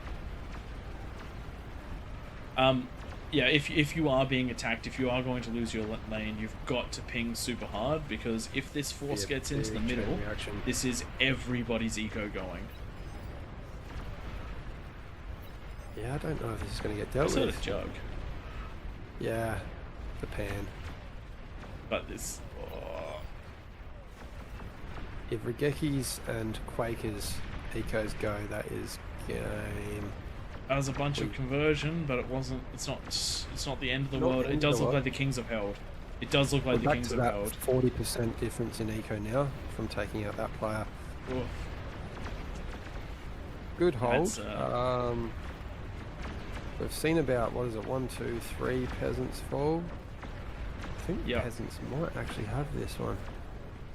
Yeah, if you are being attacked, if you are going to lose your lane, you've got to ping super hard, because if this force gets into the middle, this is everybody's eco going. Yeah, I don't know if this is going to get dealt It's not with. a jug. Yeah, the pan. But this... Oh. If Rageki's and Quakers ecos go, that is game. That was a bunch of conversion, but it wasn't... It's not the end of the world. It does look like the Kings have held. It does look like the Kings have held. 40% difference in eco now from taking out that player. Oof. Good hold. That's, we've seen about, what is it, 1, 2, 3 peasants fall. I think the peasants might actually have this one.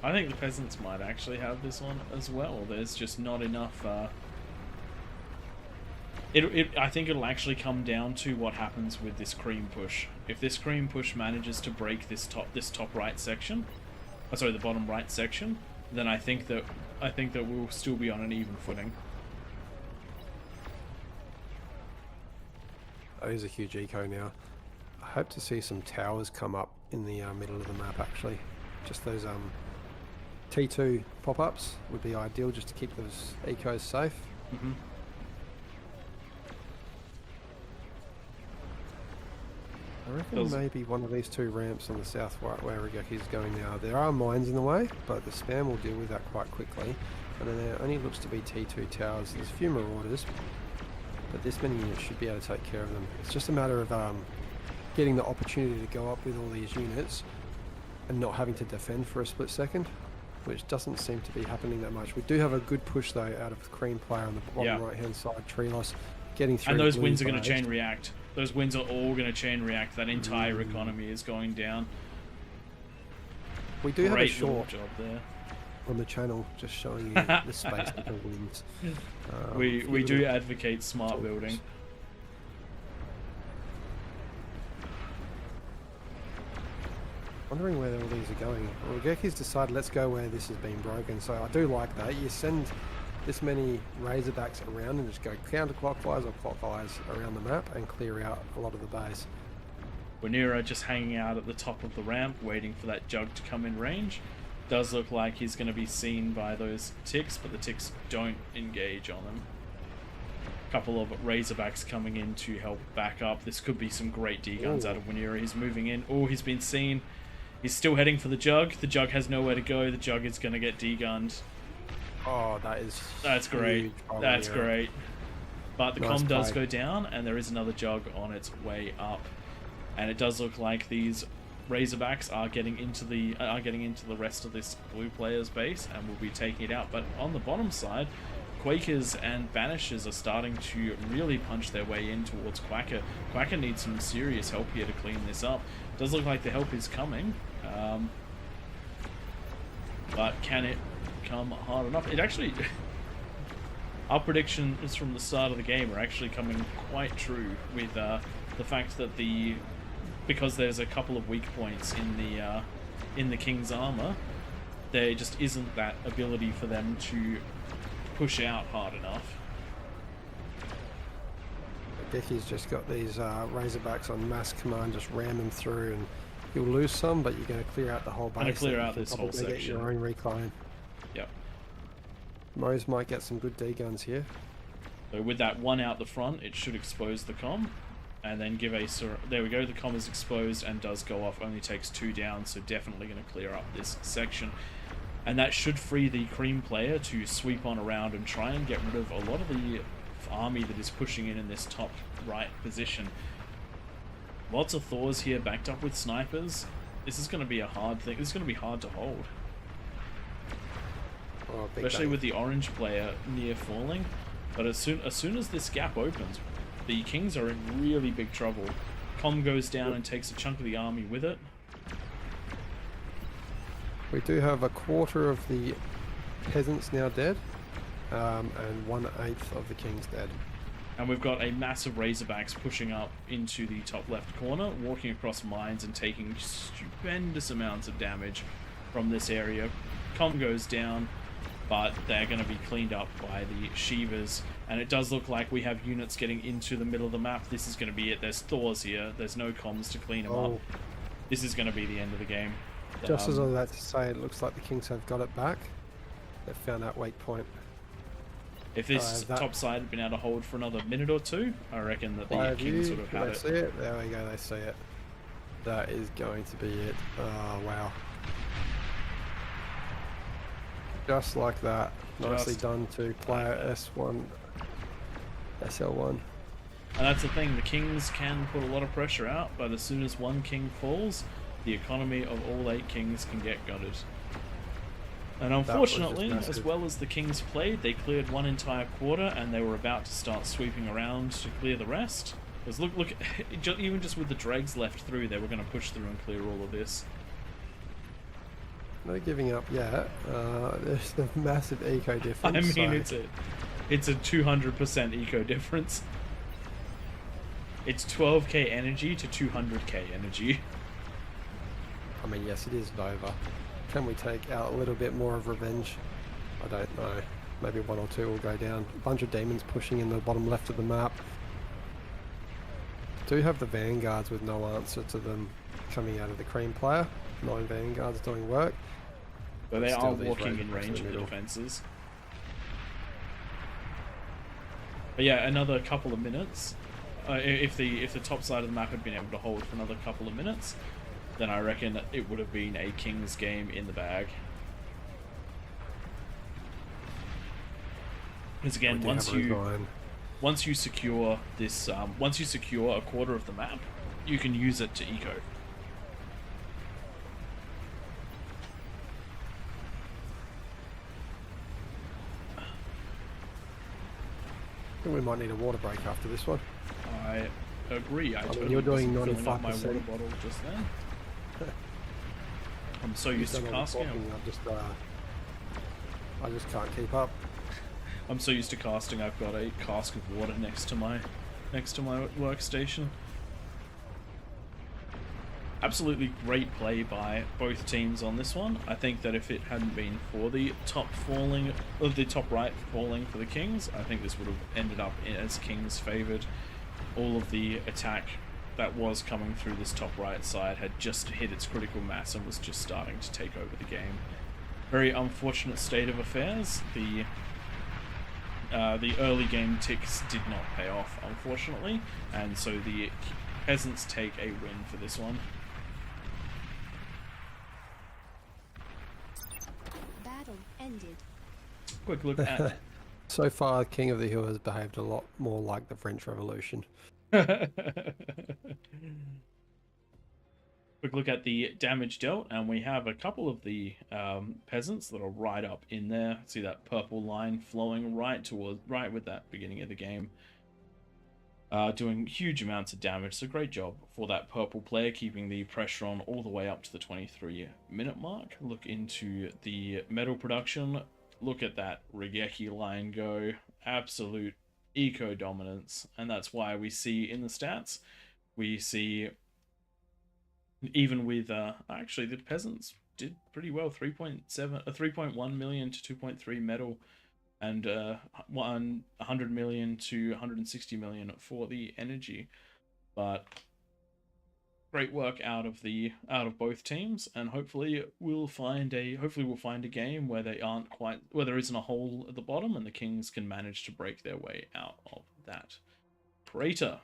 I think the peasants might actually have this one as well. There's just not enough... I think it'll actually come down to what happens with this cream push. If this cream push manages to break this top right section, sorry, the bottom right section, then I think that we'll still be on an even footing. That is a huge eco now. I hope to see some towers come up in the middle of the map, actually. Just those T2 pop-ups would be ideal, just to keep those ecos safe. Mm-hmm. I reckon maybe one of these 2 ramps on the south right where Rageki's going now. There are mines in the way, but the spam will deal with that quite quickly. And then there only looks to be T2 towers. There's a few Marauders, but this many units should be able to take care of them. It's just a matter of getting the opportunity to go up with all these units and not having to defend for a split second, which doesn't seem to be happening that much. We do have a good push though out of the cream player on the bottom right hand side, tree loss, getting through. And those winds are going to chain react. Those winds are all going to chain react. That entire economy is going down. We do have a Great short job there on the channel, just showing you the space of the winds. We do advocate smart building. Wondering where all these are going. Well, Rageki's decided let's go where this has been broken, so I do like that. You send this many Razorbacks around and just go counterclockwise or clockwise around the map and clear out a lot of the base. Wanira just hanging out at the top of the ramp, waiting for that jug to come in range. Does look like he's going to be seen by those ticks, but the ticks don't engage on him. A couple of Razorbacks coming in to help back up. This could be some great D-guns out of Wanira. He's moving in. Oh, he's been seen. He's still heading for the jug. The jug has nowhere to go. The jug is going to get D-gunned. Oh, that's great. That's great. But the Nice comm does play. go down, and there is another jug on its way up. And it does look like these Razorbacks are getting into the rest of this blue player's base and will be taking it out. But on the bottom side, Quakers and Banishers are starting to really punch their way in towards Quacker. Quacker needs some serious help here to clean this up. Does look like the help is coming, but can it come hard enough? It actually... our predictions from the start of the game are actually coming quite true with the fact that because there's a couple of weak points in the King's armor, there just isn't that ability for them to push out hard enough. Gecky's just got these Razorbacks on mass command, just ram them through, and you'll lose some, but you're going to clear out the whole base. Gonna clear and you out can this whole probably get section. your own recline. Yep. Mose might get some good D guns here. So with that one out the front, it should expose the comm, and then give a there we go. The comm is exposed and does go off. Only takes 2 down, so definitely going to clear up this section. And that should free the Cream player to sweep on around and try and get rid of a lot of the army that is pushing in this top right position. Lots of Thors here backed up with snipers. This is going to be a hard thing. This is going to be hard to hold. Oh, big Especially bang. with the orange player near falling. But as soon as this gap opens, the Kings are in really big trouble. Com goes down and takes a chunk of the army with it. We do have a quarter of the peasants now dead, and 1/8 of the king's dead. And we've got a massive Razorbacks pushing up into the top left corner, walking across mines and taking stupendous amounts of damage from this area. Com goes down, but they're going to be cleaned up by the Shivas. And it does look like we have units getting into the middle of the map. This is going to be it. There's Thors here. There's no comms to clean them up. This is going to be the end of the game. Just as I was about to say, it looks like the Kings have got it back. They've found that weak point. If this top side had been able to hold for another minute or two, I reckon that the Player Kings view, would have can had they it. see it? There we go, they see it. That is going to be it. Oh, wow. Just like that. Nicely Just done to player S1, SL1. And that's the thing, the Kings can put a lot of pressure out, but as soon as one King falls, the economy of all 8 Kings can get gutted. And unfortunately, massive. as well as the Kings played, they cleared one entire quarter, and they were about to start sweeping around to clear the rest. Because look, even just with the dregs left through, they were going to push through and clear all of this. No giving up yet. There's a massive eco I difference. mean, so it's a 200% eco difference. It's 12k energy to 200k energy. I mean, yes, it is Nova. Can we take out a little bit more of revenge? I don't know. Maybe 1 or 2 will go down. A bunch of demons pushing in the bottom left of the map. Do have the vanguards with no answer to them coming out of the cream player. 9 vanguards doing work. But they Still are these walking in Razorbacks range in of the the middle. defenses. But yeah, another couple of minutes. If the top side of the map had been able to hold for another couple of minutes, then I reckon it would have been a Kings game in the bag. Because again, We do once have a resign. you secure this, once you secure a quarter of the map, you can use it to eco. I think we might need a water break after this one. I agree. I mean, totally you're doing wasn't filling up my 95%. water bottle just then. I'm so You've used to done all the casting. talking, I just can't keep up. I'm so used to casting. I've got a cask of water next to my workstation. Absolutely great play by both teams on this one. I think that if it hadn't been for the top falling, or the top right falling for the Kings, I think this would have ended up as Kings favoured. All of the attack that was coming through this top right side had just hit its critical mass and was just starting to take over the game. Very unfortunate state of affairs. The early game ticks did not pay off, unfortunately, and so the peasants take a win for this one. Battle ended. Quick look at So far, King of the Hill has behaved a lot more like the French Revolution. quick look at the damage dealt, and we have a couple of the peasants that are right up in there. See that purple line flowing right with that beginning of the game, doing huge amounts of damage. So great job for that purple player, keeping the pressure on all the way up to the 23-minute mark. Look into the metal production. Look at that Regeki line go, absolute eco dominance, and that's why we see in the stats, we see even with actually the peasants did pretty well, 3.1 million to 2.3 metal, and 100 million to 160 million for the energy. But great work out of both teams, and hopefully we'll find a game where there isn't a hole at the bottom, and the Kings can manage to break their way out of that crater.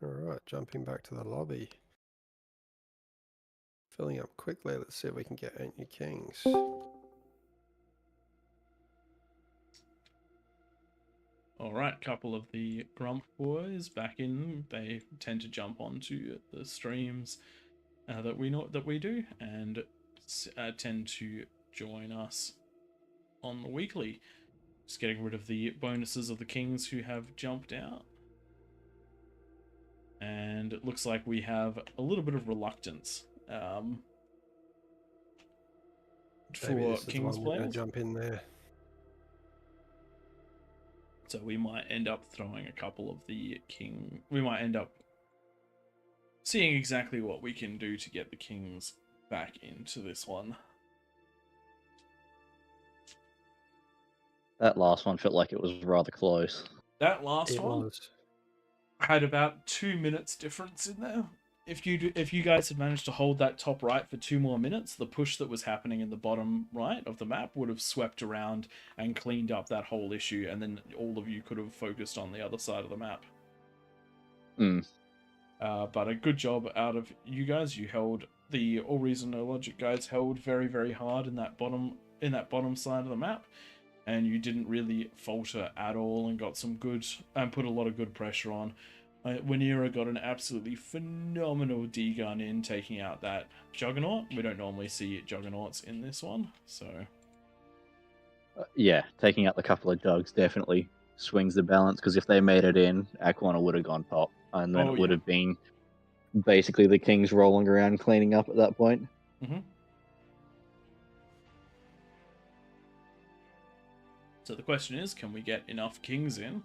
All right, jumping back to the lobby. Filling up quickly. Let's see if we can get 8 new kings. Alright, couple of the Grump boys back in. They tend to jump onto the streams that we do, and tend to join us on the weekly. Just getting rid of the bonuses of the Kings who have jumped out. And it looks like we have a little bit of reluctance Maybe for this is the Kings one we're going players. to jump in there. So we might end up throwing a couple of the King. We might end up seeing exactly what we can do to get the Kings back into this one. That last one felt like it was rather close. That last It one was. had about 2 minutes difference in there. If you guys had managed to hold that top right for 2 more minutes, the push that was happening in the bottom right of the map would have swept around and cleaned up that whole issue, and then all of you could have focused on the other side of the map. But a good job out of you guys. You held the AllReasonNoLogic guys held very, very hard in that bottom side of the map, and you didn't really falter at all, and got some good and put a lot of good pressure on. Winera got an absolutely phenomenal D-gun in, taking out that Juggernaut. We don't normally see Juggernauts in this one, so... Yeah, taking out the couple of Jugs definitely swings the balance, because if they made it in, Aquana would have gone top, and then it would have been basically the Kings rolling around cleaning up at that point. Mm-hmm. So the question is, can we get enough Kings in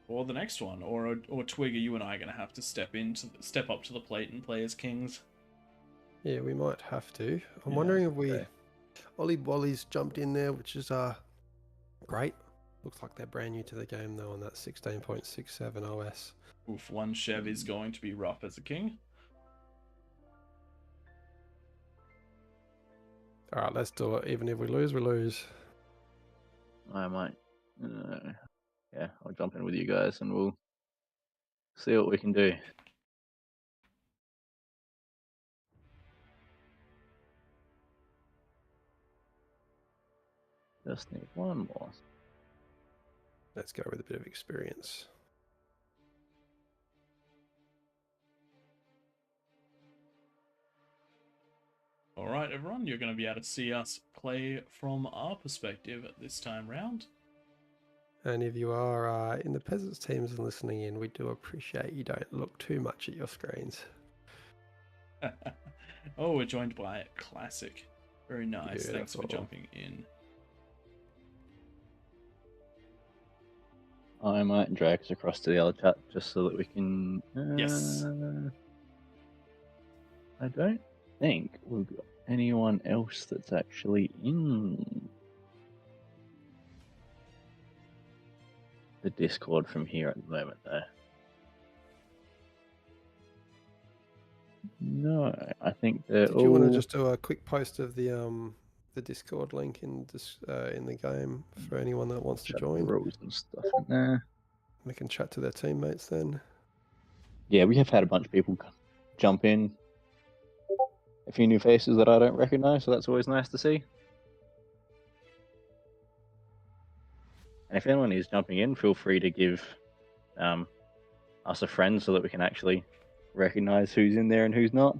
for the next one, or Twigger, you and I are going to have to step up to the plate and play as Kings? Yeah, we might have to. I'm Yeah, wondering if we... okay. Ollie Bolly's jumped in there, which is great. Looks like they're brand new to the game though on that 16.67 OS. Oof, one Chev is going to be rough as a King. Alright, let's do it. Even if we lose, we lose. I might. Yeah, I'll jump in with you guys and we'll see what we can do. Just need one more. Let's go with a bit of experience. Alright everyone, you're going to be able to see us play from our perspective this time round. And if you are in the Peasants teams and listening in, we do appreciate you don't look too much at your screens. Oh, we're joined by Classic. Very nice, thanks for Beautiful. jumping in. I might drag us across to the other chat just so that we can... Yes. I don't think we've got anyone else that's actually in the Discord from here at the moment, though. No, I think they're Did you want to all... just do a quick post of the Discord link in the game for anyone that wants to Chat join? rules and stuff in there. They can chat to their teammates then. Yeah, we have had a bunch of people jump in. A few new faces that I don't recognize, so that's always nice to see. And if anyone is jumping in, feel free to give us a friend so that we can actually recognize who's in there and who's not.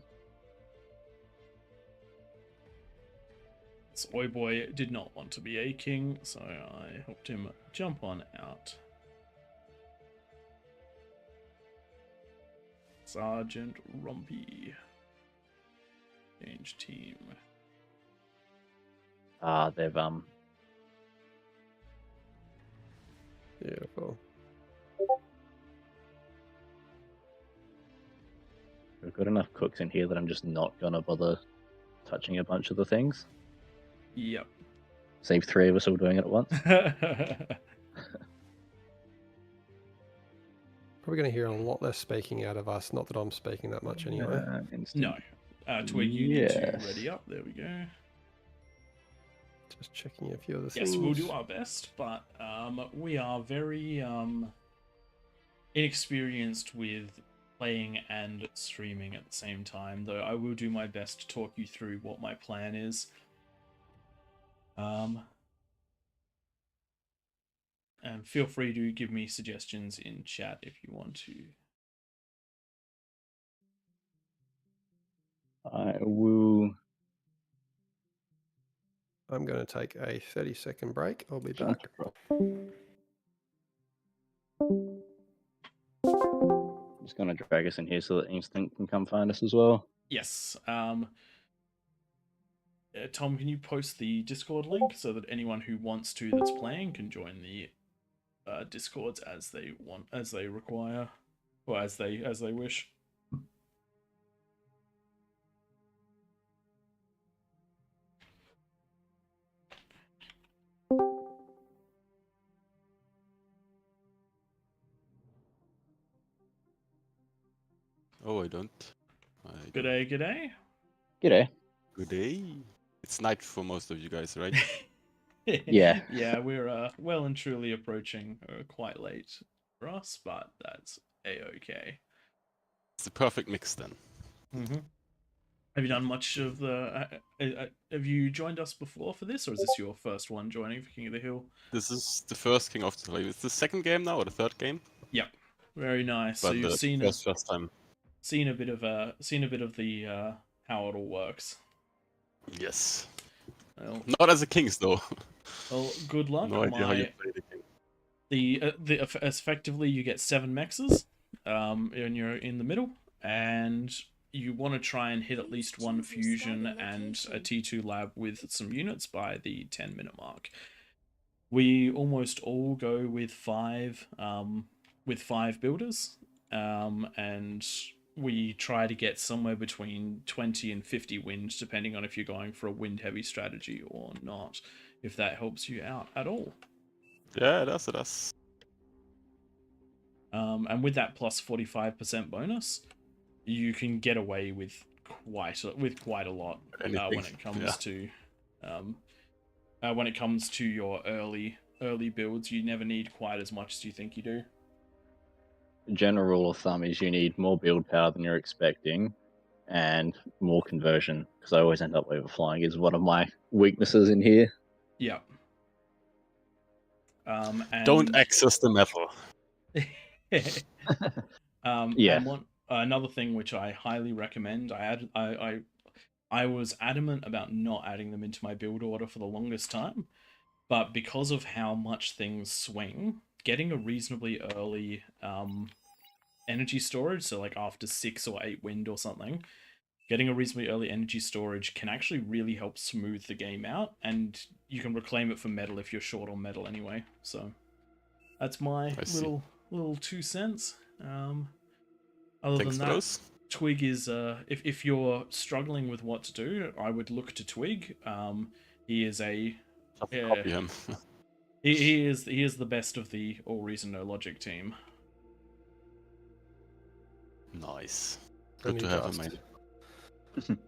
So Oi Boy did not want to be a king, so I helped him jump on out. Sergeant Rumpy. Change team. They've Beautiful. We've got enough cooks in here that I'm just not gonna bother touching a bunch of the things. Yep. Save 3 of us all doing it at once. Probably going to hear a lot less speaking out of us. Not that I'm speaking that much anyway. No. Twig, you need to Yes. ready up. There we go. Just checking a few other things. Yes, we'll do our best, but we are very inexperienced with playing and streaming at the same time, though I will do my best to talk you through what my plan is. And feel free to give me suggestions in chat if you want to. I will. I'm going to take a 30-second break. I'll be back. Just gonna drag us in here so that Instinct can come find us as well. Yes. Tom, can you post the Discord link so that anyone who wants to that's playing can join the Discords as they want, as they require, or as they wish. Oh, I don't. Good day, good day. G'day. Good day. It's night for most of you guys, right? Yeah. Yeah, we're well and truly approaching quite late for us, but that's a-okay. It's the perfect mix then. Mm-hmm. Have you done much of the... have you joined us before for this, or is this your first one joining for King of the Hill? This is the first King of the Hill. It's the second game now, or the third game? Yep. Very nice. But So you've the seen first time. seen a bit of the how it all works. Yes. Well, Not as a Kings though. well, good luck. No idea how you play the King. Effectively you get 7 mexes, and you're in the middle, and you want to try and hit at least 1 fusion and a T2 lab with some units by the 10-minute mark. We almost all go with 5 builders, and we try to get somewhere between 20 and 50 wind, depending on if you're going for a wind-heavy strategy or not, if that helps you out at all. Yeah, it does. And with that plus 45% bonus, you can get away with quite a lot when it comes to your early builds. You never need quite as much as you think you do. General rule of thumb is you need more build power than you're expecting and more conversion, because I always end up overflying is one of my weaknesses in here. Yeah. And... Don't access the metal. Yeah. And another thing which I highly recommend, I was adamant about not adding them into my build order for the longest time, but because of how much things swing, getting a reasonably early energy storage, so like after 6 or 8 wind or something, getting a reasonably early energy storage can actually really help smooth the game out, and you can reclaim it for metal if you're short on metal anyway. So that's my little 2 cents. Other Thanks than for that, those. Twig is if you're struggling with what to do, I would look to Twig. He is a Copy him. he is the best of the AllReasonNoLogic team. Nice. Only Good to have him, just. mate.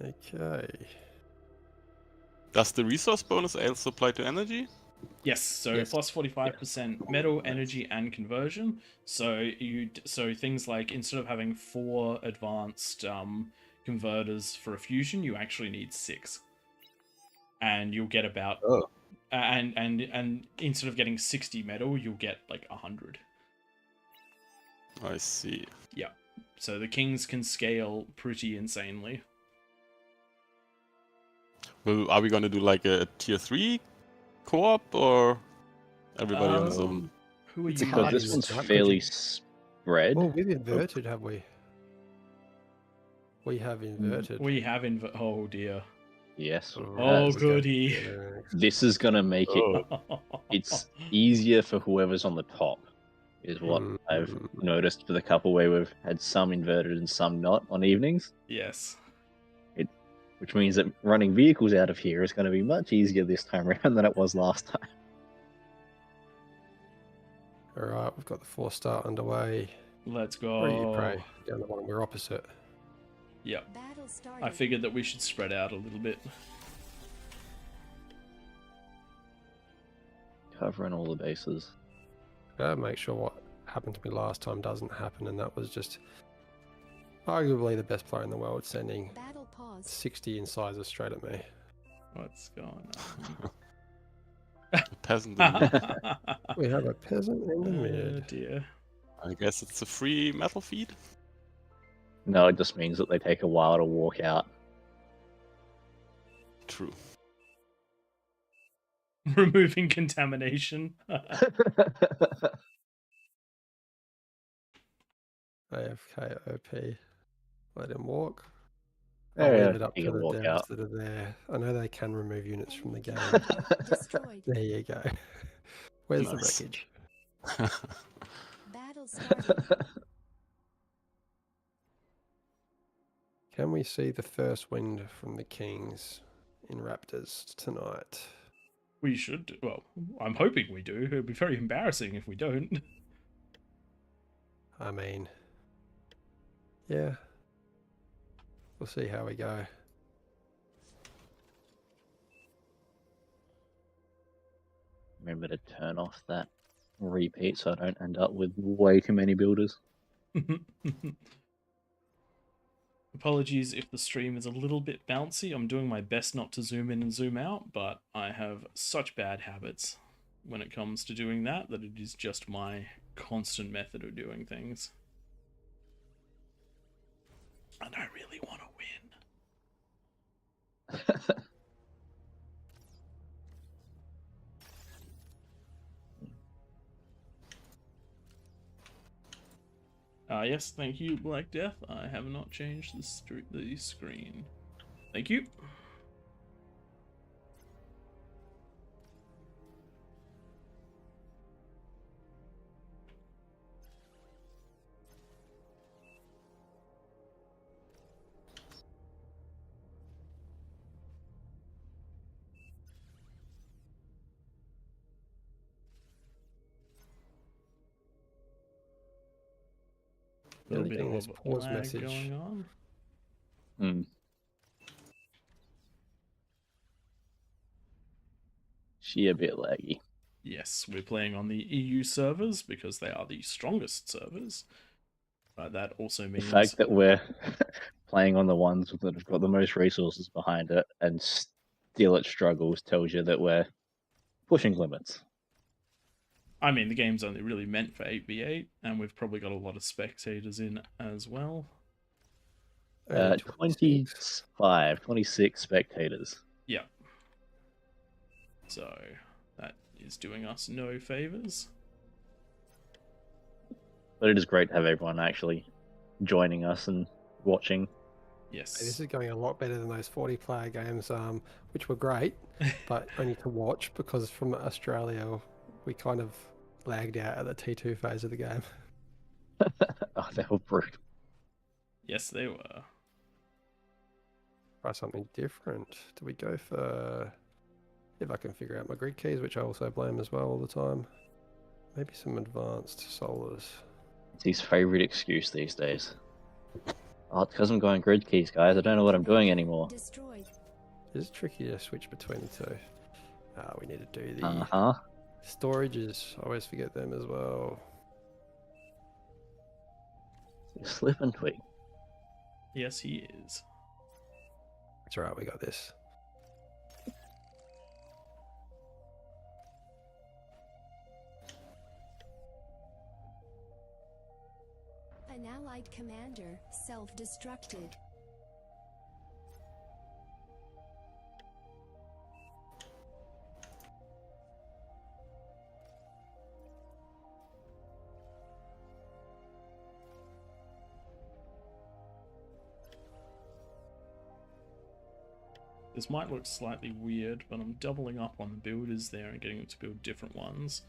Okay. Does the resource bonus also apply to energy? Yes, so Yes. plus 45% metal, energy, and conversion. So things like instead of having 4 advanced converters for a fusion, you actually need 6, and you'll get about and instead of getting 60 metal, you'll get like 100. I see. Yeah, so the kings can scale pretty insanely. Well, are we gonna do like a tier 3 co-op or everybody on his own? Who are It's you? hard Because this to one's decide. fairly spread. Well, we've inverted, have we? We have inverted. We have oh dear. Yes. Oh, this is gonna be goody. good. This is gonna make it. Oh, It's easier for whoever's on the top, is what I've noticed for the couple where we've had some inverted and some not on evenings. Yes. Which means that running vehicles out of here is going to be much easier this time around than it was last time. All right, we've got the 4-star underway. Let's Where are you, go. Prey? Down the bottom, we're opposite. Yep. Battle started. I figured that we should spread out a little bit. Covering all the bases. Gotta make sure what happened to me last time doesn't happen, and that was just arguably the best player in the world sending Battle pause. 60 incisors straight at me. What's going on? peasant in the mid. We have a peasant in the Oh mid. dear. I guess it's a free metal feed. No, it just means that they take a while to walk out. True. Removing contamination. AFK OP. Let him walk. Yeah, I'll leave it up he to can the walk devs out. that are there. I know they can remove units from the game. Destroyed. There you go. Where's Nice. the wreckage? Battle started. Can we see the first wind from the Kings in Raptors tonight? We should do. Well, I'm hoping we do. It would be very embarrassing if we don't. I mean, yeah. We'll see how we go. Remember to turn off that repeat so I don't end up with way too many builders. Apologies if the stream is a little bit bouncy. I'm doing my best not to zoom in and zoom out, but I have such bad habits when it comes to doing that that it is just my constant method of doing things. And I really want to win. Yes, thank you, Black Death. I have not changed the screen. Thank you. A little Really bit getting of this pause lag message. going on. Hmm. She a bit laggy. Yes, we're playing on the EU servers because they are the strongest servers. But that also The means fact that we're playing on the ones that have got the most resources behind it and still it struggles tells you that we're pushing limits. I mean, the game's only really meant for 8v8, and we've probably got a lot of spectators in as well. Only 26. 26 spectators. Yeah. So, that is doing us no favors. But it is great to have everyone actually joining us and watching. Yes. This is going a lot better than those 40-player games, which were great, but only to watch because from Australia we kind of lagged out at the T2 phase of the game. Oh, they were brutal. Yes, they were. Try something different. Do we go for... If I can figure out my grid keys, which I also blame as well all the time. Maybe some advanced solars. It's his favorite excuse these days. Oh, it's because I'm going grid keys, guys. I don't know what I'm doing anymore. Destroyed. It's tricky to switch between the two. We need to do the Uh-huh. storages. I always forget them as well. Slip and twig. Yes, he is. It's alright, we got this. An allied commander self-destructed. This might look slightly weird, but I'm doubling up on builders there and getting them to build different ones,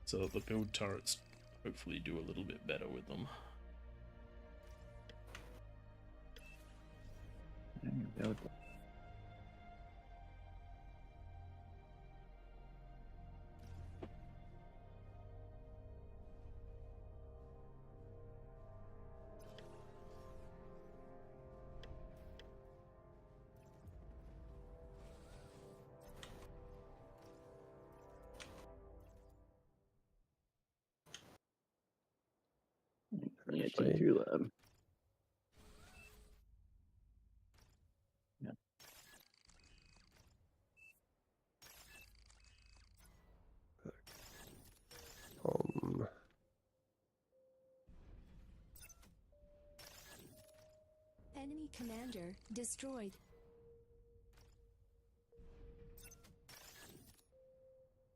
so that the build turrets hopefully do a little bit better with them. Yeah, Actually- T2 lab. Um, Enemy commander destroyed.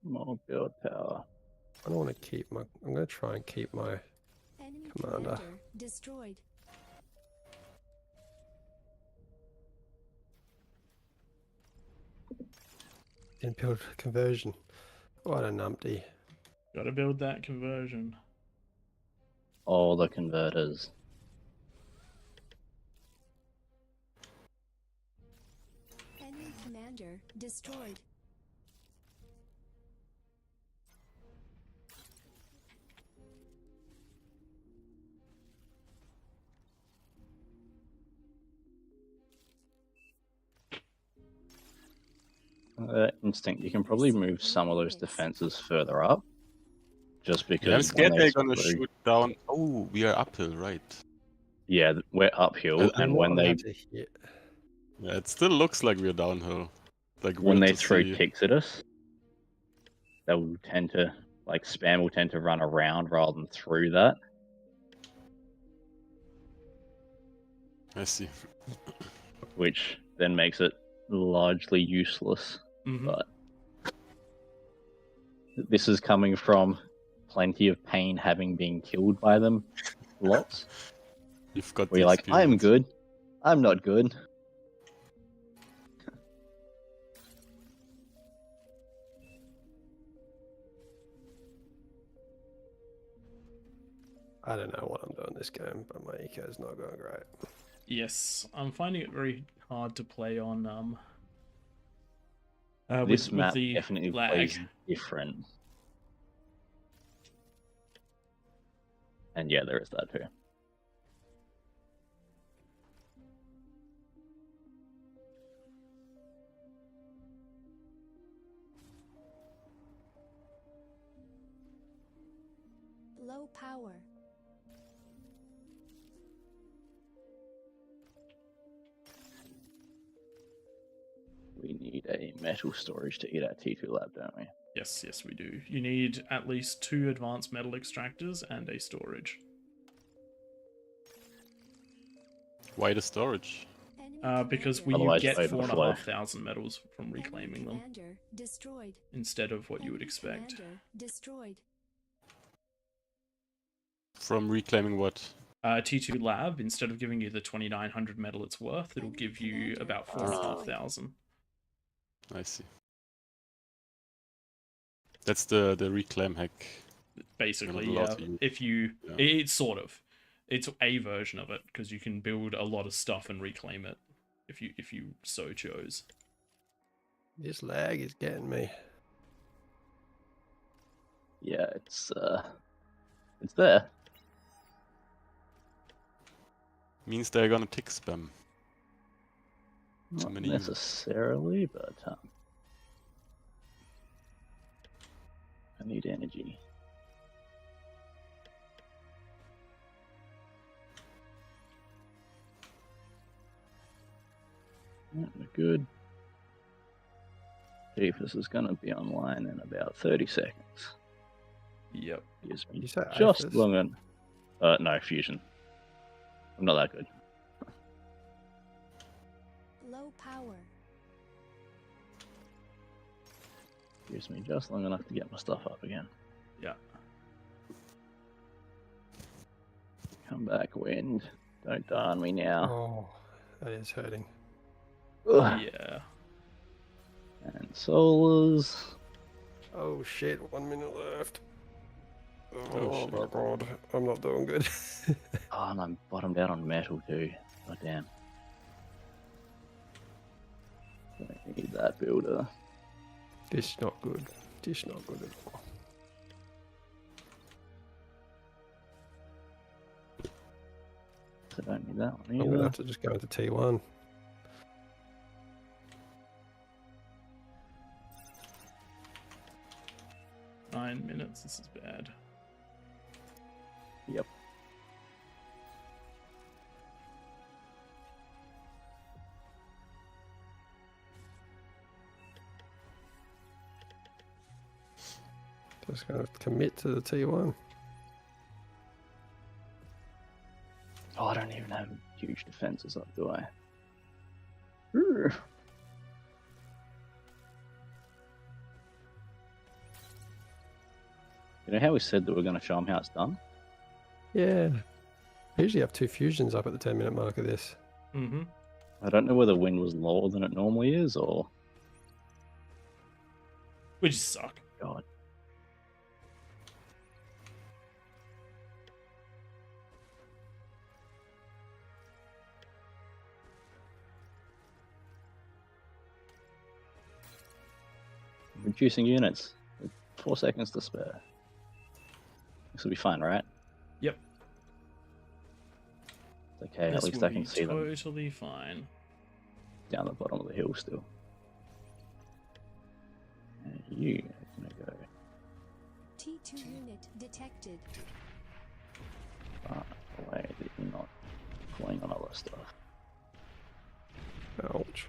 More build power. I don't want to keep my. I'm going to try and keep my. Enemy Commander. commander destroyed. In build conversion. What a numpty. Gotta build that conversion. All the converters. Enemy commander destroyed. Instinct, you can probably move some of those defenses further up. Just because Yeah, I'm when scared they they're gonna screw- shoot down. Oh, we are uphill, right? Yeah, we're uphill, I and want when they that to hit. Yeah, it still looks like we're downhill. Like when weird they to throw see. kicks at us, they'll tend to spam will tend to run around rather than through that. I see. Which then makes it largely useless. Mhm. But this is coming from plenty of pain having been killed by them lots. You've got Where the you're like, I'm experience. good. I'm not good. I don't know what I'm doing this game, but my eco is not going great. Yes, I'm finding it very hard to play on This with map the definitely lag. plays different. And yeah, there is that too. Low power. We need a metal storage to eat our T2 lab, don't we? Yes, yes, we do. You need at least 2 advanced metal extractors and a storage. Why the storage? Enemy Because commander we Otherwise get it overflow. 4,500 metals from Enemy reclaiming them commander destroyed. instead of what you would Enemy expect. commander destroyed. From reclaiming what? T2 Lab, instead of giving you the 2,900 metal it's worth, it'll Enemy give you commander about destroyed. 4,500. I see. That's the reclaim hack. Basically, You're not allowed yeah. to use- If you, Yeah. it's sort of, it's a version of it because you can build a lot of stuff and reclaim it if you so chose. This lag is getting me. Yeah, it's there. Means they're gonna tick spam. Not many units. necessarily, but I need energy. Yeah, we're good. Jeepers is going to be online in about 30 seconds. Yep. Gives me You say just Aphis? long enough. No, Fusion. I'm not that good. Low power. Gives me just long enough to get my stuff up again. Yeah. Come back, wind. Don't die on me now. Oh, that is hurting. Ugh. Yeah. And solars. Oh shit, 1 minute left. Oh, Oh shit. my god, I'm not doing good. Oh, and I'm bottomed out on metal too. God damn. Don't need that builder. This not good. This not good at all. So don't need that one I'm gonna either. have to just go into T1. Nine minutes. This is bad. Yep. Just gonna commit to the T1. Oh, I don't even have huge defenses up, do I? Urgh. You know how we said that we're going to show them how it's done? Yeah. I usually have 2 fusions up at the 10-minute mark of this. Mm-hmm. I don't know whether wind was lower than it normally is, or... We just suck. God. Reducing units. With 4 seconds to spare. This will be fine, right? Yep. Okay, This at least will I can be see them totally fine. down the bottom of the hill still. And you are gonna go T2 unit detected. far away that you're not pulling on other stuff. Ouch.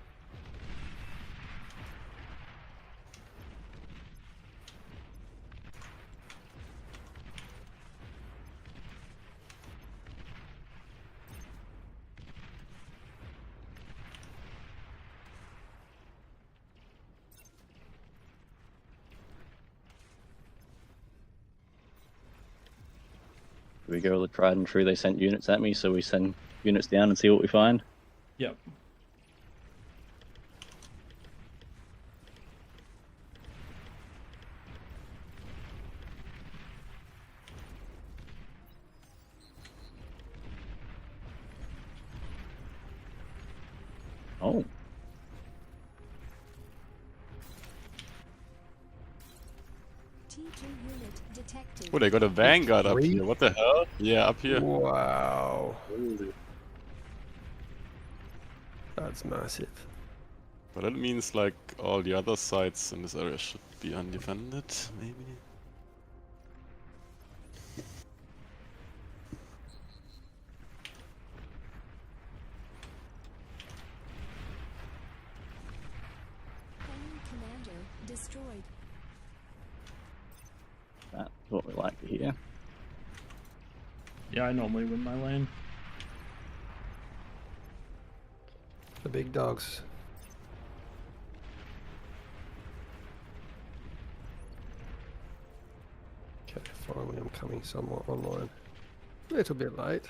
Do we go with the tried and true? They sent units at me, so we send units down and see what we find. Yep. Oh, T2 unit detected. Oh, they got a vanguard up 3? here. What the hell? Yeah, up here. Wow. That's massive. But that means like all the other sites in this area should be undefended, maybe. Enemy commander destroyed. that's what we like to hear. Yeah, I normally win my lane. The big dogs. Okay, finally I'm coming somewhat online. A little bit late.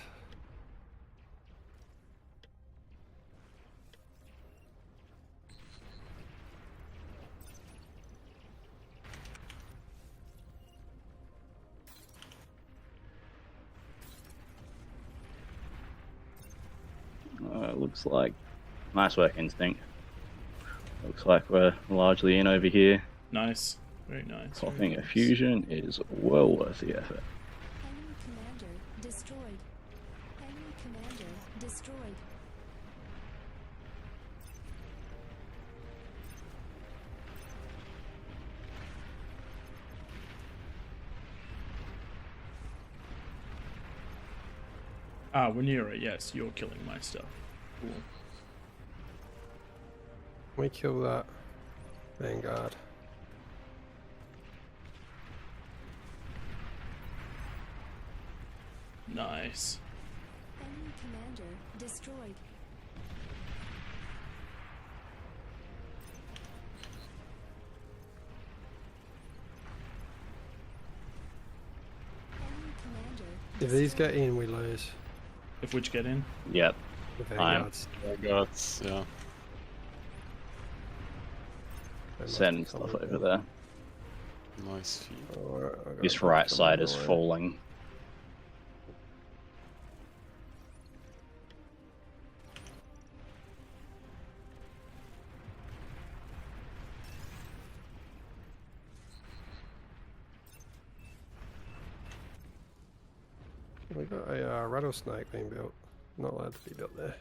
Looks like nice work, Instinct. Looks like we're largely in over here. Nice. Very nice. very Popping a nice. fusion is well worth the effort. Enemy commander destroyed. Enemy commander destroyed. Ah, Rhaenyra, yes, you're killing my stuff. Cool. We kill that vanguard. Nice. Enemy commander destroyed. Enemy commander If these destroyed. get in, we lose. If which get in? Yep. The I am. vanguards. Vanguards, yeah. They must Send be stuff coming over in. there. Nice feed. Alright, I got a This bunch right coming side my is way. falling. We got a rattlesnake being built. Not allowed to be built there.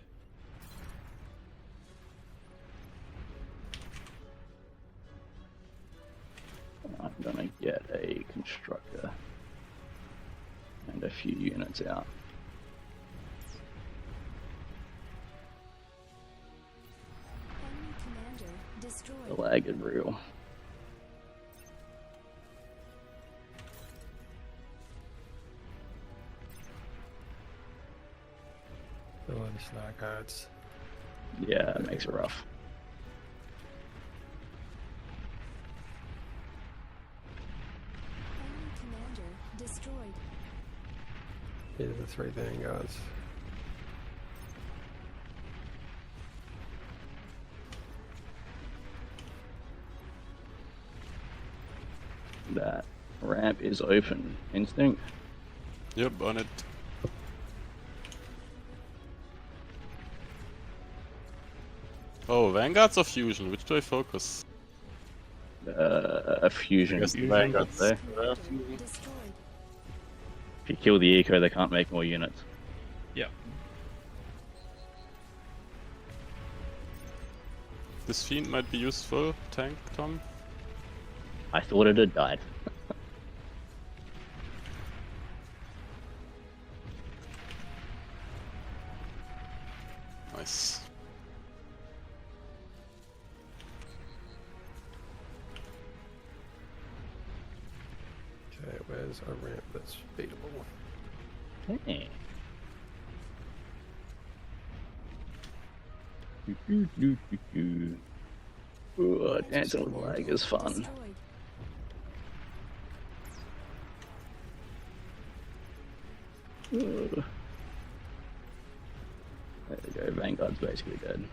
I'm gonna get a constructor and a few units out. Enemy commander destroyed. The lag is real. Oh, this lag hurts. Yeah, it makes it rough. Enemy commander destroyed. Here are the 3 vanguards. That ramp is open. Instinct. Yep, on it. Oh, Vanguards or Fusion? Which do I focus? A fusion. guess the Fusion, Vanguards. I'd say. Commander destroyed. If you kill the eco, they can't make more units. Yeah. This Fiend might be useful. Tank, Tom. I thought it had died. Nice. Okay, where's a ramp that's beatable? Hey. Ooh, dancing with lag is fun. Destroyed. Ooh. There we go, Vanguard's basically dead.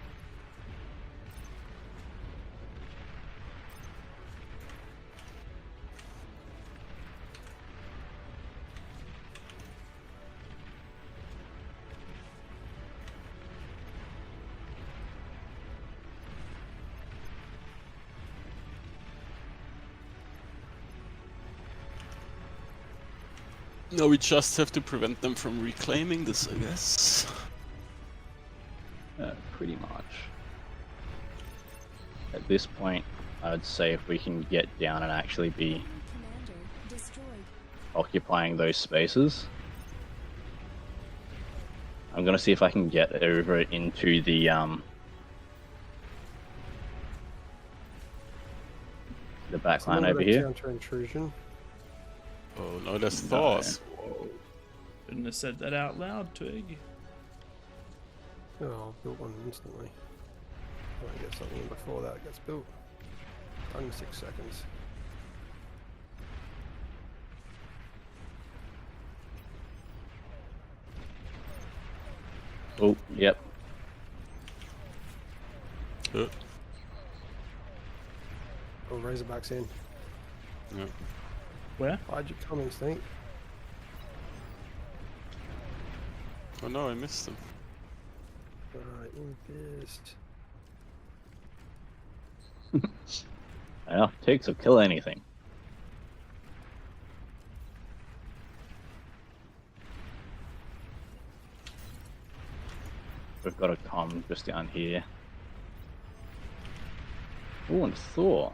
No, we just have to prevent them from reclaiming this, I guess. Pretty much. At this point, I would say if we can get down and actually be Enemy commander destroyed. occupying those spaces, I'm gonna see if I can get over into the back line over here. Counter intrusion. Oh no, there's No. Thors. Shouldn't have said that out loud, Twig. Oh, I'll build one instantly. I might get something in before that gets built. Done in 6 seconds. Oh, yep. Uh, Oh, Razorback's in. yeah. Where? Hide your coming, Stink. Oh no, I missed them. Alright, you pissed. Enough ticks will kill anything. We've got a comm just down here. Oh, and Thor.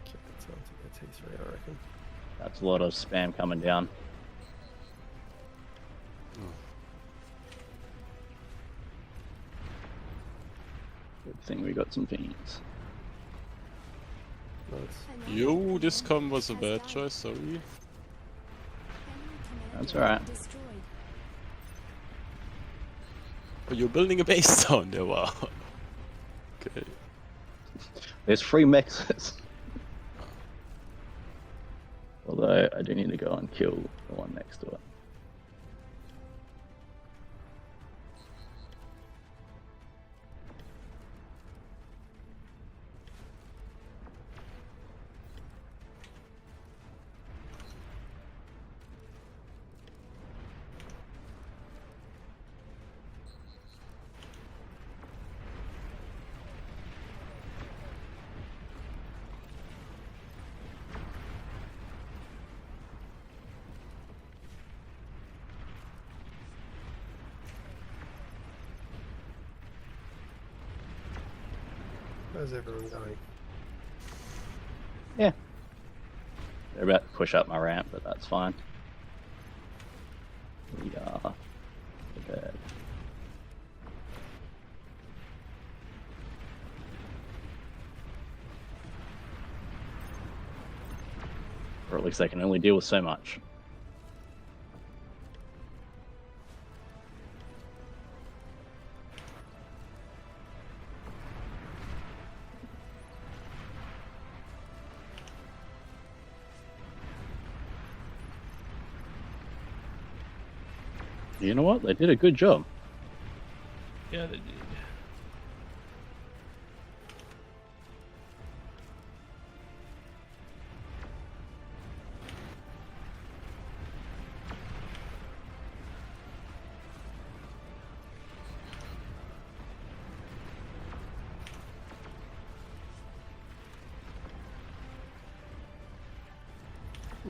Okay, it's on to the T3, I reckon. That's a lot of spam coming down. Good thing we got some fiends. Nice. Yo, this comm was a bad choice, sorry. Enemy That's commander alright. destroyed. Oh, you're building a base down there, wow. Okay. There's 3 mexes. Although I do need to go and kill the one next to it. Where's everyone going? Yeah. They're about to push up my ramp, but that's fine. We are prepared. Or at least they can only deal with so much. You know what? They did a good job. Yeah, they did.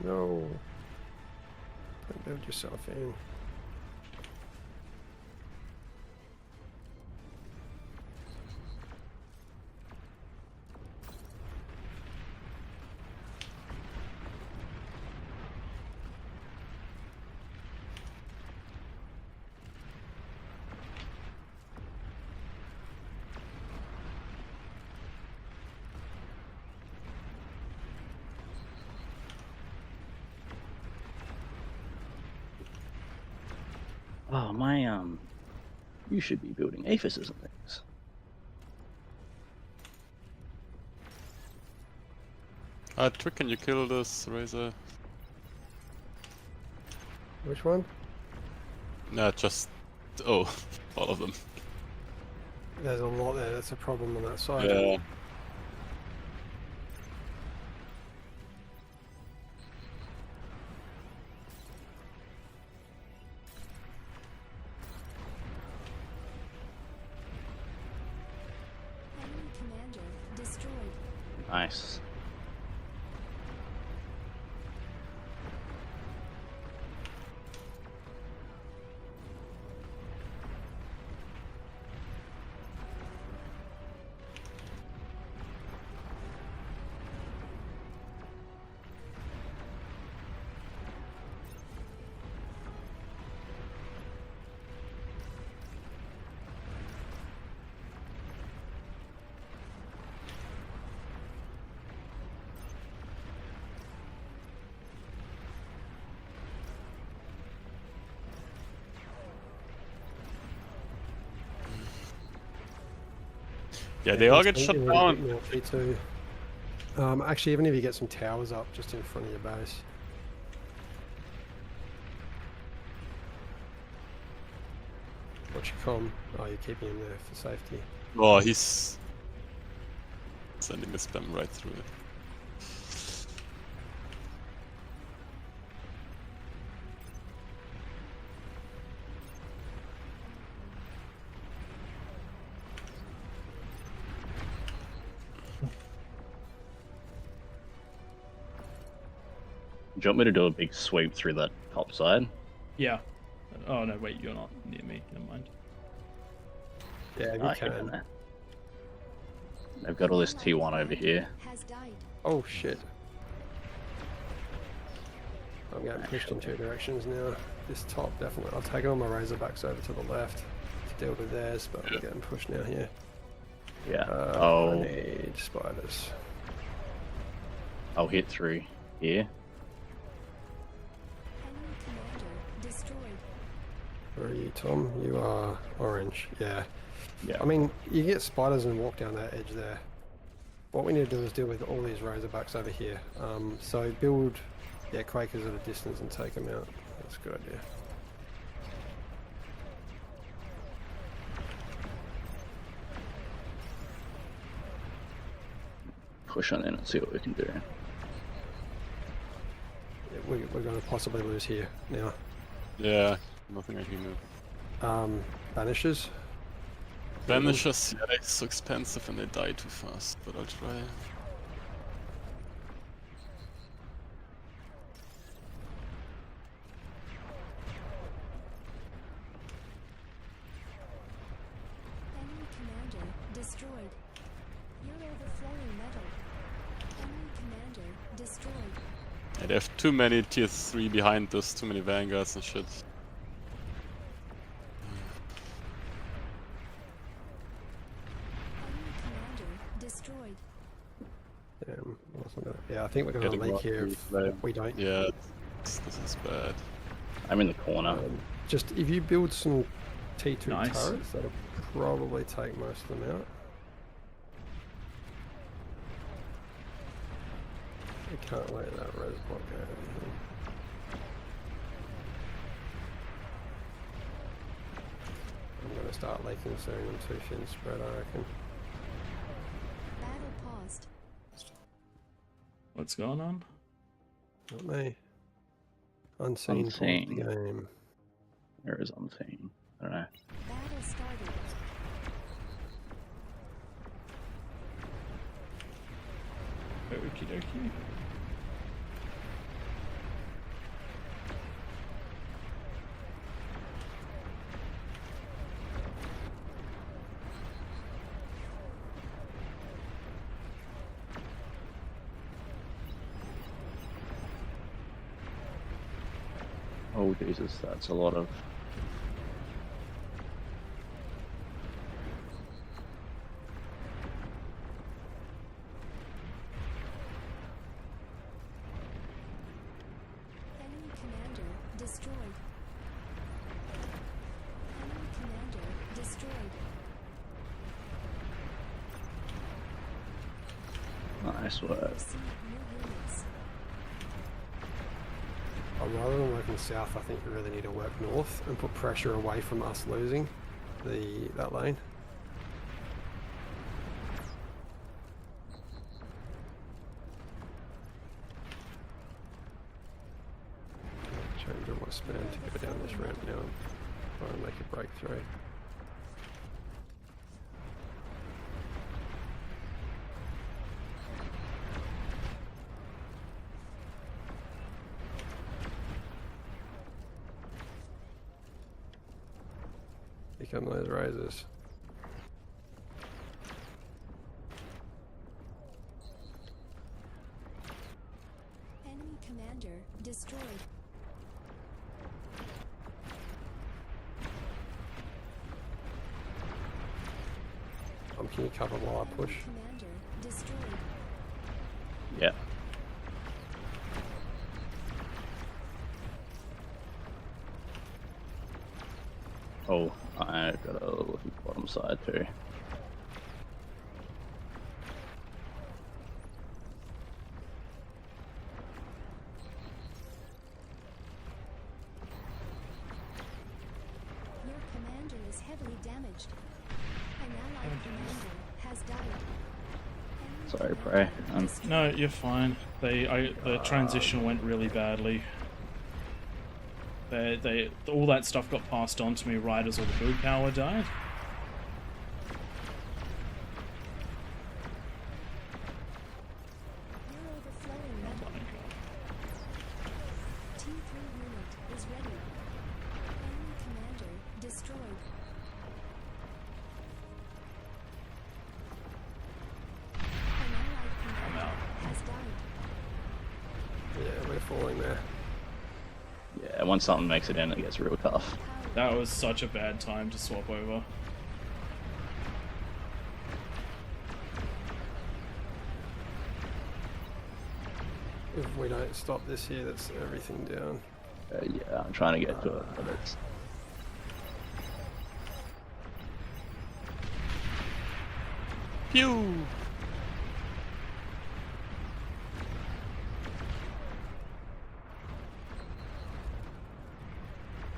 No. Don't build yourself in. Oh, you should be building aphises and things. Trick, can you kill this Razor? Which one? Nah, just... Oh, all of them. There's a lot there. That's a problem on that side. Yeah. Enemy commander destroyed. Nice. Yeah, they all it's get been shut really down. big naughty too. Actually, even if you get some towers up just in front of your base. What's your comm? Oh, you're keeping him there for safety. Oh, he's sending the spam right through it. Do you want me to do a big sweep through that top side? Yeah. Oh no, wait, you're not near me. Never mind. Yeah, if I you can. can. They've got all this T1 over here. Has died. Oh shit. I'm getting pushed in two directions now. This top, definitely. I've taken all my Razorbacks over to the left to deal with theirs, but I'm getting pushed now here. Yeah. I need spiders. I'll hit through here. Enemy commander destroyed. Where are you, Tom? You are orange. Yeah. Yeah. I mean, you get spiders and walk down that edge there. What we need to do is deal with all these Razorbacks over here. So build, Quakers at a distance and take them out. That's a good idea. Push on in and see what we can do. Yeah, we're going to possibly lose here now. Yeah, nothing I can do. Banishers. Banishers, yeah, they're so expensive and they die too fast, but I'll try. Enemy commander destroyed. Your Yeah, they have too many tier 3 behind us, too many vanguards and shit. Enemy commander destroyed. Yeah, I think we're going to Getting leak rocked here really if slow. we don't. Yeah, this is bad. I'm in the corner. Just if you build some T2 Nice. turrets, that'll probably take most of them out. We can't let that res block out. I'm going to start leaking soon. I'm too thin spread, I reckon. Battle paused. What's going on? Not me. Unseen paused the Unseen. game. There is unseen. I don't know. Battle started. Okie dokie. Oh Jesus, that's a lot of. Enemy commander destroyed. Enemy commander destroyed. Nice work. Received new units. Rather than working south, I think we really need to work north and put pressure away from us losing that lane. Change all my span to go down this ramp now and try and make a breakthrough. Here come those razors. Enemy commander destroyed. Can you cover while I push? Enemy commander destroyed. Yeah. Oh, I've got a look at the bottom side too. Your commander is heavily damaged. An allied commander has died. Enemy Sorry, commander Prey. destroyed. No, you're fine. The transition went really badly. All that stuff got passed on to me right as all the build power died. You're overflowing Oh metal. my god. T3 unit is ready. Enemy commander destroyed. An allied commander has died. Yeah, we're falling there. Yeah, once something makes it in, it gets real tough. Power. That was such a bad time to swap over. If we don't stop this here, that's everything down. Yeah, I'm trying to get to it, but it's. Pew!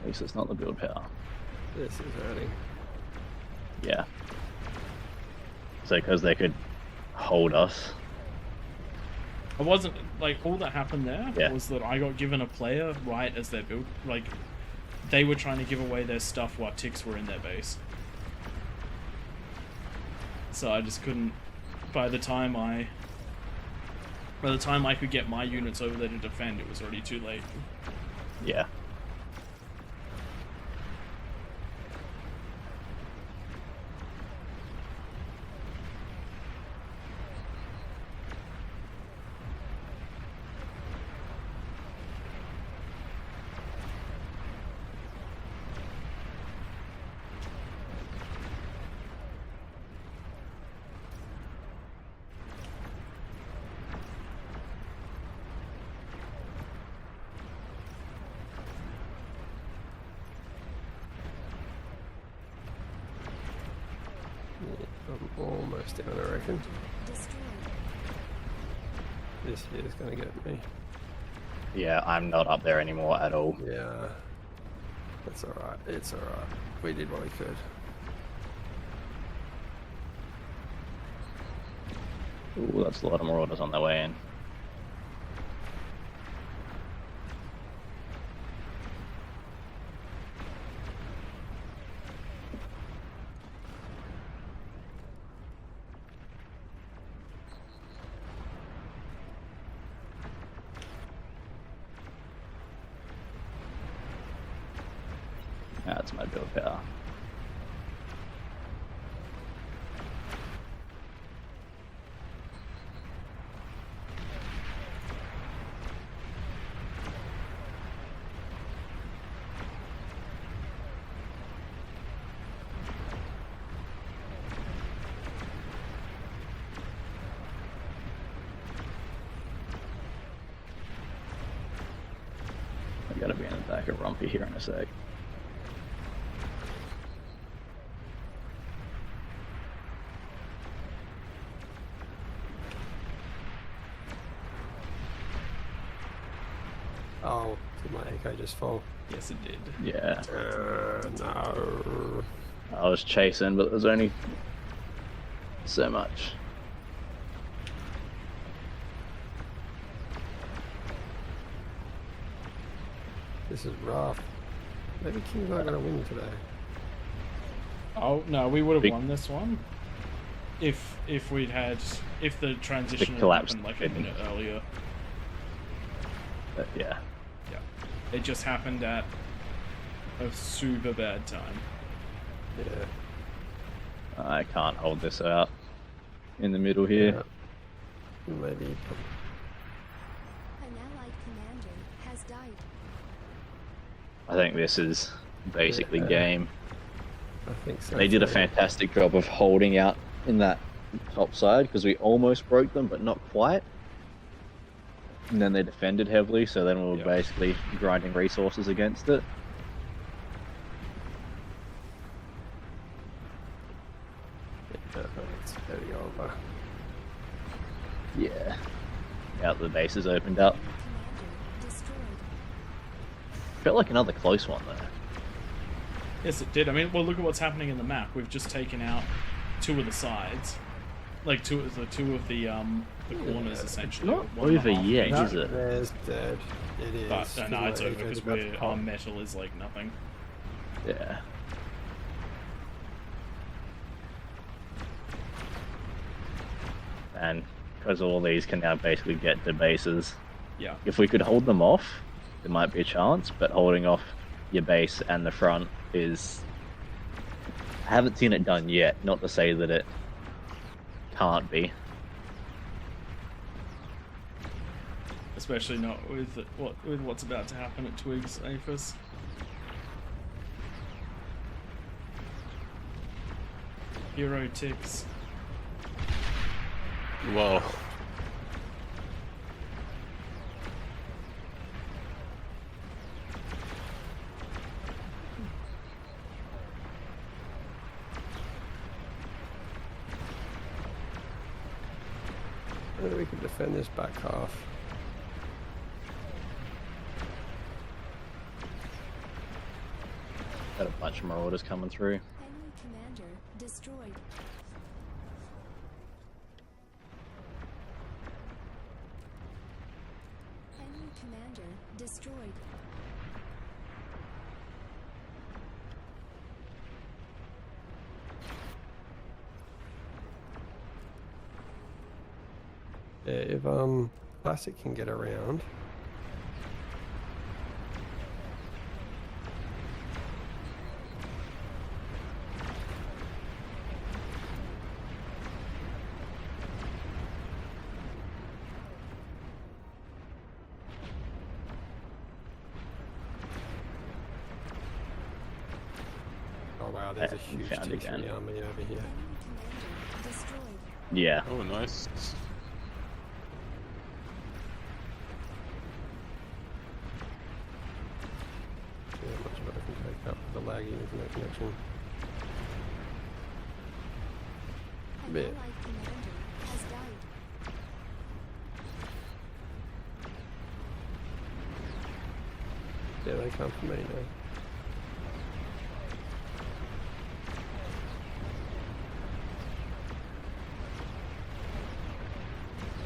At least it's not the build power. This is hurting. Yeah. So, because they could hold us. I wasn't like all that happened there Yeah. was that I got given a player right as their build. Like they were trying to give away their stuff while ticks were in their base. So I just couldn't. By the time I could get my units over there to defend, it was already too late. Yeah. Almost down, I reckon. Destroyed. This here's gonna get me. Yeah, I'm not up there anymore at all. Yeah. That's alright. It's alright. We did what we could. Ooh, that's a lot of marauders on their way in. That's my build power. I gotta be in the back of Rumpy here in a sec. Oh, did my echo just fall? Yes, it did. Yeah, No. I was chasing, but there's only so much. This is rough. Maybe King's not gonna win today. Oh no, we would have Big- won this one if the transition had collapse happened like a didn't. minute earlier. But yeah, Yeah, it just happened at a super bad time. Yeah. I can't hold this out in the middle here. Yeah. Maybe. An allied commander has died. I think this is basically Yeah. game. I think so. They did a too. fantastic job of holding out in that top side because we almost broke them, but not quite. And then they defended heavily, so then we were Yep. basically grinding resources against it. Yeah, it's very over. Yeah. Out the bases opened up. Commander destroyed. Felt like another close one though. Yes, it did. I mean, well, look at what's happening in the map. We've just taken out two of the sides, like two of the corners essentially. Not One and a over half yet, each. is it? There's dead. It is. But no, it's my over echo's because about to our pop. metal is like nothing. Yeah. And because all these can now basically get to bases, Yeah. if we could hold them off, there might be a chance, but holding off your base and the front is... I haven't seen it done yet, not to say that it can't be. Especially not with what's about to happen at Twigs, Aphis. Hero ticks. Whoa. Maybe we can defend this back half. Got a bunch of marauders coming through. Enemy commander destroyed. Enemy commander destroyed. Yeah, if Classic can get around. Oh wow, there's a Yeah, huge found T3 again. army over here. Enemy commander destroyed. Yeah. Oh, nice. Yeah, much of it I can take up the laggy internet connection. An bit. allied commander has died. Yeah, they come for me now.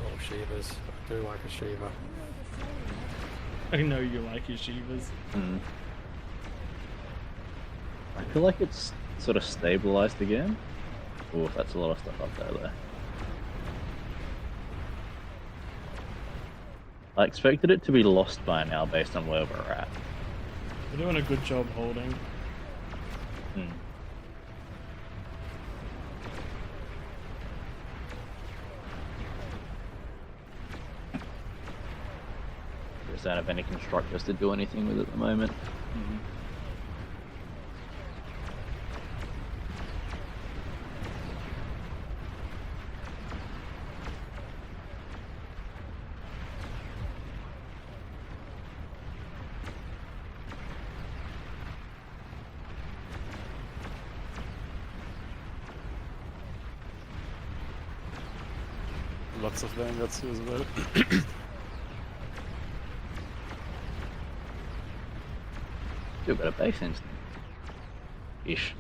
Oh, Shivas. I do like a Shiva. You know the flowing metal. I know you like your Shivas. Hmm. I feel like it's sort of stabilized again. Oh, that's a lot of stuff up there. I expected it to be lost by now based on where we're at. We're doing a good job holding. Hmm. Just don't have any constructors to do anything with at the moment. Mhm. Lots of vanguards here as well. Do a bit of base instinct. Ish.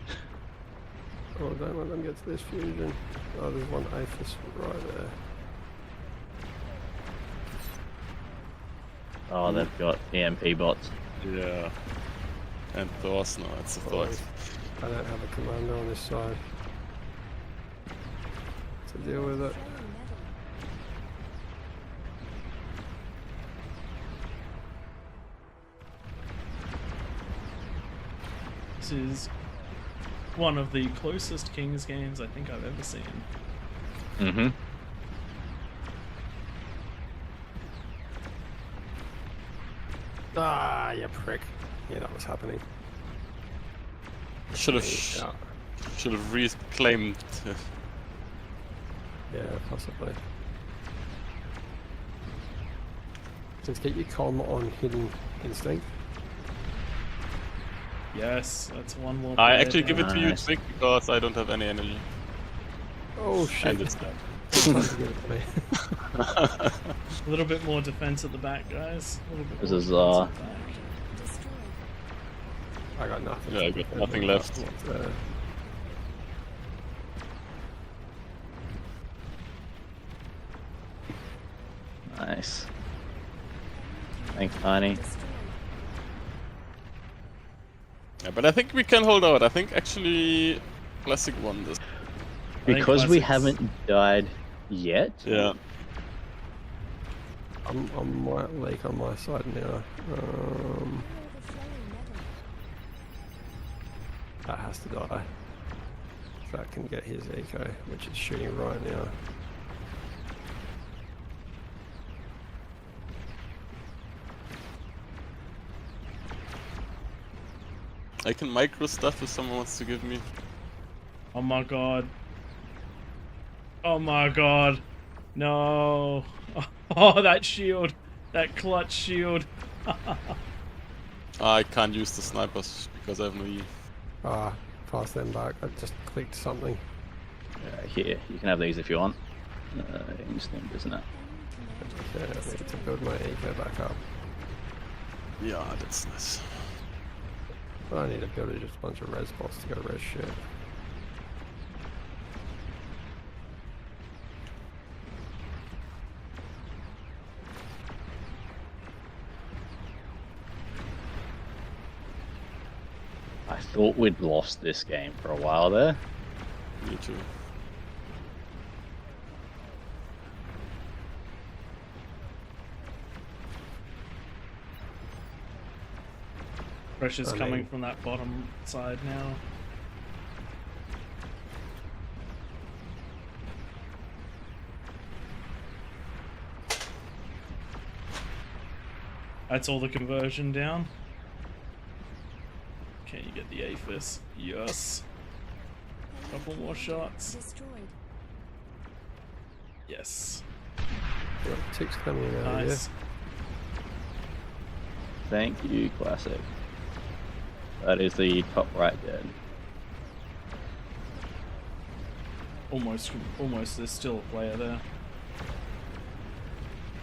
Oh, don't let them get to this fusion. Oh, there's one Aphis right there. Oh, they've got EMP bots. Yeah. And Thors, no, it's a Thors. I don't have a commander on this side to deal with it. Flowing metal. This is one of the closest Kings games I think I've ever seen. Mm-hmm. Ah, you prick. Yeah, that was happening. Should have Yeah, reclaimed. yeah, possibly. Just get your comm on hidden instinct. Yes, that's one more. I player actually give it down. to you, Nice. Twig, because I don't have any energy. Oh shit! And it's dead. Time to give it to me. A little bit more defense at the back, guys. A little bit This more is, defense at the back. Destroyed. I got nothing. Yeah, I got nothing left. What's there? Nice. Thanks, Tiny. Destroyed. Yeah, but I think we can hold out. I think actually Classic won this. think Because we Classic's- haven't died yet. Yeah. I'm white lake on my side now. You know the flowing metal. That has to die. That can get his eco, which is shooting right now. I can micro stuff if someone wants to give me. Oh my god. Oh my god. No. Oh, that shield. That clutch shield. I can't use the snipers because I have no E. Ah, pass them back. I just clicked something. Here, you can have these if you want. Instinct, isn't it? Enemy commander Yeah, I need to build my eco back up. Yeah, that's nice. But I need to build just a bunch of res bots to go res shit. I thought we'd lost this game for a while there. Me too. Pressure's I coming mean- from that bottom side now. That's all the conversion down. Can you get the Aphis? Yes. Couple more shots. destroyed. Yes. Got ticks coming in out of Nice. Thank you, Classic. That is the top right dead. Almost. There's still a player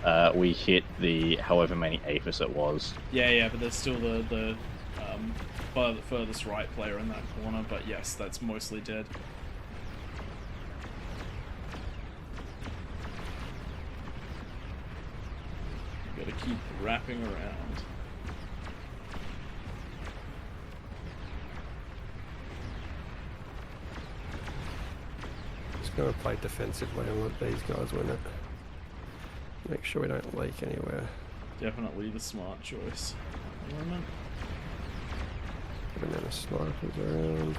there. We hit the however many APHIS it was. Yeah, but there's still the furthest right player in that corner. But yes, that's mostly dead. Gotta keep wrapping around. Just gonna play defensively and let these guys win it. Make sure we don't leak anywhere. Definitely the smart choice. Moment. Putting in a snipers around.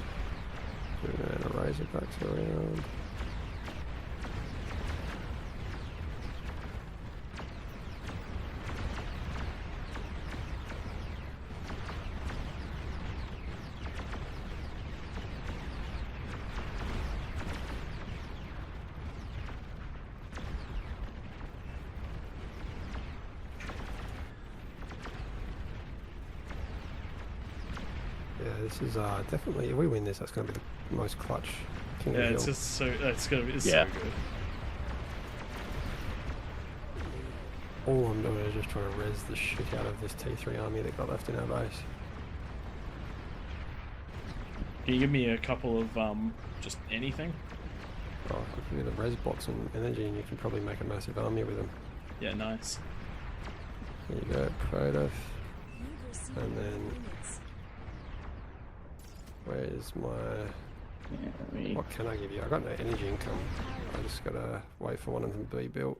Putting in a razorbacks around. Yeah, this is definitely, if we win this, that's going to be the most clutch King of Yeah, the it's Hill. just so it's so good. All I'm doing is just trying to res the shit out of this T3 army that got left in our base. Can you give me a couple of just anything? Oh, if you get the res bots and energy, and you can probably make a massive army with them. Yeah, nice. There you go, Prototh. You've received And then- units. Where's my... Yeah, I mean, What can I give you? I got no energy income. I just gotta wait for one of them to be built.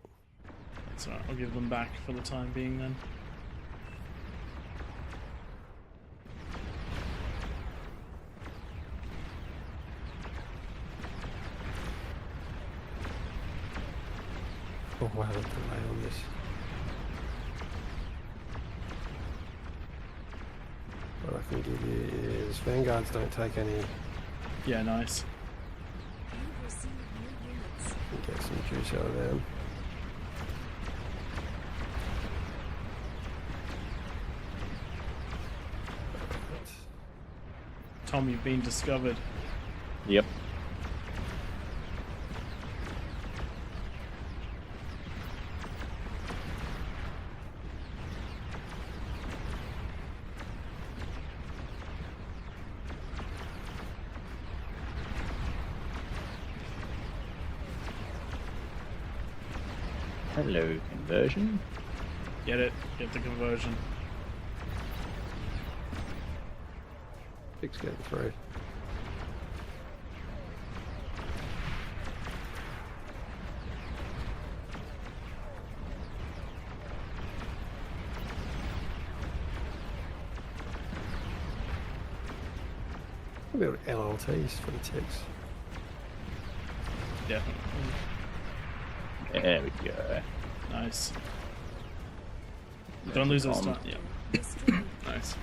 So I'll give them back for the time being then. Oh wow, the delay on this. What I can give you is Vanguards don't take any. You Yeah, nice. You've received new units. can get some juice out of them. Tom, you've been discovered. Yep. Hello, conversion. Get it. Get the conversion. Six getting through. We'll build LLTs for the ticks. Definitely. There we go. Nice. Don't lose those time. Yeah. Destroyed. Nice.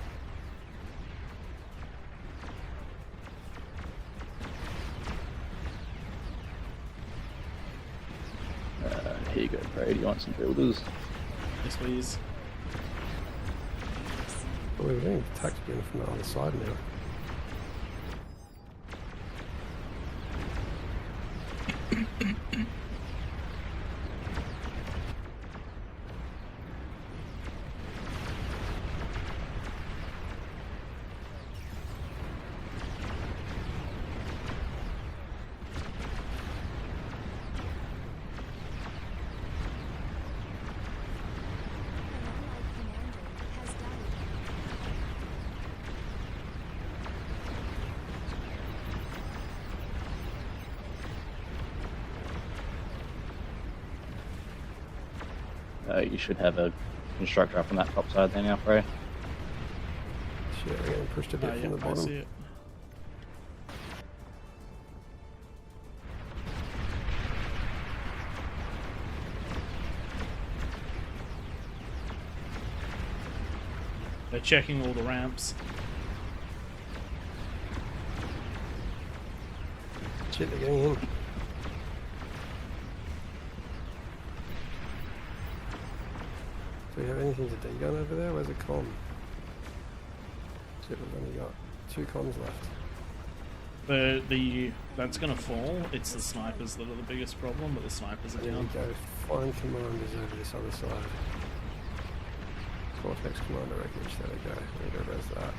Here you go, Brady. You want some builders? Yes, please. But we're getting attacked again from the other side now. An allied commander has died. You should have a constructor up on that top side there now, Frey. Shit, we're getting pushed a bit Yeah, from the I bottom. see it. They're checking all the ramps. Shit, they're getting in. Do we have anything to degun over there? Where's the comm? Shit, we've only got 2 comms left. That's gonna fall. It's the snipers that are the biggest problem, but the snipers are There we down. go. Flying commanders over this other side. Cortex commander wreckage. There we go. There we go. There's that.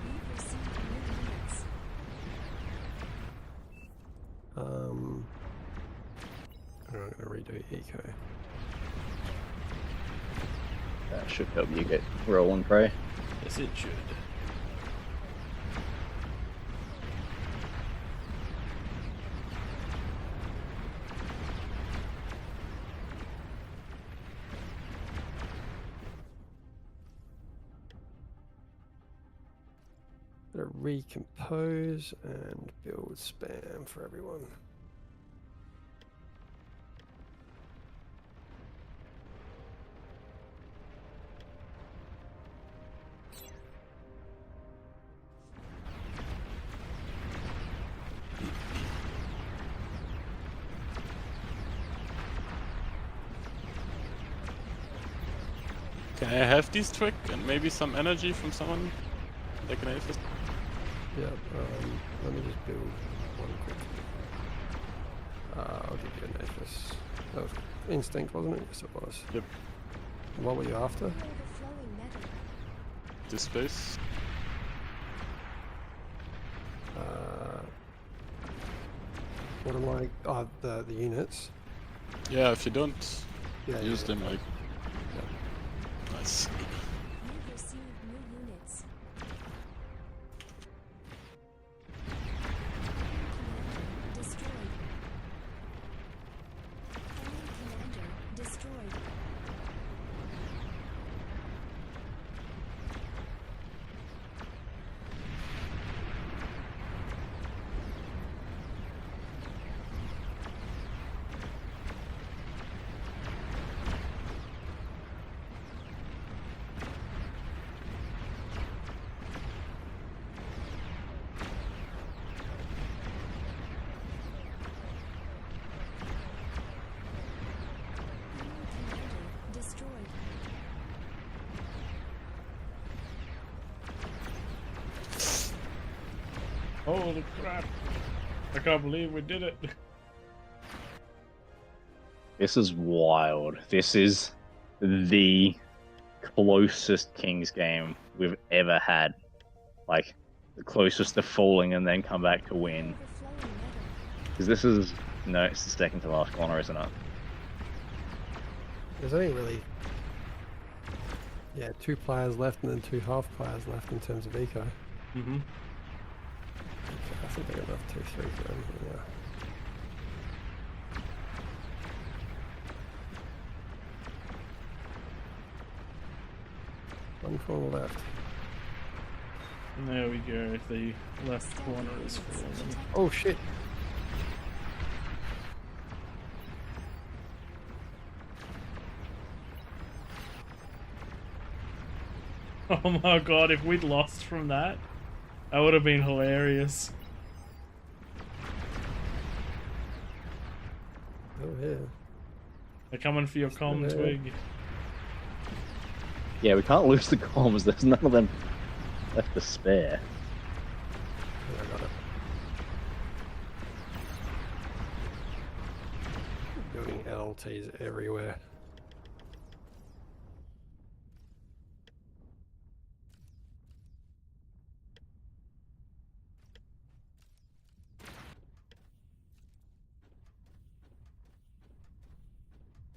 You've received new units. I'm going to redo eco. That should help you get rolling, Prey. Yes, it should. Gonna recompose and build spam for everyone. Can I have these trick and maybe some energy from someone? Like an Aphis? Yep, let me just build one quick. I'll give you an Aphis. That was instinct, wasn't it? Yes, it was. Yep. What were you after? Overflowing metal. This space? What am I? Oh, the units. Yeah, if you don't Yeah, use yeah, them, like... Nice. You've received new units. Commander destroyed. Enemy commander destroyed. Enemy commander destroyed. Holy crap! I can't believe we did it. This is wild. This is the closest Kings game we've ever had. Like, the closest to falling and then come back to win. Overflowing metal. Because this is... No, it's the second to last corner, isn't it? There's only really, yeah, 2 players left and then 2 half players left in terms of eco. Mm-hmm. I think I got enough 2-3 for anything, yeah. One corner left. And there we go. The left corner is fallen. Oh shit! Oh my god! If we'd lost from that, that would have been hilarious. Oh yeah. They're coming for your comm there. twig. Yeah, we can't lose the comms. There's none of them left to spare. Yeah, I got it. Building LTs everywhere.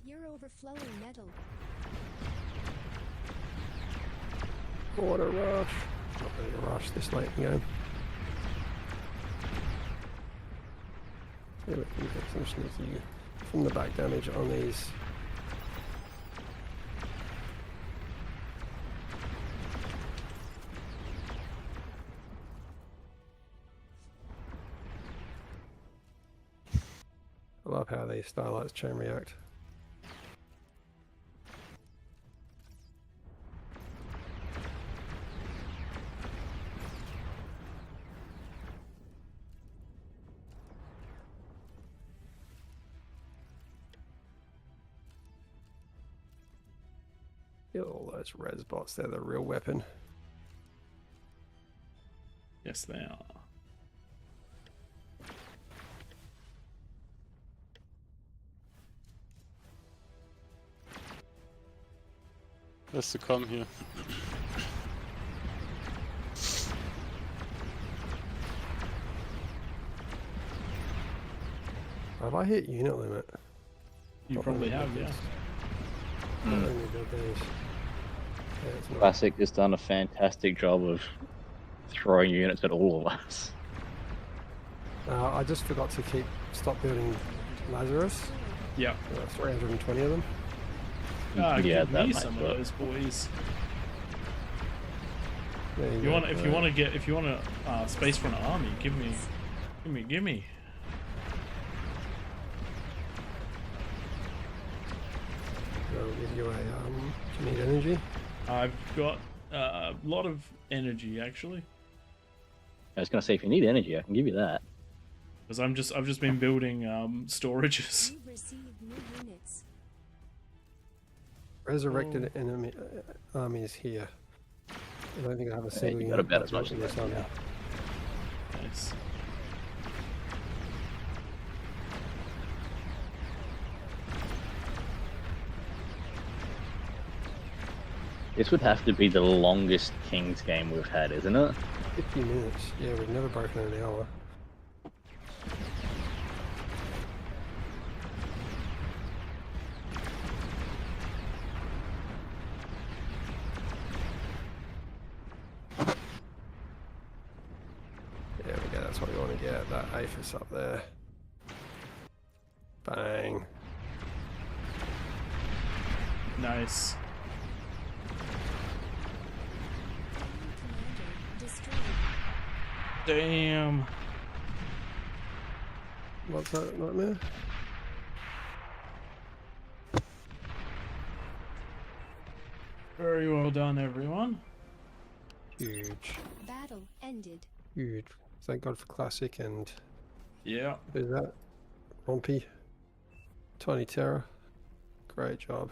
You're overflowing metal. Quarter rush. Not really a rush this late in the game. Yeah, we can get some sneaky from the back damage on these. I love how these starlights chain react. Kill all those res bots. They're the real weapon. Yes, they are. Has to come here. Have I hit unit limit? You probably have, yeah. I only did these. Yeah, it's not. Classic has done a fantastic job of throwing units at all of us. I just forgot to stop building Lazarus. Yeah. 320 of them. Ah, Yeah, give that me might some of work. those boys. There you You go. want if you want a space for an army, give me. I'll give you a, do you need energy? I've got a lot of energy actually, I was going to say, if you need energy, I can give you that. because I've just been building storages. You've received new units. Resurrected enemy armies here. I don't think I have a single you unit. got about built as much in as this that, army. Nice. This would have to be the longest Kings game we've had, isn't it? 50 minutes. Yeah, we've never broken an hour. There we go, that's what we want to get. That APHIS up there. Bang. Nice. Commander destroyed. Damn. What's that, Nightmare? Very well done, everyone. Huge. Battle ended. Huge. Thank God for Classic and Yeah. who's that? Rompy. Tiny Terror. Great job.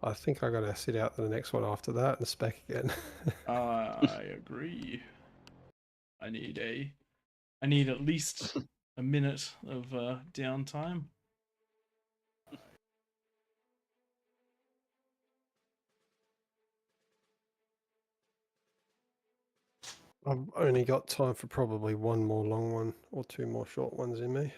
I think I gotta sit out the next one after that and spec again. I agree. I need at least a minute of downtime. I've only got time for probably one more long one or two more short ones in me.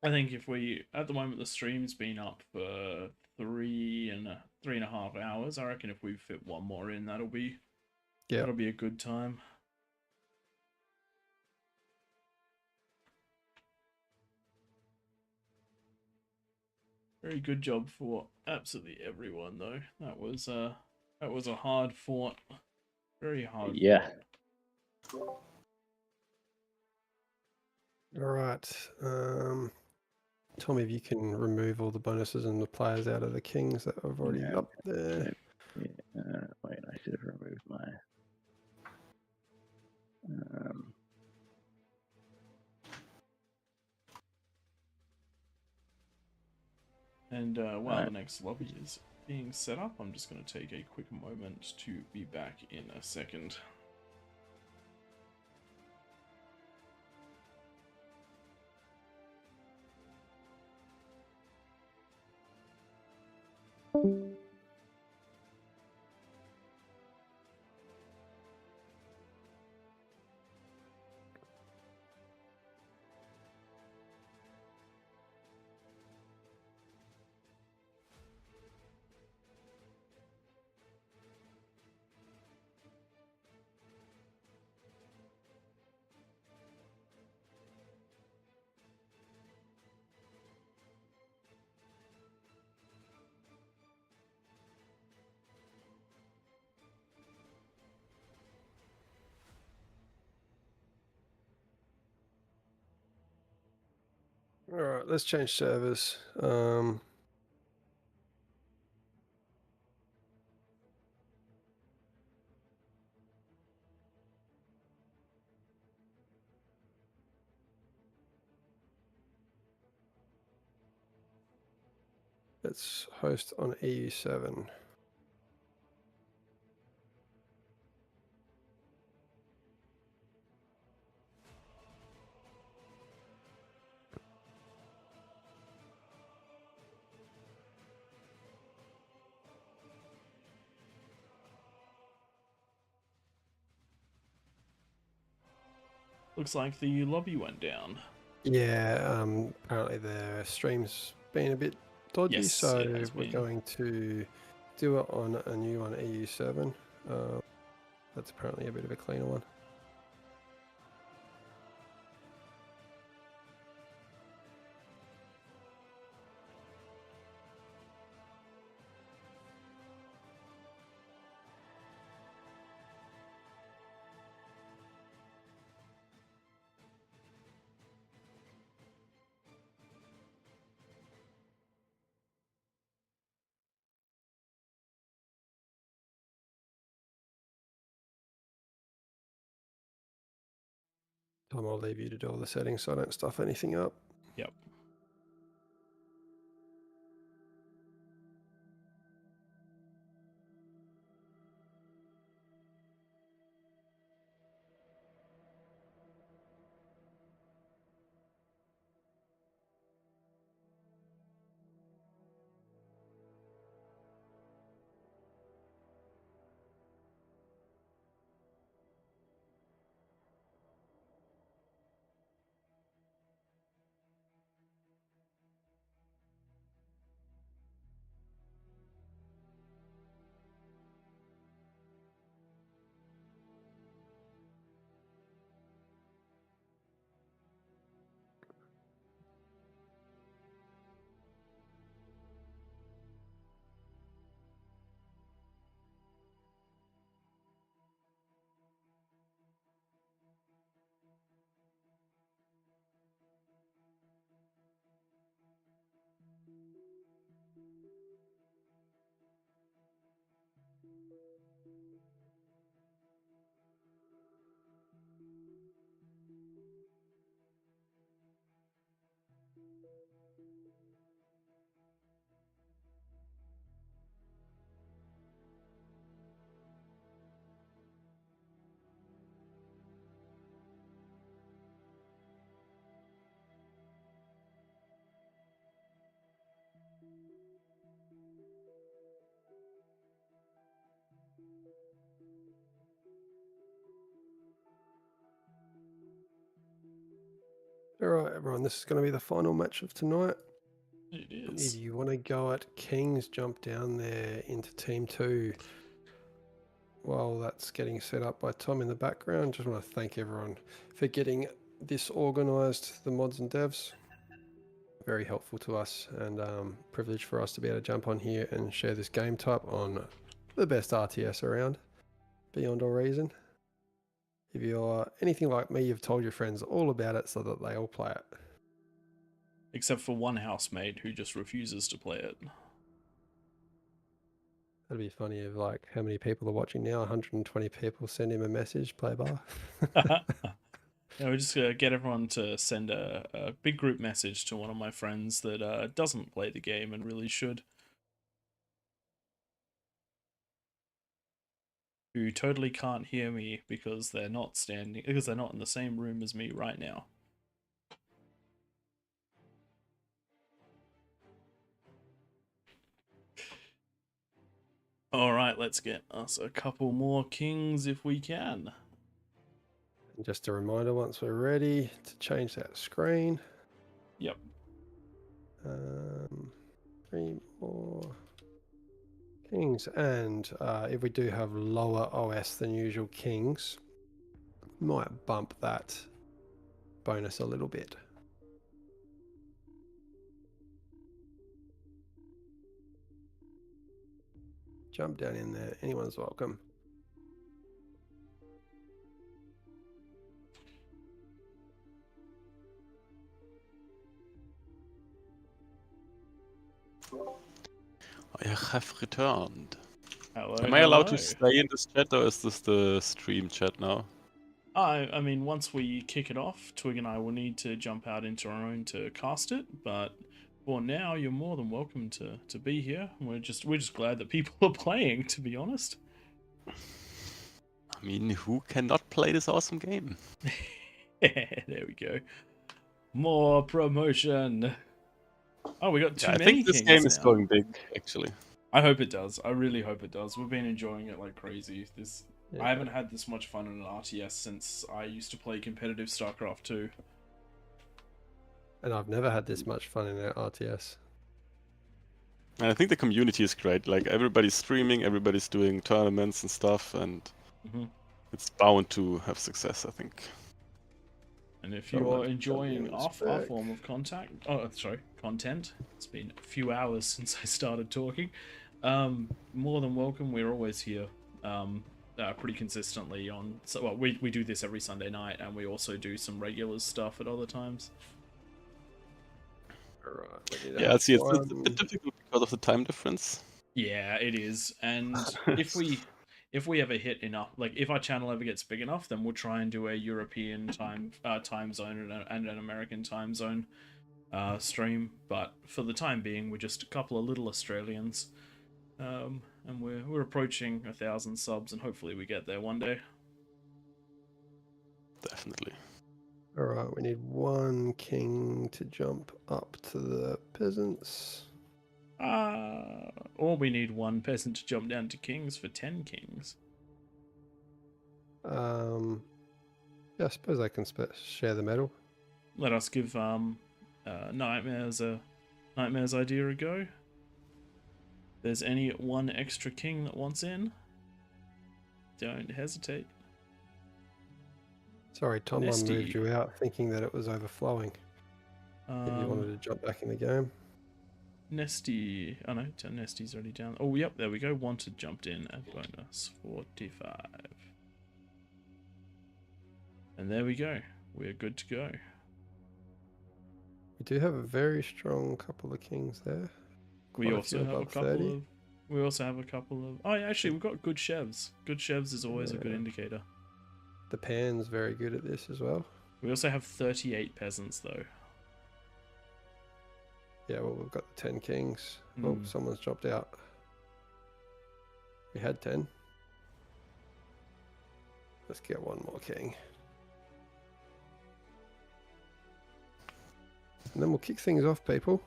I think if we, at the moment, the stream's been up for 3.5 hours. I reckon if we fit one more in, that'll be a good time. Very good job for absolutely everyone, though. That was a hard fought, very hard. Yeah. fought. All right. Tell me if you can remove all the bonuses and the players out of the kings that I've already Yeah, up there. Wait, I should have removed my. And while Right. the next lobby is being set up, I'm just going to take a quick moment to be back in a second. All right, let's change servers. Let's host on EU7. Looks like the lobby went down. Yeah, apparently the stream's been a bit dodgy, Yes, so it has we're been. going to do it on a new one, EU7. That's apparently a bit of a cleaner one. Tom, I'll leave you to do all the settings so I don't stuff anything up. Yep. All right, everyone, this is going to be the final match of tonight. It If is. you want to go at Kings, jump down there into Team 2. While that's getting set up by Tom in the background, just want to thank everyone for getting this organised, the mods and devs. Very helpful to us, and privilege for us to be able to jump on here and share this game type on the best RTS around, beyond all reason. If you're anything like me, you've told your friends all about it so that they all play it. Except for one housemate who just refuses to play it. That'd be funny if, like, how many people are watching now? 120 people send him a message, play bar. Yeah, we just get everyone to send a big group message to one of my friends that doesn't play the game and really should. Who totally can't hear me because they're not in the same room as me right now. Alright, let's get us a couple more kings if we can. And just a reminder, once we're ready to change that screen. Yep. 3 more kings, and if we do have lower OS than usual kings, might bump that bonus a little bit. Jump down in there, anyone's welcome. I have returned. Hello, Am I allowed to hello. stay in this chat, or is this the stream chat now? I mean, once we kick it off, Twig and I will need to jump out into our own to cast it, but for now, you're more than welcome to be here. We're just glad that people are playing, to be honest. I mean, who cannot play this awesome game? There we go. More promotion. Oh, we got too Yeah, I many think this kings game is now. going big, actually. I hope it does. I really hope it does. We've been enjoying it like crazy. Yeah. I haven't had this much fun in an RTS since I used to play competitive StarCraft 2. And I've never had this much fun in an RTS. And I think the community is great. Like, everybody's streaming, everybody's doing tournaments and stuff, and Mhm. it's bound to have success, I think. And if Someone you're enjoying jumping on our spec. form of content, it's been a few hours since I started talking. More than welcome. We're always here, pretty consistently on. So, well, we do this every Sunday night, and we also do some regular stuff at other times. Alright, we need to Yeah, have see, it's a one. bit difficult because of the time difference. Yeah, it is. And if we ever hit enough, like if our channel ever gets big enough, then we'll try and do a European time zone and an American time zone stream. But for the time being, we're just a couple of little Australians, and we're approaching 1,000 subs, and hopefully we get there one day. Definitely. Alright, we need one king to jump up to the peasants. Or we need one peasant to jump down to kings for 10 kings. Yeah, I suppose I can share the medal. Let us give Nightmare's idea a go. If there's any one extra king that wants in, don't hesitate. Sorry, Tom, I moved Nesty. you out thinking that it was overflowing. If you wanted to jump back in the game. Nesty. Oh no, Nesty's already down. Oh, yep, there we go. Wanted jumped in at bonus 45. And there we go. We're good to go. We do have a very strong couple of kings there. We Quite a also few have a above couple 30. of. We also have a couple of. Oh, yeah, actually, we've got good chevs. Good chevs is always a good Yeah. indicator. The pan's very good at this as well. We also have 38 peasants, though. Yeah, well, we've got the 10 kings. Oh, Hmm. someone's dropped out. We had 10. Let's get one more king. And then we'll kick things off, people.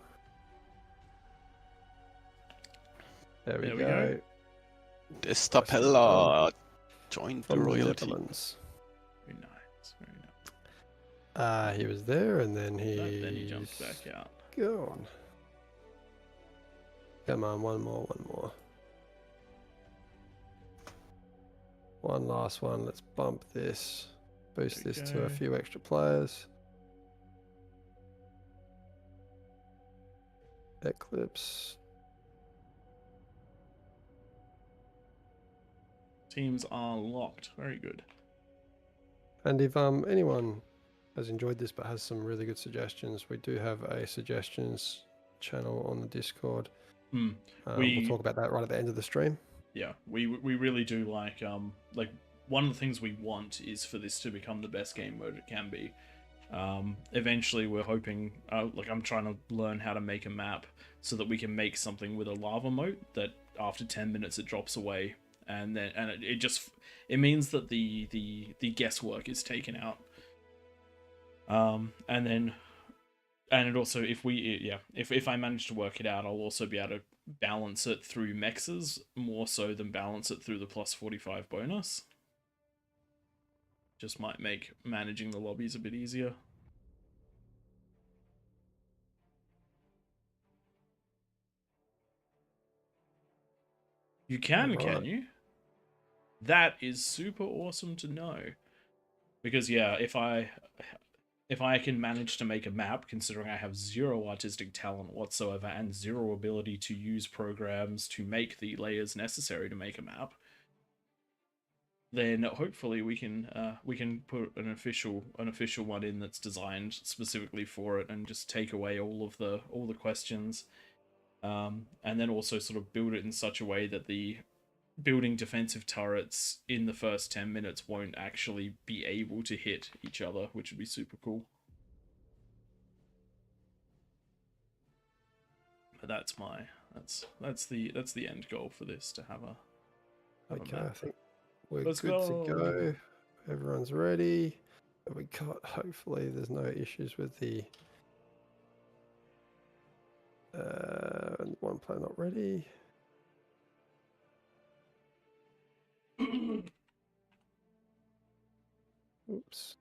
There we go. Destapella joined the From the royalty. Netherlands. Very nice. Very nice. He was there and then But then he jumped back out. gone. Come on, one more. One last one. Let's bump this. Boost There we this to a go. few extra players. Eclipse. Teams are locked. Very good. And if anyone has enjoyed this but has some really good suggestions, we do have a suggestions channel on the Discord. We'll talk about that right at the end of the stream. Yeah, we really do like one of the things we want is for this to become the best game mode it can be. Eventually we're hoping, like I'm trying to learn how to make a map so that we can make something with a lava moat that after 10 minutes it drops away, and then it means that the guesswork is taken out. And it also, if I manage to work it out, I'll also be able to balance it through mexes more so than balance it through the plus 45 bonus. Just might make managing the lobbies a bit easier. You can Alright. you? That is super awesome to know. Because yeah, if I can manage to make a map, considering I have zero artistic talent whatsoever and zero ability to use programs to make the layers necessary to make a map, then hopefully we can put an official one in that's designed specifically for it and just take away all the questions, and then also sort of build it in such a way that the building defensive turrets in the first 10 minutes won't actually be able to hit each other, which would be super cool. But that's the end goal for this, to have a Okay, map. I think we're Let's good to go. go. Everyone's ready. We got, hopefully there's no issues with the one player not ready. Oops.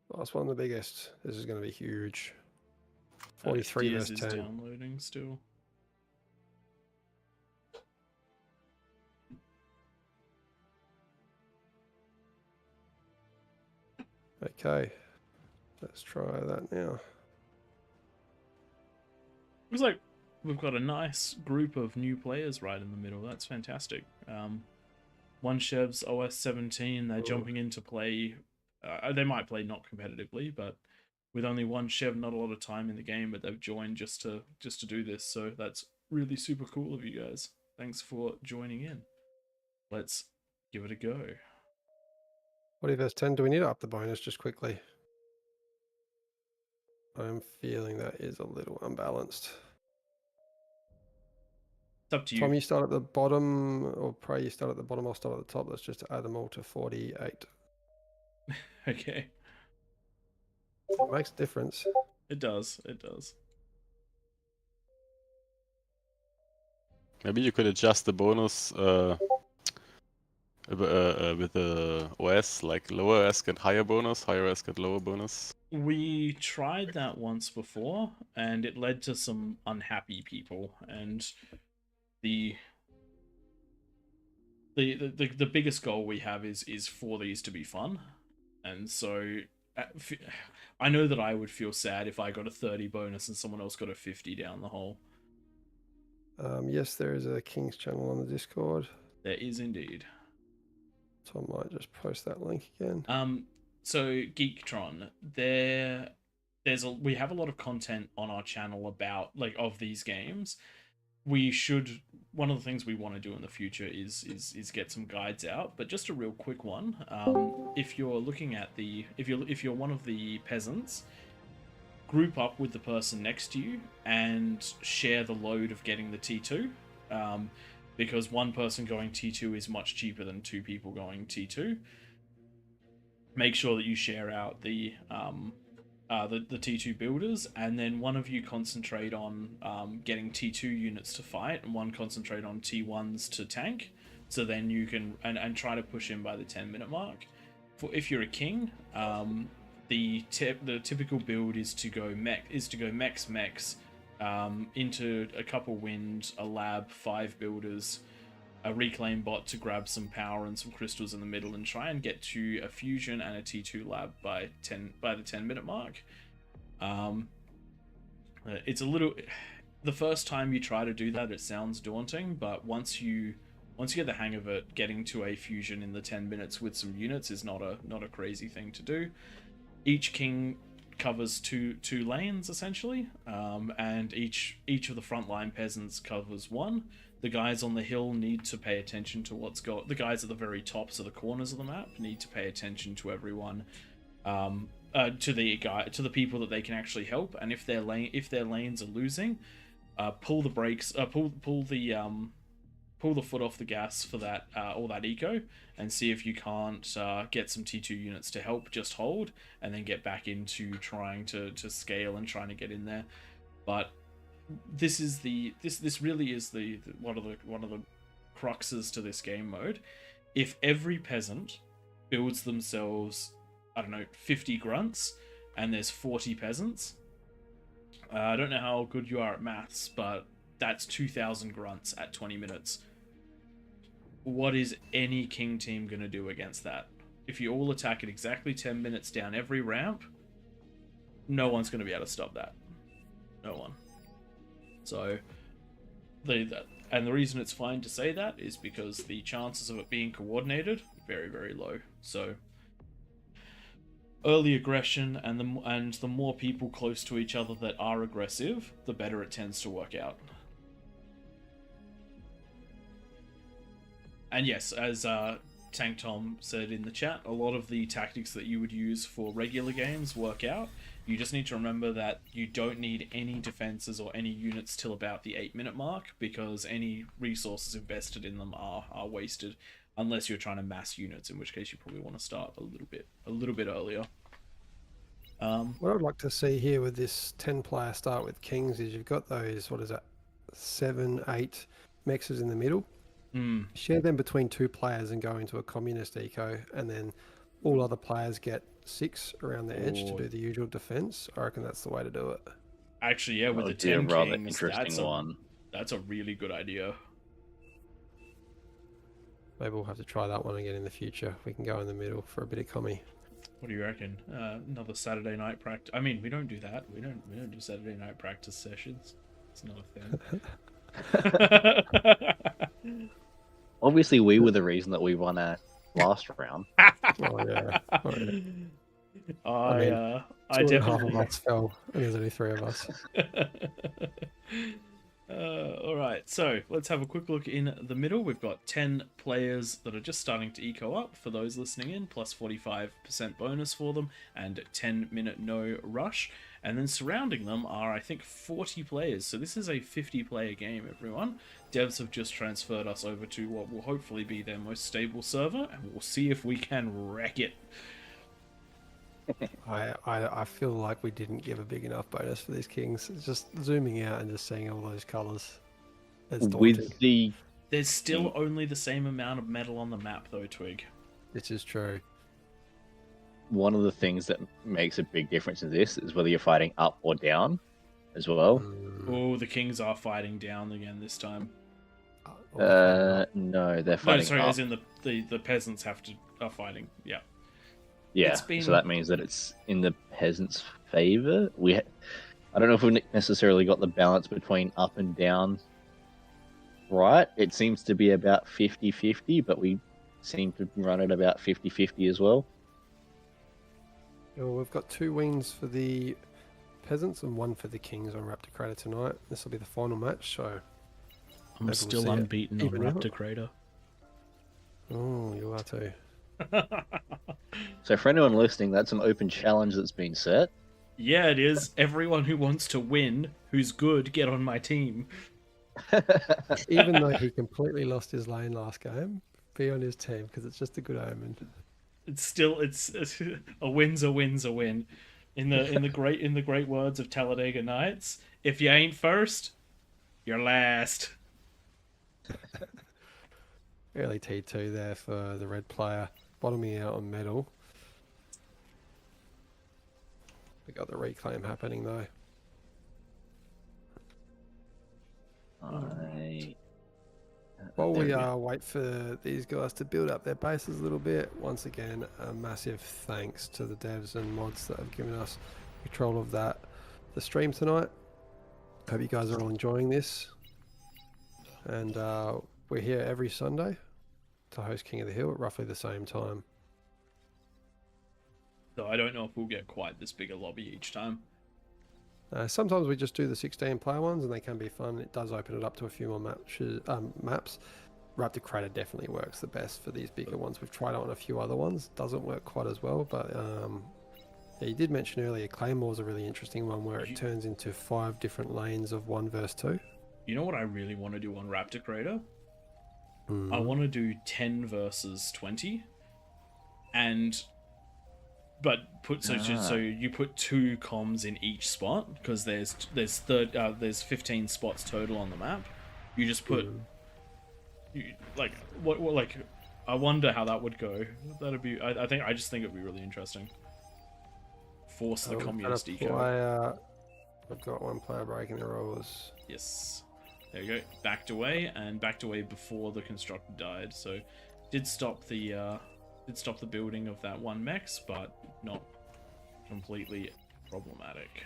Last one, the biggest. This is going to be huge. 43 Diaz versus is 10. downloading still. Okay, let's try that now. Looks like we've got a nice group of new players right in the middle. That's fantastic. One Chev's OS 17. They're jumping into play. They might play not competitively, but with only one Chev, not a lot of time in the game. But they've joined just to do this. So that's really super cool of you guys. Thanks for joining in. Let's give it a go. 40 versus 10. Do we need to up the bonus just quickly? I'm feeling that is a little unbalanced. It's up to you. Tom, you start at the bottom, or Prey, you start at the bottom, I'll start at the top. Let's just add them all to 48. Okay. It makes a difference. It does. It does. Maybe you could adjust the bonus with the OS, like lower ESC and higher bonus, higher ESC and lower bonus. We tried that once before, and it led to some unhappy people. And the biggest goal we have is for these to be fun. And so I know that I would feel sad if I got a 30 bonus and someone else got a 50 down the hole. Yes, there is a King's channel on the Discord. There is indeed. Tom might just post that link again. So Geektron, we have a lot of content on our channel about of these games. One of the things we want to do in the future is get some guides out, but just a real quick one. If you're looking at if you're one of the peasants, group up with the person next to you and share the load of getting the T2, because one person going T2 is much cheaper than two people going T2. Make sure that you share out the T2 builders, and then one of you concentrate on getting T2 units to fight, and one concentrate on T1s to tank. So then you can and try to push in by the 10-minute mark. If you're a king, the typical build is to go mechs, into a couple wind, a lab, 5 builders, a reclaim bot to grab some power and some crystals in the middle, and try and get to a fusion and a T2 lab by the 10-minute mark. It's a little. The first time you try to do that, it sounds daunting, but once you get the hang of it, getting to a fusion in the 10 minutes with some units is not a crazy thing to do. Each king covers two lanes essentially, and each of the frontline peasants covers one. The guys on the hill need to pay attention to the guys at the very tops of the corners of the map need to pay attention to everyone, to the people that they can actually help. And if their lanes are losing, pull the brakes, pull the foot off the gas for that all that eco, and see if you can't get some T2 units to help. Just hold, and then get back into trying to scale and trying to get in there. But this really is one of the cruxes to this game mode. If every peasant builds themselves, I don't know, 50 grunts, and there's 40 peasants, I don't know how good you are at maths, but that's 2,000 grunts at 20 minutes. What is any king team going to do against that? If you all attack at exactly 10 minutes down every ramp, no one's going to be able to stop that. No one. So, and the reason it's fine to say that is because the chances of it being coordinated very, very low. So, early aggression and the more people close to each other that are aggressive, the better it tends to work out. And yes, as Tank Tom said in the chat, a lot of the tactics that you would use for regular games work out. You just need to remember that you don't need any defenses or any units till about the 8-minute mark, because any resources invested in them are wasted, unless you're trying to mass units, in which case you probably want to start a little bit earlier. What I'd like to see here with this 10-player start with Kings is you've got those, what is that, 7, 8 mexes in the middle. Share them between 2 players and go into a communist eco, and then all other players get 6 around the edge to do the usual defense. I reckon that's the way to do it. Actually, yeah, with the That would be a 10 rather kings, interesting one. that's a really good idea. Maybe we'll have to try that one again in the future. We can go in the middle for a bit of commie. What do you reckon? Another Saturday night practice? I mean, we don't do that. We don't do Saturday night practice sessions. It's not a thing. Obviously, we were the reason that we won our last round. Oh, yeah. Oh, yeah. I Half definitely. of us fell, and there's only 3 of us. All right, so let's have a quick look in the middle. We've got 10 players that are just starting to eco up for those listening in, plus 45% bonus for them, and 10-minute no rush. And then surrounding them are, I think, 40 players. So this is a 50-player game, everyone. Devs have just transferred us over to what will hopefully be their most stable server, and we'll see if we can wreck it. I feel like we didn't give a big enough bonus for these Kings. It's just zooming out and just seeing all those colours. It's daunting. There's still only the same amount of metal on the map, though, Twig. This is true. One of the things that makes a big difference in this is whether you're fighting up or down as well. Oh, the Kings are fighting down again this time. No, they're fighting No, sorry, up. as in the peasants are fighting. Yeah. Yeah, so that means that it's in the peasants' favor. I don't know if we've necessarily got the balance between up and down right. It seems to be about 50-50, but we seem to run at about 50-50 as well. Well, we've got 2 wins for the peasants and 1 for the Kings on Raptor Crater tonight. This will be the final match, so I'm maybe still we'll see it unbeaten on even out. Raptor Crater. Oh, you are too. So for anyone listening, that's an open challenge that's been set. Yeah, it is. Everyone who wants to win, who's good, get on my team. Even though he completely lost his lane last game, be on his team because it's just a good omen. It's a win's a win's a win. In the great words of Talladega Nights, if you ain't first, you're last. Early T2 there for the red player, bottoming out on metal. We got the reclaim happening though. While we wait for these guys to build up their bases a little bit, once again, a massive thanks to the devs and mods that have given us control of the stream tonight. Hope you guys are all enjoying this. And we're here every Sunday to host King of the Hill at roughly the same time. So I don't know if we'll get quite this big a lobby each time. Sometimes we just do the 16-player ones, and they can be fun. It does open it up to a few more maps. Raptor Crater definitely works the best for these bigger ones. We've tried it on a few other ones. Doesn't work quite as well, but yeah, you did mention earlier Claymore's a really interesting one where it turns into 5 different lanes of 1 versus 2. You know what I really want to do on Raptor Crater? I want to do 10 versus 20, but so you put 2 comms in each spot because there's 15 spots total on the map. You just put I wonder how that would go. That'd be I just think it'd be really interesting. Force the communist eco. I've got 1 player breaking the rules. Yes. There you go. Backed away before the constructor died. So did stop the building of that 1 mex, but not completely problematic.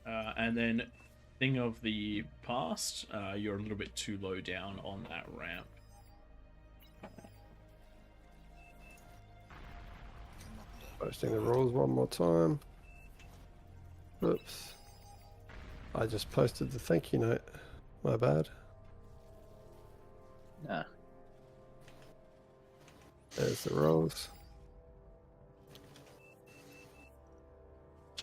And then thing of the past, you're a little bit too low down on that ramp. Posting the rules one more time. Whoops. I just posted the thank you note. My bad. Nah. There's the rules.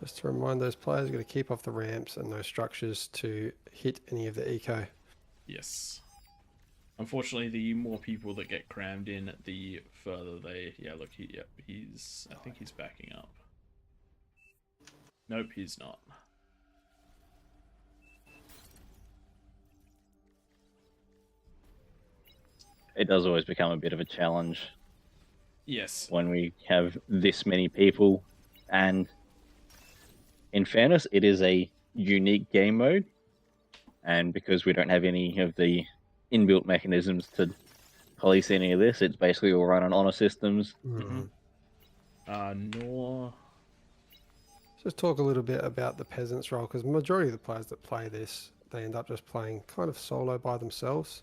Just to remind those players, got to keep off the ramps and those structures to hit any of the eco. Yes. Unfortunately, the more people that get crammed in, the further they... Yeah, look, he's... I think he's backing up. Nope, he's not. It does always become a bit of a challenge Yes. when we have this many people, and in fairness, it is a unique game mode, and because we don't have any of the inbuilt mechanisms to police any of this, it's basically all run on honor systems. Mm-hmm. Nor... Just talk a little bit about the peasants role, because the majority of the players that play this, they end up just playing kind of solo by themselves.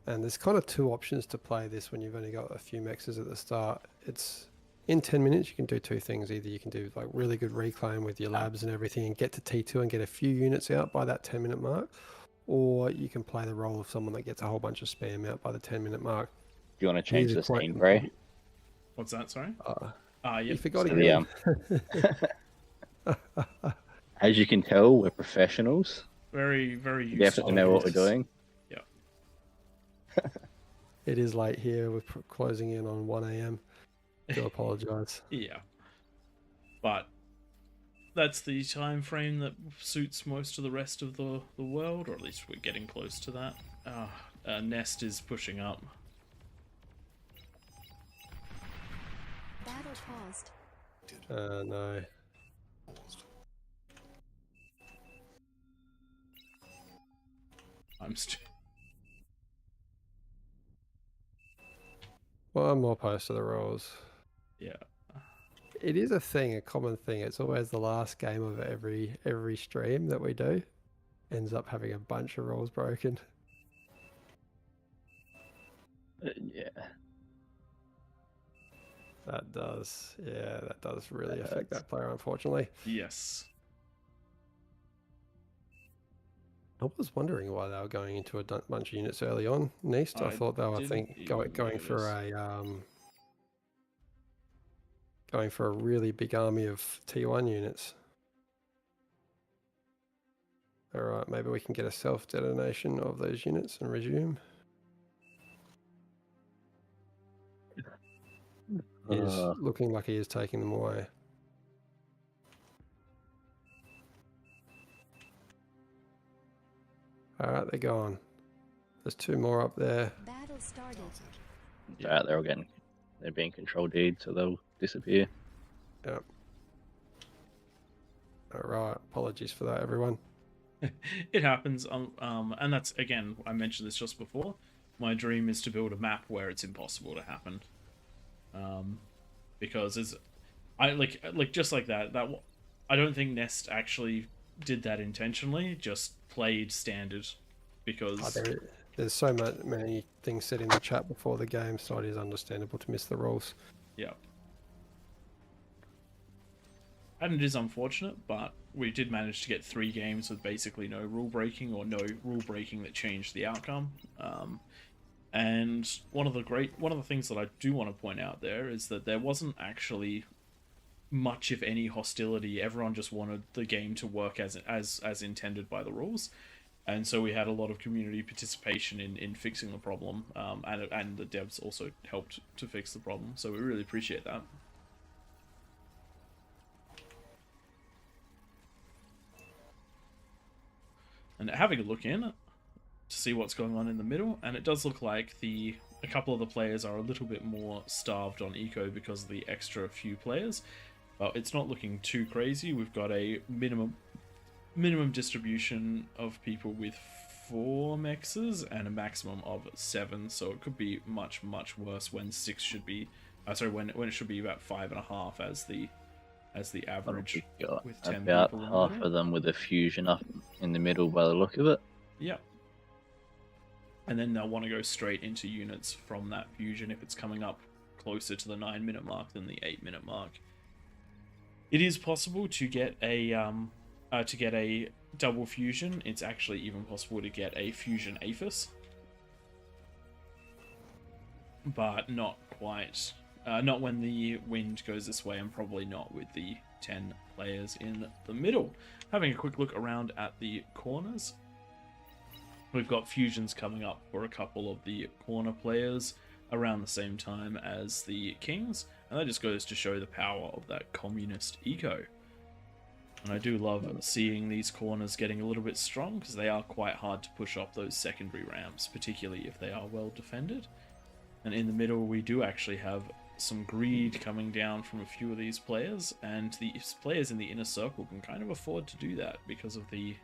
And there's kind of two options to play this when you've only got a few mexes at the start. It's in 10 minutes, you can do two things. Either you can do like really good reclaim with your labs and everything and get to T2 and get a few units out by that 10-minute mark, or you can play the role of someone that gets a whole bunch of spam out by the 10-minute mark. Do you want to change These are the quite scene, Bray? What's that, sorry? You Yep. forgot So again. as you can tell, we're professionals. Very, very used We definitely to know what we're this. doing. It is late here. We're closing in on 1 a.m. Do apologise. Yeah. But that's the time frame that suits most of the rest of the world, or at least we're getting close to that. Nest is pushing up. Battle paused. No. One more post to the rules. Yeah. It is a thing, a common thing. It's always the last game of every stream that we do ends up having a bunch of rules broken. Yeah. That does really affect that player, unfortunately. Yes. I was wondering why they were going into a bunch of units early on. Neist, I thought they were, going for a really big army of T1 units. All right, maybe we can get a self-detonation of those units and resume. He is looking like he is taking them away. All right, they're gone. There's two more up there. Battle started. Yeah, they're being control deed, so they'll disappear. Yep. All right. Apologies for that, everyone. It happens. And that's, again, I mentioned this just before. My dream is to build a map where it's impossible to happen. Because just like that. I don't think Nest actually did that intentionally. Just played standard because there's so many things said in the chat before the game, so it is understandable to miss the rules. Yeah. And it is unfortunate, but we did manage to get 3 games with basically no rule breaking or no rule breaking that changed the outcome. And one of the things that I do want to point out there is that there wasn't actually much, if any, hostility. Everyone just wanted the game to work as intended by the rules. And so we had a lot of community participation in fixing the problem, and the devs also helped to fix the problem. So we really appreciate that. And having a look in to see what's going on in the middle, and it does look like a couple of the players are a little bit more starved on eco because of the extra few players. But it's not looking too crazy. We've got a minimum distribution of people with 4 mexes and a maximum of 7, so it could be much worse when 6 should be when it should be about 5.5 as the average, with 10 about people in half the middle. of them with a fusion up in the middle by the look of it. Yeah. And then they'll want to go straight into units from that fusion if it's coming up closer to the 9-minute mark than the 8-minute mark. It is possible to get a double fusion. It's actually even possible to get a fusion aphis, but not quite. Not when the wind goes this way, and probably not with the 10 players in the middle. Having a quick look around at the corners, we've got fusions coming up for a couple of the corner players around the same time as the kings, and that just goes to show the power of that communist eco. And I do love seeing these corners getting a little bit strong, because they are quite hard to push off those secondary ramps, particularly if they are well defended. And in the middle, we do actually have some greed coming down from a few of these players, and the players in the inner circle can kind of afford to do that because of the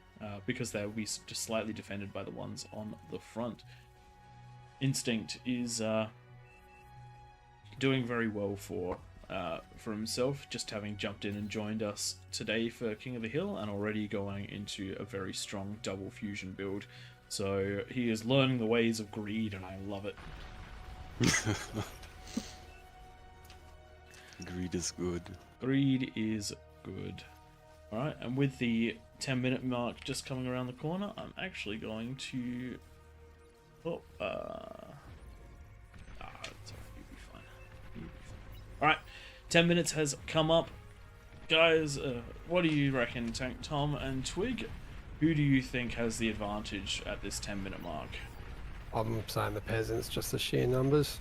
because they'll be just slightly defended by the ones on the front. Instinct is doing very well for himself, just having jumped in and joined us today for King of the Hill, and already going into a very strong double fusion build. So he is learning the ways of greed, and I love it. Greed is good. Greed is good. Alright, and with the 10-minute mark just coming around the corner, I'm actually going to... Oh, it's alright, you'll be fine. You'll be fine. Alright, 10 minutes has come up. Guys, what do you reckon, Tank Tom and Twig? Who do you think has the advantage at this 10-minute mark? I'm saying the peasants, just the sheer numbers.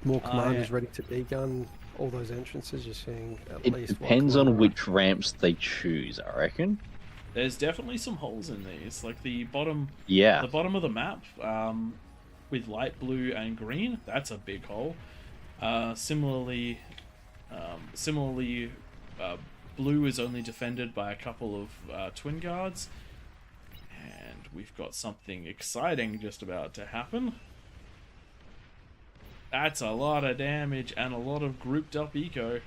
More commanders ready to degun all those entrances. You're seeing at It least. depends on which ramps they choose, I reckon. There's definitely some holes in these, like the bottom. Yeah. The bottom of the map, with light blue and green. That's a big hole. Similarly, blue is only defended by a couple of twin guards. And we've got something exciting just about to happen. That's a lot of damage and a lot of grouped up eco.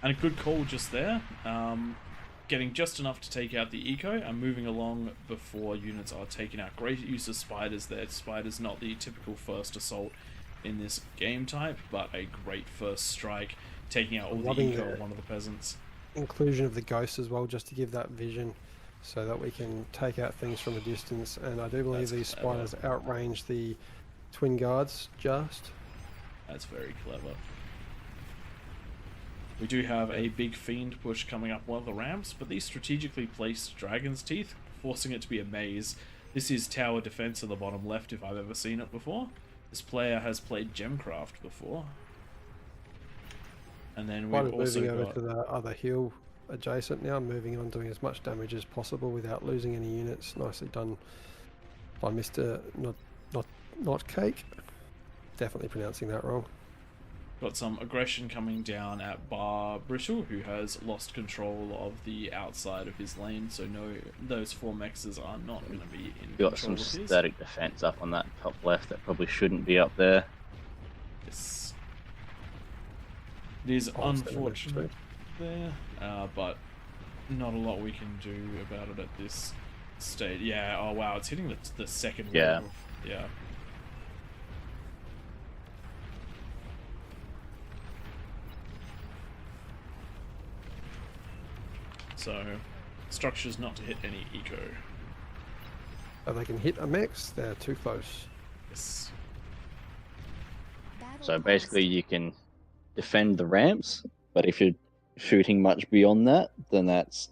And a good call just there. Getting just enough to take out the eco and moving along before units are taken out. Great use of spiders there. Spiders not the typical first assault in this game type, but a great first strike, taking out all the eco of one of the peasants. Inclusion of the ghosts as well, just to give that vision, so that we can take out things from a distance. And I do believe That's these clever. spiders outrange the twin guards just. That's very clever. We do have a big fiend push coming up one of the ramps, but these strategically placed dragon's teeth, forcing it to be a maze. This is tower defense in the bottom left, if I've ever seen it before. This player has played Gemcraft before. And then we've also moving over got... to the other hill adjacent now, moving on, doing as much damage as possible without losing any units. Nicely done by Mr. Not Cake. Definitely pronouncing that wrong. Got some aggression coming down at Bar Brittle, who has lost control of the outside of his lane, so no, those 4 mexes are not going to be in Got control some of his. static defense up on that top left that probably shouldn't be up there. Yes. It is unfortunate there, but not a lot we can do about it at this stage. Yeah, oh wow, it's hitting the second Yeah. wave. Yeah. So, structures not to hit any eco. So they can hit a mex, they're too close. Yes. Battle So basically lost. you can defend the ramps, but if you're shooting much beyond that, then that's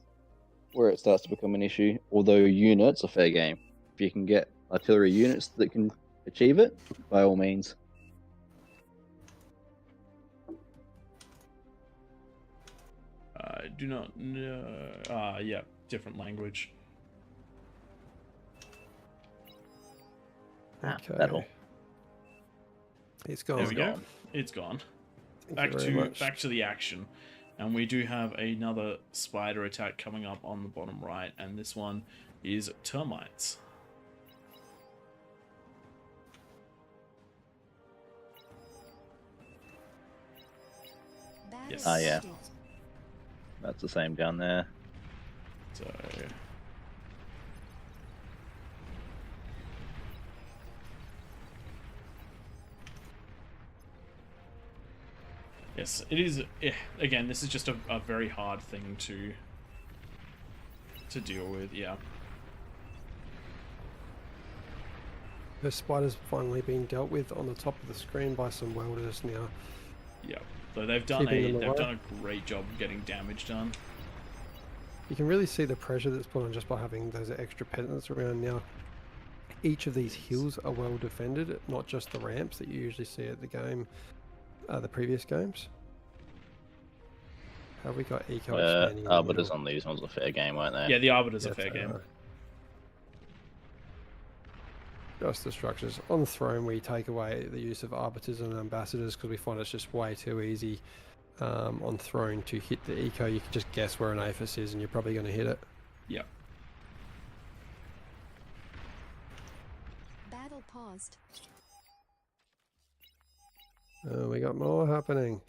where it starts to become an issue. Although units are fair game. If you can get artillery units that can achieve it, by all means. I do not know. Yeah, different language. Okay. That'll. It's gone. There we go. It's gone. Thank you very much. Back to the action. And we do have another spider attack coming up on the bottom right, and this one is termites. Battle Yes. Ah, yeah. lost. That's the same down there. So yes, it is. Again, this is just a very hard thing to deal with. Yeah. The spider's finally being dealt with on the top of the screen by some welders now. Yeah. So they've done Keeping them away. a great job of getting damage done. You can really see the pressure that's put on just by having those extra peasants around now. Each of these hills are well defended, not just the ramps that you usually see at the previous games. Have we got eco expanding in the Arbiters middle? on these ones a fair game, weren't they? Yeah, the Arbiter's a Yes, fair they game. are. Just the structures. On the throne, we take away the use of arbiters and ambassadors because we find it's just way too easy on throne to hit the eco. You can just guess where an APHIS is and you're probably going to hit it. Yep. Battle paused. We got more happening.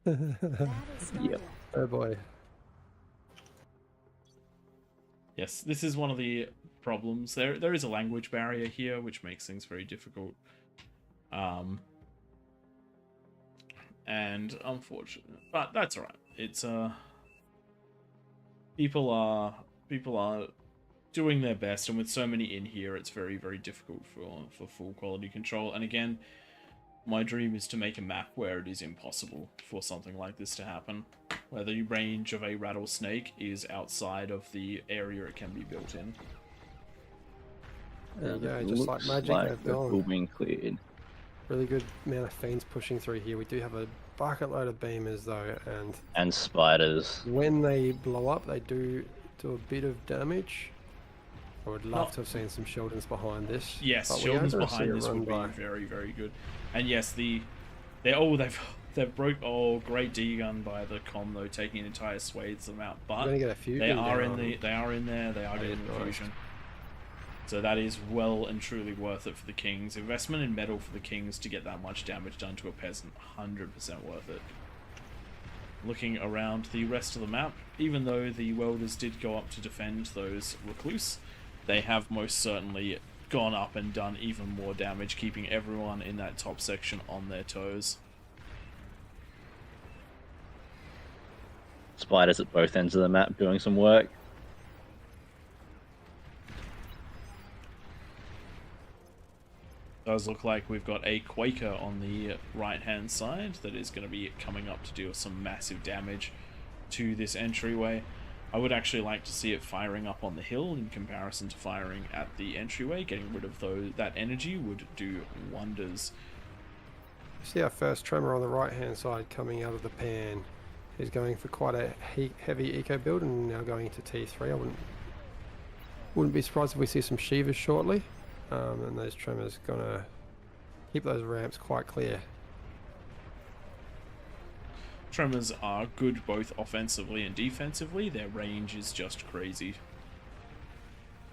Battle started. Oh boy. Yes, this is one of the problems. There is a language barrier here, which makes things very difficult. And unfortunate, but that's alright. It's people are doing their best, and with so many in here, it's very, very difficult for full quality control. And again, my dream is to make a map where it is impossible for something like this to happen, where the range of a rattlesnake is outside of the area it can be built in. There you go, It just like looks magic, like they've they're all gone. being cleared. Really good amount of fiends pushing through here. We do have a bucket load of beamers though, and And spiders. when they blow up, they do a bit of damage. I would love to have seen some Sheldons behind this. Yes, but we Sheldon's are gonna see behind a this run would by. be very, very good. And yes, they've broke. Oh, great D gun by the com though, taking entire swathes of them out. We're But gonna get a fusion they are down. they are in there. They are getting the nice. fusion. So that is well and truly worth it for the Kings. Investment in metal for the Kings to get that much damage done to a peasant, 100% worth it. Looking around the rest of the map, even though the welders did go up to defend those recluse, they have most certainly gone up and done even more damage, keeping everyone in that top section on their toes. Spiders at both ends of the map doing some work. Does look like we've got a Quaker on the right hand side that is going to be coming up to deal some massive damage to this entryway. I would actually like to see it firing up on the hill in comparison to firing at the entryway. Getting rid of that energy would do wonders. See our first tremor on the right hand side coming out of the pan. He's going for quite a heavy eco build and now going to T3. I wouldn't be surprised if we see some Shivas shortly. And those tremors gonna keep those ramps quite clear. Tremors are good both offensively and defensively. Their range is just crazy.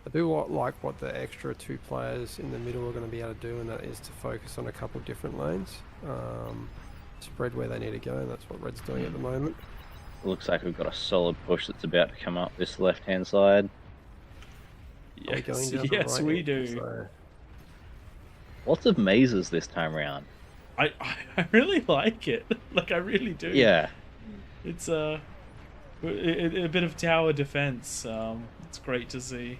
I do like what the extra two players in the middle are going to be able to do, and that is to focus on a couple different lanes. Spread where they need to go, and that's what Red's doing at the moment. Looks like we've got a solid push that's about to come up this left-hand side. Are we going Yes, down the yes, right we end? do. So, Lots of mazes this time around. I really like it. Like, I really do. Yeah. It's a bit of tower defense. It's great to see.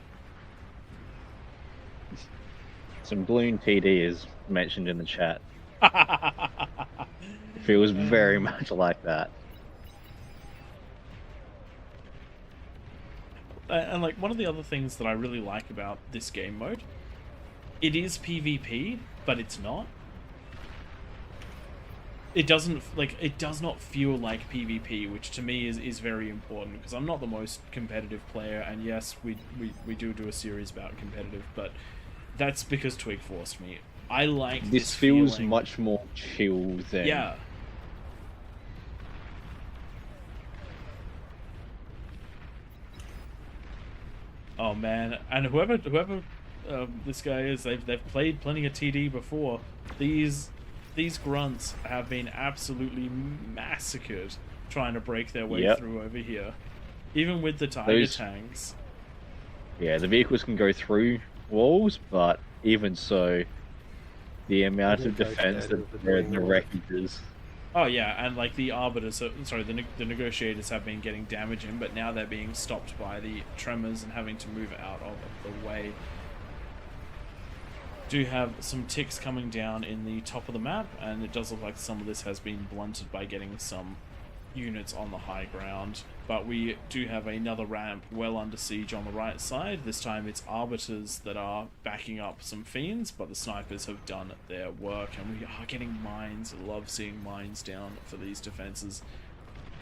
Some balloon TD is mentioned in the chat. Feels very much like that. And like, one of the other things that I really like about this game mode, it is PvP, but it's not. It does not feel like PvP, which to me is very important, because I'm not the most competitive player, and yes, we do a series about competitive, but that's because Twig forced me. I like This feels feeling. much more chill than... Yeah. Oh man, and whoever this guy is, they've played plenty of TD before. These grunts have been absolutely massacred trying to break their way Yep. through over here, even with the tiger Those- tanks. Yeah, the vehicles can go through walls, but even so, the amount of defense that there in the wreckages. Oh yeah, and like the arbiters, the negotiators have been getting damage in, but now they're being stopped by the tremors and having to move out of the way. Do have some ticks coming down in the top of the map, and it does look like some of this has been blunted by getting some units on the high ground, but we do have another ramp well under siege on the right side. This time it's arbiters that are backing up some fiends, but the snipers have done their work, and we are getting mines. I love seeing mines down for these defenses.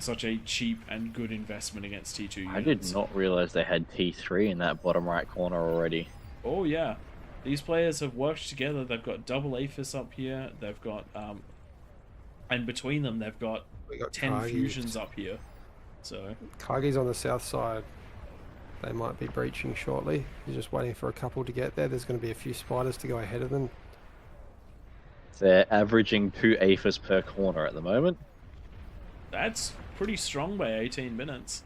Such a cheap and good investment against T2 units. I did not realize they had T3 in that bottom right corner already. Oh yeah, these players have worked together. They've got double APHIS up here. They've got and between them they've got We got 10 Kargis. fusions up here. So Kargi's on the south side. They might be breaching shortly. He's just waiting for a couple to get there. There's going to be a few spiders to go ahead of them. They're averaging 2 APHIS per corner at the moment. that's pretty strong by 18 minutes.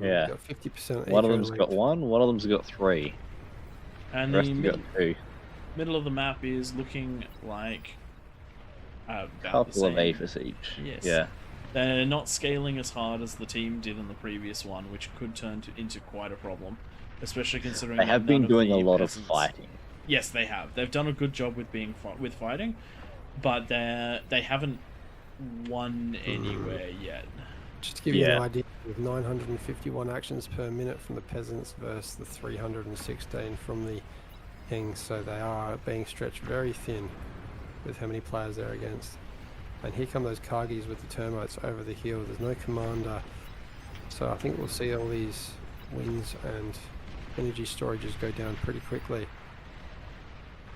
Yeah. Got 50% One of eco them's got length. 1, one of them's got 3. And The rest the have got 2. middle of the map is looking like about the Couple same. of APHIS each. Yes. Yeah. They're not scaling as hard as the team did in the previous one, which could turn into quite a problem, especially considering They that have none been of doing the a lot of peasants- fighting. Yes, they have. They've done a good job with with fighting, but they haven't won anywhere yet. Just to give you an Yeah. idea, with 951 actions per minute from the peasants versus the 316 from the kings, so they are being stretched very thin with how many players they're against. And here come those Kargis with the termites over the hill. There's no commander, so I think we'll see all these winds and energy storages go down pretty quickly.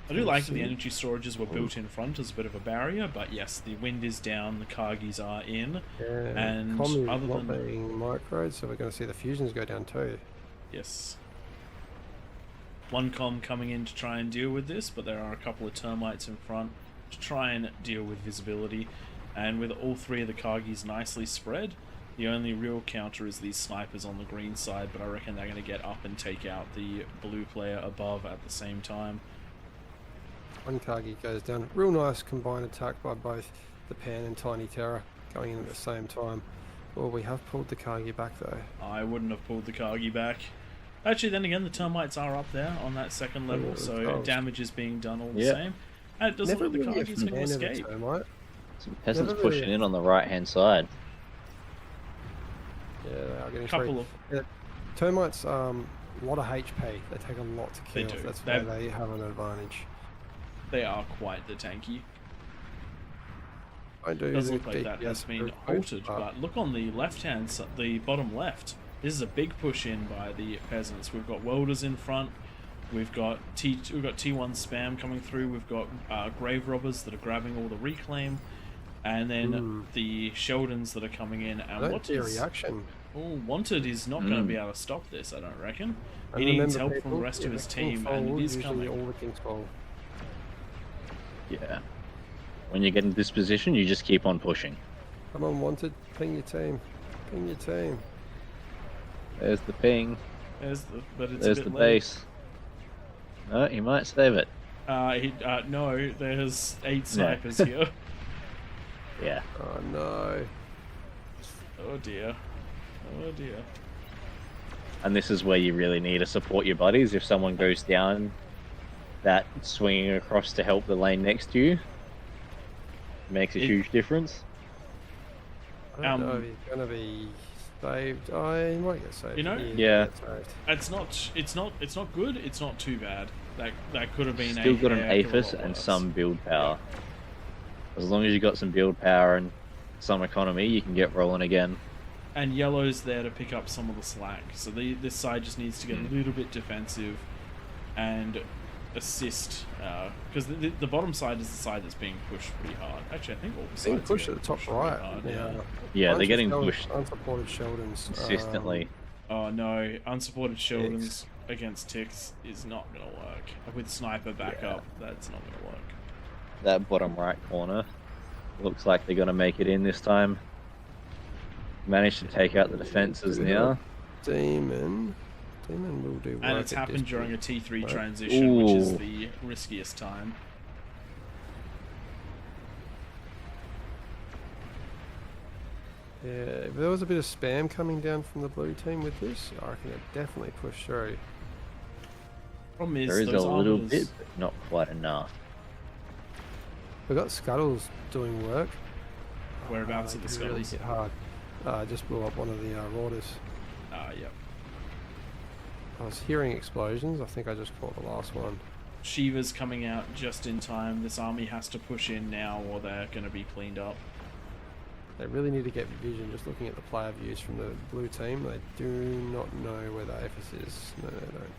I do like that the energy storages were built in front as a bit of a barrier, but yes, the wind is down, the Kargis are in. Yeah, And comm other is not than- being microed, so we're going to see the fusions go down too. Yes. One comm coming in to try and deal with this, but there are a couple of termites in front to try and deal with visibility. And with all 3 of the Kargis nicely spread, the only real counter is these snipers on the green side, but I reckon they're going to get up and take out the blue player above at the same time. One Kargi goes down. Real nice combined attack by both the Pan and Tiny Terror going in at the same time. Well, we have pulled the Kargi back though. I wouldn't have pulled the Kargi back. Actually, then again, the termites are up there on that second level, Yeah, so oh. damage is being done all the Yeah. same. And it doesn't Never look like the really a Kargi's going to fan of a escape. termite. Some peasants Never really- pushing in on the right-hand side. Yeah, they are getting Couple free. of Termites, a lot of HP. They take a lot to They kill. do. That's They- why they have an advantage. They are quite the tanky. I do Does the look like that has DPS been group, halted, but look on the left-hand side, the bottom left. This is a big push in by the peasants. We've got welders in front. We've got T1 spam coming through. We've got grave robbers that are grabbing all the reclaim, and then the Sheldons that are coming in. I And don't what see a is reaction. Wanted is not going to be able to stop this, I don't reckon. He And needs remember, help from people, the rest of if his the king team, and falls, it is usually coming. all the kings fall. Yeah. When you get in this position, you just keep on pushing. Come on, Wanted. Ping your team. Ping your team. There's the ping. But it's There's a the bit late. base. No, he might save it. No, there's 8 snipers here. Yeah. Oh no. Oh dear. Oh dear. And this is where you really need to support your buddies. If someone goes down, that swinging across to help the lane next to you makes a huge difference. I don't know if he's gonna be saved. Oh, he might get saved. You know? He is Yeah. gonna get saved. It's not good. It's not too bad. That could have been Still a got an heck of a APHIS lot and worse. some build power. As long as you got some build power and some economy, you can get rolling again. And yellow's there to pick up some of the slack. So this side just needs to get a little bit defensive and assist, because the bottom side is the side that's being pushed pretty hard. Actually, I think all the Being sides pushed are at the getting top pushed pretty right. hard, Yeah. Yeah, Bunch they're of getting Sheldons- pushed Unsupported Sheldons. consistently. Oh no, unsupported Sheldons against ticks is not going to work. With sniper backup, that's not going to work. That bottom right corner looks like they're going to make it in this time. Managed to take out the defenses now. Demon will do work. And it's at happened this during a point. T3 Right. transition, which is Ooh. the riskiest time. Yeah, if there was a bit of spam coming down from the blue team with this, I reckon it definitely pushed through. Problem is, There is a those little armors- bit, but not quite enough. We've got Scuttles doing work. Whereabouts They are the can really skulls? hit hard. Just blew up one of the Rauders. Yep. I was hearing explosions. I think I just caught the last one. Shiva's coming out just in time. This army has to push in now or they're going to be cleaned up. They really need to get vision. Just looking at the player views from the blue team, they do not know where the APHIS is. No, they don't.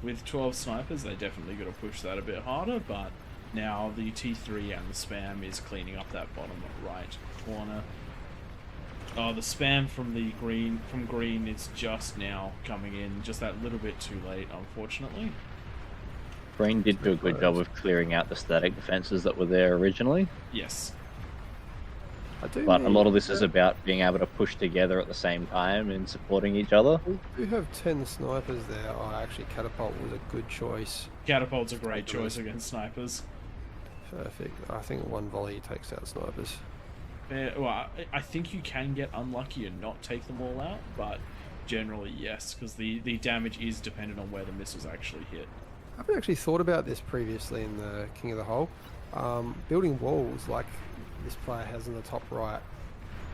With 12 snipers, they definitely got to push that a bit harder, but now the T3 and the spam is cleaning up that bottom right corner. Oh, the spam from the green is just now coming in, just that little bit too late, unfortunately. Green did do a good job of clearing out the static defenses that were there originally, Yes. but a lot of this is about being able to push together at the same time and supporting each other. We do have 10 snipers there. Oh, actually, Catapult was a good choice. Catapult's a great choice against snipers. Perfect. I think one volley takes out snipers. Well, I think you can get unlucky and not take them all out, but generally yes, because the damage is dependent on where the missiles actually hit. I haven't actually thought about this previously in the King of the Hole. Building walls like this player has in the top right,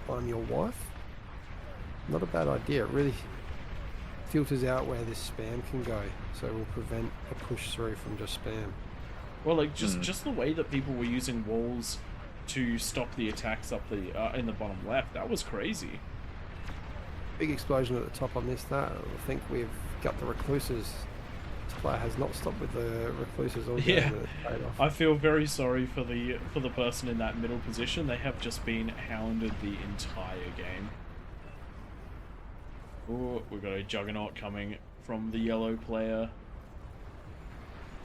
I'm your wife. Not a bad idea. It really filters out where this spam can go, so it will prevent a push through from just spam. Well, like just the way that people were using walls to stop the attacks up the in the bottom left, that was crazy. Big explosion at the top. I missed that. I think we've got the recluses. This player has not stopped with the recluses all game. Yeah, and it's paid off. I feel very sorry for the person in that middle position. They have just been hounded the entire game. Oh, we've got a Juggernaut coming from the yellow player.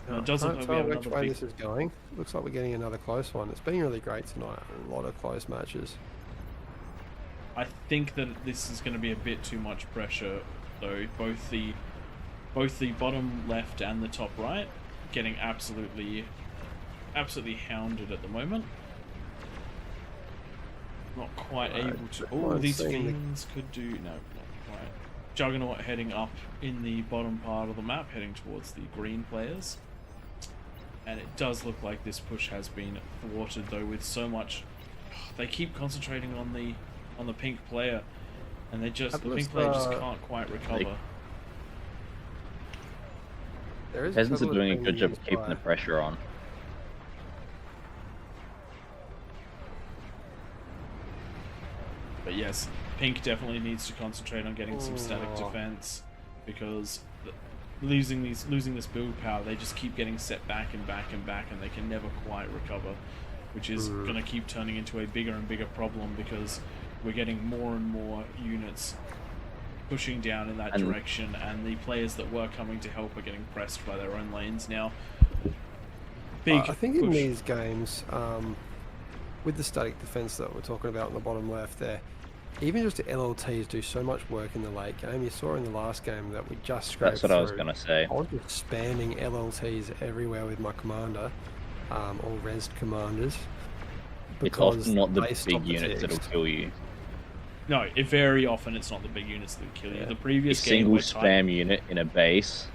No, It doesn't I look can't like we tell have which another way big... this is going. Looks like we're getting another close one. It's been really great tonight. A lot of close matches. I think that this is going to be a bit too much pressure, though. Both the bottom left and the top right getting absolutely hounded at the moment. Not quite Right, able to. don't Oh, mind these seeing the- fiends could do no, not quite. Juggernaut heading up in the bottom part of the map, heading towards the green players. And it does look like this push has been thwarted, though, with so much. They keep concentrating on the pink player, and the pink player just can't quite recover. There is Peasants are Catalyst doing a being good job used of keeping by- the pressure on. But yes, pink definitely needs to concentrate on getting some static Oh. defense, because losing this build power, they just keep getting set back and back and back, and they can never quite recover, which is going to keep turning into a bigger and bigger problem, because we're getting more and more units pushing down in that And- direction, and the players that were coming to help are getting pressed by their own lanes now. Big I think in push. these games, with the static defense that we're talking about on the bottom left there, even just the LLTs do so much work in the late game. You saw in the last game that we just scraped That's what I was through. going to say. I was just spamming LLTs everywhere with my commander, or resed commanders. It's often because not the they big stop the units that'll text. kill you. No, very often it's not the big units that kill you. Yeah. The A previous game single where spam unit in a base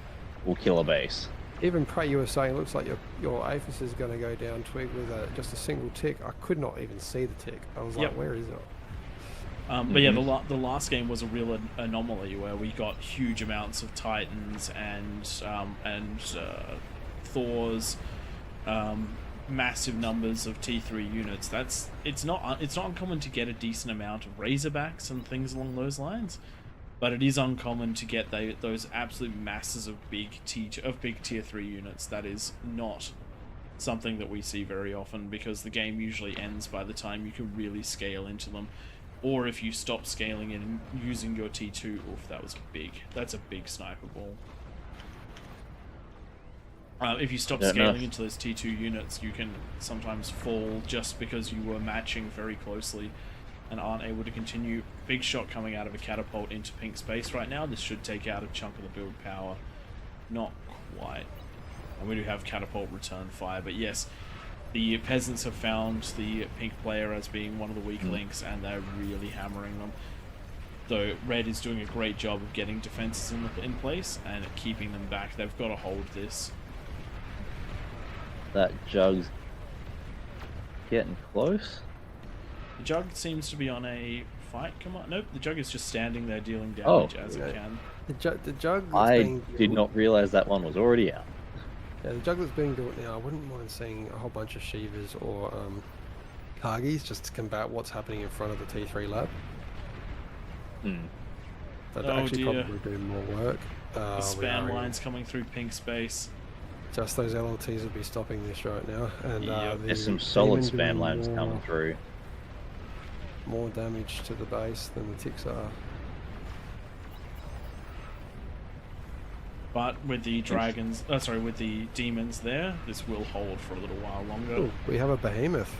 will kill a base. Even Prey, you were saying, looks like your APHIS is going to go down twig with just a single tick. I could not even see the tick. I was Yep. like, where is it? But yeah, the last game was a real anomaly where we got huge amounts of Titans and Thors, massive numbers of T3 units. It's not uncommon to get a decent amount of Razorbacks and things along those lines, but it is uncommon to get those absolute masses of big tier 3 units. That is not something that we see very often, because the game usually ends by the time you can really scale into them. Or if you stop scaling and using your T2, oof, that's a big sniper ball. If you stop Don't know. scaling into those T2 units, you can sometimes fall just because you were matching very closely and aren't able to continue. Big shot coming out of a catapult into pink space right now. This should take out a chunk of the build power. Not quite. And we do have catapult return fire, but yes, the peasants have found the pink player as being one of the weak links, and they're really hammering them. Though red is doing a great job of getting defenses in place and keeping them back. They've got to hold this. That jug's getting close. The Jug seems to be on a fight command. Nope, the Jug is just standing there dealing Oh. damage as it can. The jug that's I being did built- not realize that one was already out. Yeah, the jug that's being built now, I wouldn't mind seeing a whole bunch of Shivas or Kargis just to combat what's happening in front of the T3 lab. Hmm. That'd Oh actually dear. probably do more work. The We are spam in- lines coming through pink space. Just those LLTs would be stopping this right now. And Yep. There's some the solid demon spam doing lines coming more- through. More damage to the base than the ticks are. But with the dragons, with the demons there, this will hold for a little while longer. Ooh, we have a behemoth.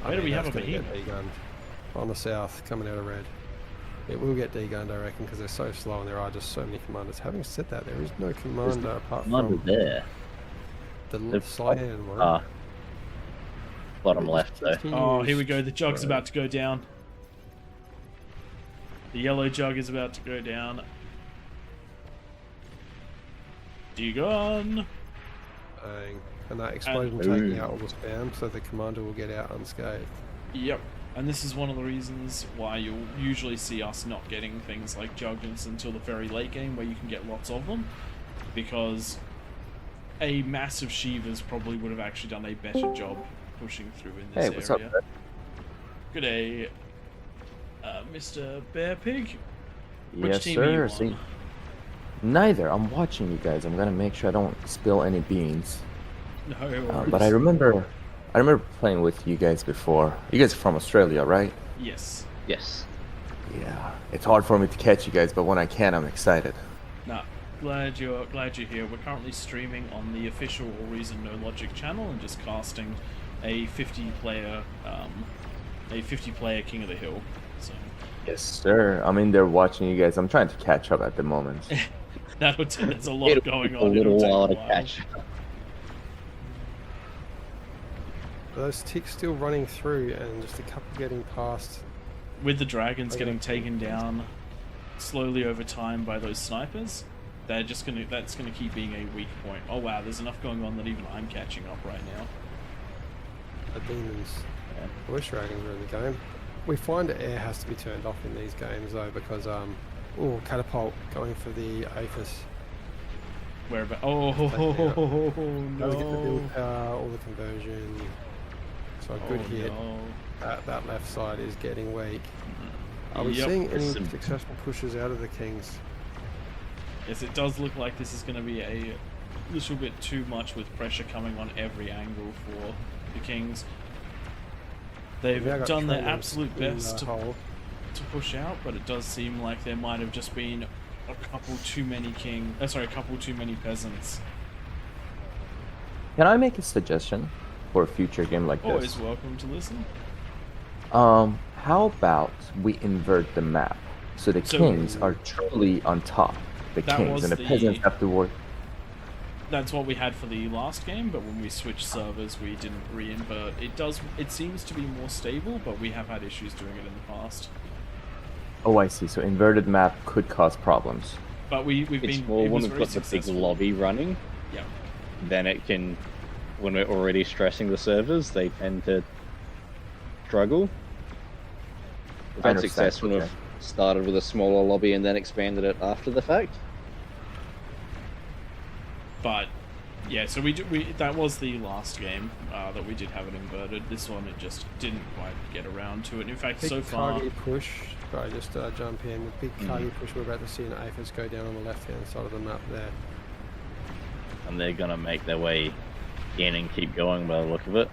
Where do we have that's a gonna get behemoth? degunned. On the south, coming out of red. It will get degunned, I reckon, because they're so slow and there are just so many commanders. Having said that, there is no commander apart Commander from there. the They've- cyan one. Ah. Bottom It left though. Oh, here we go. continues The Jug's to about to go down. The yellow Jug is about to go down. Degun! bang. And that explosion Ooh. taking out all the spam, so the commander will get out unscathed. Yep. And this is one of the reasons why you'll usually see us not getting things like Juggins until the very late game where you can get lots of them. Because a massive Shivas probably would have actually done a better job pushing through in this Hey, what's up, area. bud? Good day, Mr. Bear Pig. Which Yes, team are you sir. on? See, neither. I'm watching you guys. I'm gonna make sure I don't spill any beans. No, But I remember playing with you guys before. You guys are from Australia, right? Yes. Yes. Yeah. It's hard for me to catch you guys, but when I can, I'm excited. Nah, glad you're here. We're currently streaming on the official AllReasonNoLogic channel and just casting a 50-player King of the Hill. So Yes, sir. I'm in there watching you guys. I'm trying to catch up at the moment. there's a lot It'll going take on. a little It'll take while a to while. catch. Are those ticks still running through and just a couple getting past? With the dragons Okay. getting taken down slowly over time by those snipers, that's gonna keep being a weak point. Oh wow, there's enough going on that even I'm catching up right now. The demons. I wish dragons were in the game. We find that air has to be turned off in these games though because catapult going for the Aphis. Where about? Oh Does get the no! build power, all the conversion. So a good Oh, hit. no. That left side is getting weak. Are we Yep. seeing any There's some- successful pushes out of the Kings? Yes, it does look like this is going to be a little bit too much with pressure coming on every angle for the Kings. They've We've now got done their tremors absolute in the best to hole. push out, but it does seem like there might have just been a couple too many peasants. Can I make a suggestion for a future game like Always this? welcome to listen. How about we invert the map so the So- kings are truly on top, the That kings, was and the the- peasants have to work. That's what we had for the last game, but when we switched servers, we didn't re-invert. It seems to be more stable, but we have had issues doing it in the past. Oh, I see. So inverted map could cause problems. But we've It's been. more It when was we've very got the big successful. lobby running, Yeah. then it can, when we're already stressing the servers, they tend to struggle. We've I had understand, success when okay. we've started with a smaller lobby and then expanded it after the fact. But yeah, so that was the last game that we did have it inverted. This one it just didn't quite get around to it. In fact, Big so far, Kagi push. Sorry, just jump in. The big Kagi push. We're about to see an Aphis go down on the left-hand side of the map there. And they're gonna make their way in and keep going by the look of it.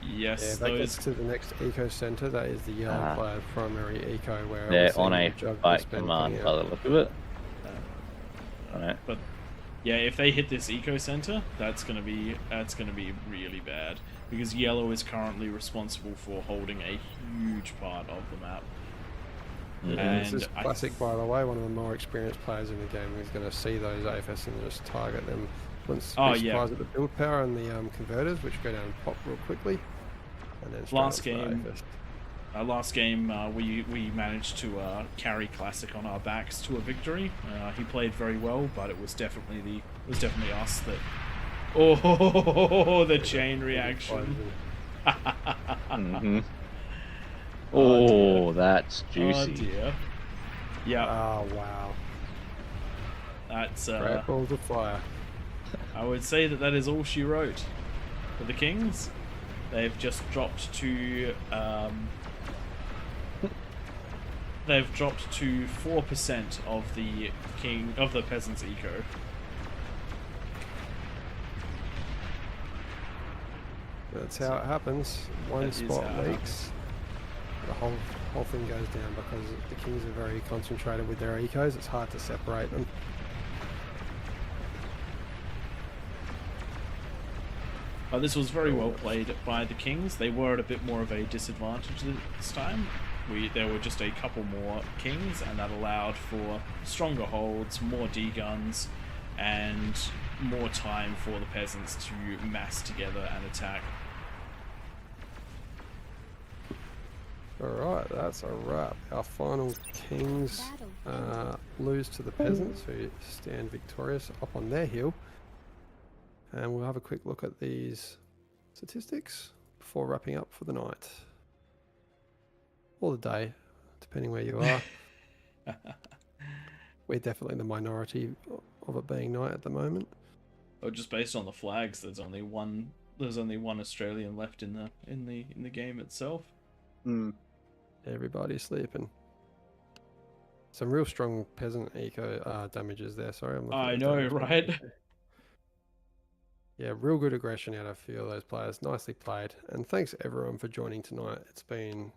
Yeah, yes, that those gets to the next eco center. That is the yellow flag primary eco where They're obviously on a the jug fight has been command coming by out. the look of it. Alright. But yeah, if they hit this eco center, that's gonna be really bad because yellow is currently responsible for holding a huge part of the map. And this And is I- classic, by the way. One of the more experienced players in the game is going to see those AFS and just target them. Once Oh, be yeah. surprised at the build power and the converters, which go down and pop real quickly. And then straight Last up to the game, AFS. Last game, we managed to carry Classic on our backs to a victory. He played very well, but it was definitely us that. Oh, the chain reaction! Mm-hmm. Oh, that's Oh juicy. dear. Yeah, Oh, wow. that's Great balls of fire. I would say that is all she wrote for the Kings. They've just dropped to 4% of the peasants' eco. That's how it happens. One That is spot how it leaks, the whole thing goes down because the Kings are very concentrated with their ecos. It's hard to separate them. This was very well played by the Kings. They were at a bit more of a disadvantage this time. There were just a couple more Kings, and that allowed for stronger holds, more D-guns, and more time for the peasants to mass together and attack. Alright, that's a wrap. Our final Kings lose to the peasants, who stand victorious up on their hill. And we'll have a quick look at these statistics before wrapping up for the night. Or the day, depending where you are. We're definitely the minority of it being night at the moment. Or just based on the flags, there's only one Australian left in the game itself. Everybody's sleeping. Some real strong peasant eco damages there. Sorry, I'm looking I at the know, damage right? there. Yeah, real good aggression out of a few of those players. Nicely played. And thanks everyone for joining tonight. It's been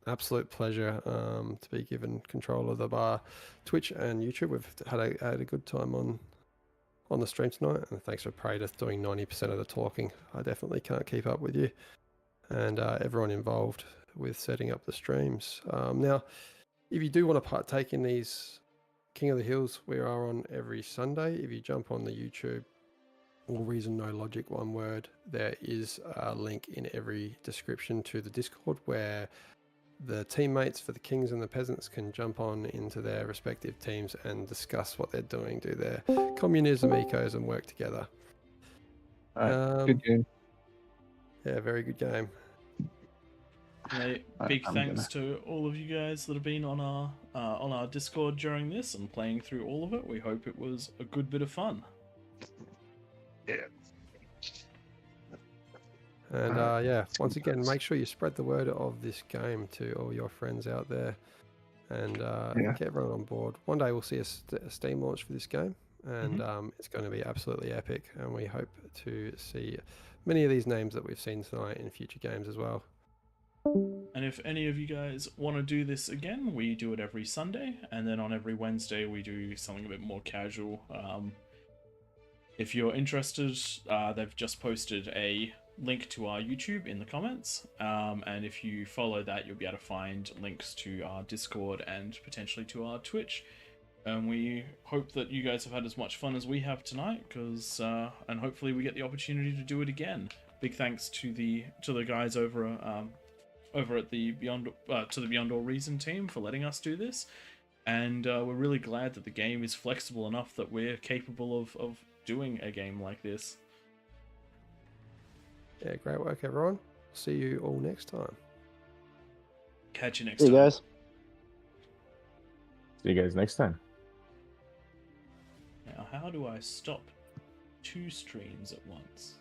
absolute pleasure to be given control of the bar, Twitch and YouTube. We've had a good time on the stream tonight, and thanks for Praetor doing 90% of the talking. I definitely can't keep up with you, and everyone involved with setting up the streams. Now, if you do want to partake in these King of the Hills, we are on every Sunday. If you jump on the YouTube, AllReasonNoLogic, one word, there is a link in every description to the Discord where the teammates for the Kings and the Peasants can jump on into their respective teams and discuss what they're doing, do their communism ecos and work together. Good game. Yeah, very good game. Big thanks to all of you guys that have been on our Discord during this and playing through all of it. We hope it was a good bit of fun. Yeah. And yeah, once again, make sure you spread the word of this game to all your friends out there, and get everyone on board. One day we'll see a Steam launch for this game, and it's going to be absolutely epic. And we hope to see many of these names that we've seen tonight in future games as well. And if any of you guys want to do this again, we do it every Sunday, and then on every Wednesday we do something a bit more casual. If you're interested, they've just posted a link to our YouTube in the comments, and if you follow that, you'll be able to find links to our Discord and potentially to our Twitch. And we hope that you guys have had as much fun as we have tonight, and hopefully we get the opportunity to do it again. Big thanks to the guys over at the Beyond All Reason team for letting us do this, and we're really glad that the game is flexible enough that we're capable of doing a game like this. Yeah, great work, everyone. See you all next time. Catch you next See you time. guys. See you guys next time. Now, how do I stop two streams at once?